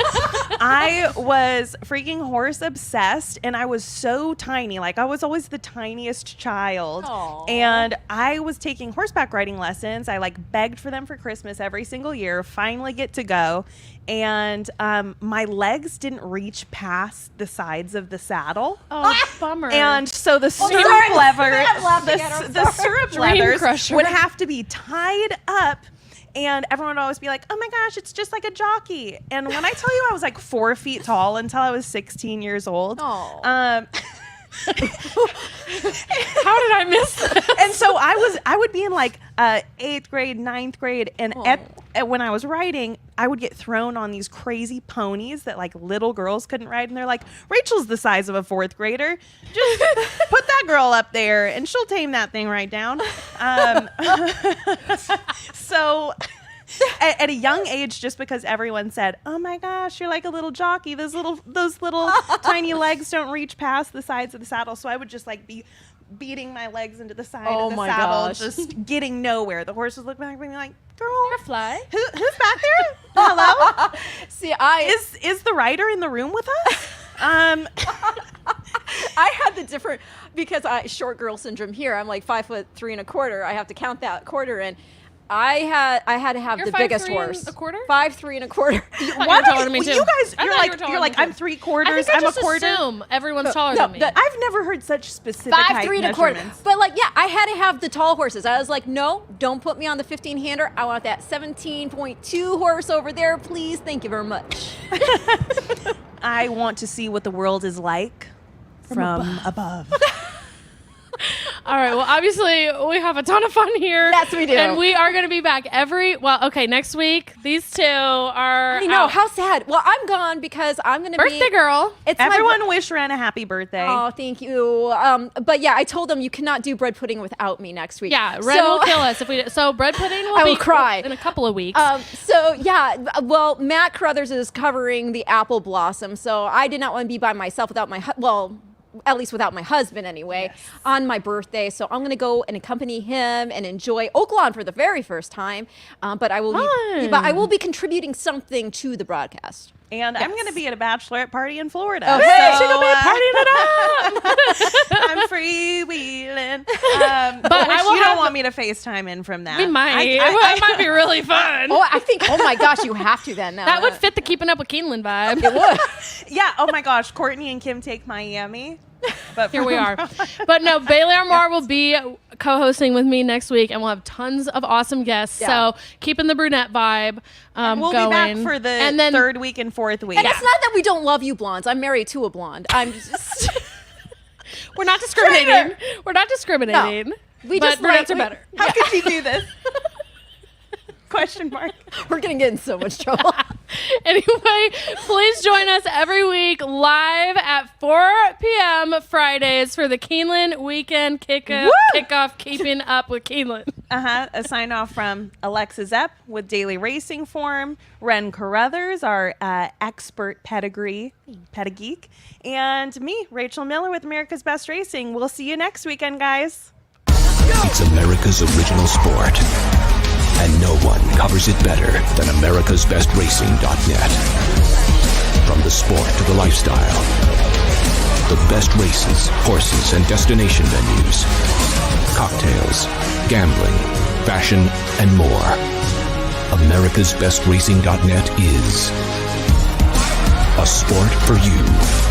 [SPEAKER 2] I was freaking horse obsessed, and I was so tiny. Like, I was always the tiniest child.
[SPEAKER 3] Aww.
[SPEAKER 2] And I was taking horseback riding lessons. I, like, begged for them for Christmas every single year, finally get to go. And my legs didn't reach past the sides of the saddle.
[SPEAKER 1] Oh, bummer.
[SPEAKER 2] And so the syrup leathers would have to be tied up, and everyone would always be like, "Oh my gosh, it's just like a jockey." And when I tell you I was like 4 feet tall until I was 16 years old.
[SPEAKER 3] Aw.
[SPEAKER 1] How did I miss that?
[SPEAKER 2] And so I would be in like 8th grade, 9th grade, and when I was riding, I would get thrown on these crazy ponies that like little girls couldn't ride, and they're like, "Rachel's the size of a 4th grader. Just put that girl up there, and she'll tame that thing right down." So at a young age, just because everyone said, "Oh my gosh, you're like a little jockey. Those little tiny legs don't reach past the sides of the saddle." So I would just like be beating my legs into the side of the
[SPEAKER 3] my
[SPEAKER 2] saddle,
[SPEAKER 3] gosh.
[SPEAKER 2] just getting nowhere. The horse would look back at me like, "Girl,
[SPEAKER 1] Butterfly.
[SPEAKER 2] who's back there? Hello?
[SPEAKER 3] See,
[SPEAKER 2] Is the rider in the room with us?"
[SPEAKER 3] I had the different, because short girl syndrome here. I'm like 5'3 1/4. I have to count that quarter in. I had to have
[SPEAKER 1] You're
[SPEAKER 3] the biggest
[SPEAKER 1] 5'3
[SPEAKER 3] horse.
[SPEAKER 1] 1/4?
[SPEAKER 3] 5'3 1/4.
[SPEAKER 1] Why taller than me too.
[SPEAKER 2] You guys,
[SPEAKER 1] I
[SPEAKER 2] you're
[SPEAKER 1] thought
[SPEAKER 2] like,
[SPEAKER 1] you were taller
[SPEAKER 2] you're
[SPEAKER 1] than
[SPEAKER 2] like,
[SPEAKER 1] me
[SPEAKER 2] I'm
[SPEAKER 1] too.
[SPEAKER 2] 3/4.
[SPEAKER 1] I think I
[SPEAKER 2] I'm
[SPEAKER 1] just
[SPEAKER 2] a quarter.
[SPEAKER 1] assume everyone's taller than me.
[SPEAKER 2] I've never heard such specific
[SPEAKER 3] 5'3
[SPEAKER 2] height
[SPEAKER 3] 1/4.
[SPEAKER 2] measurements.
[SPEAKER 3] But like, yeah, I had to have the tall horses. I was like, no, don't put me on the 15-hander. I want that 17.2 horse over there, please. Thank you very much.
[SPEAKER 2] I want to see what the world is like from above.
[SPEAKER 1] All right. Well, obviously, we have a ton of fun here.
[SPEAKER 3] Yes, we do.
[SPEAKER 1] And we are going to be back next week. These two are
[SPEAKER 3] I know,
[SPEAKER 1] out.
[SPEAKER 3] how sad. Well, I'm gone because I'm going to be...
[SPEAKER 1] Birthday girl.
[SPEAKER 3] It's
[SPEAKER 2] Everyone wish Ren a happy birthday.
[SPEAKER 3] Oh, thank you. But yeah, I told them you cannot do bread pudding without me next week.
[SPEAKER 1] Yeah, Ren will kill us if we. So bread pudding will
[SPEAKER 3] I
[SPEAKER 1] be
[SPEAKER 3] will cry
[SPEAKER 1] in a couple of weeks.
[SPEAKER 3] So yeah, well, Matt Carothers is covering the apple blossom, so I did not want to be by myself without my at least without my husband anyway, on my birthday. So I'm going to go and accompany him and enjoy Oaklawn for the very first time. But I will be contributing something to the broadcast.
[SPEAKER 2] And I'm going to be at a bachelorette party in Florida.
[SPEAKER 3] Oh,
[SPEAKER 1] Hey, she's gonna be partying it up.
[SPEAKER 2] I'm freewheeling.
[SPEAKER 1] But
[SPEAKER 2] which
[SPEAKER 1] I will
[SPEAKER 2] you don't
[SPEAKER 1] have-
[SPEAKER 2] want me to FaceTime in from that.
[SPEAKER 1] We might. It might be really fun.
[SPEAKER 3] Oh my gosh, you have to then.
[SPEAKER 1] That would fit the Keeping Up with Keeneland vibe.
[SPEAKER 3] It would.
[SPEAKER 2] Yeah. Oh my gosh. Courtney and Kim take Miami. But
[SPEAKER 1] Here we are. But no, Bailey Armour will be co-hosting with me next week, and we'll have tons of awesome guests.
[SPEAKER 3] Yeah.
[SPEAKER 1] So keeping the brunette vibe
[SPEAKER 2] we'll
[SPEAKER 1] going.
[SPEAKER 2] be back for the
[SPEAKER 1] and then,
[SPEAKER 2] third week and fourth week.
[SPEAKER 3] And it's not that we don't love you blondes. I'm married to a blonde. I'm just...
[SPEAKER 1] We're not discriminating. We're not discriminating.
[SPEAKER 3] No. We
[SPEAKER 1] but
[SPEAKER 3] just
[SPEAKER 1] brunettes
[SPEAKER 3] like-
[SPEAKER 1] are better.
[SPEAKER 2] How could she do this? Question mark.
[SPEAKER 3] We're going to get in so much trouble.
[SPEAKER 1] Anyway, please join us every week live at 4 p.m. Fridays for the Keeneland Weekend Kickoff, Keeping Up with Keeneland.
[SPEAKER 2] A sign off from Alexa Zepp with Daily Racing Form, Ren Carothers, our expert pedigeek, and me, Rachel Miller with America's Best Racing. We'll see you next weekend, guys.
[SPEAKER 14] It's America's original sport, and no one covers it better than americasbestracing.net. From the sport to the lifestyle, the best races, horses, and destination venues, cocktails, gambling, fashion, and more. americasbestracing.net is a sport for you.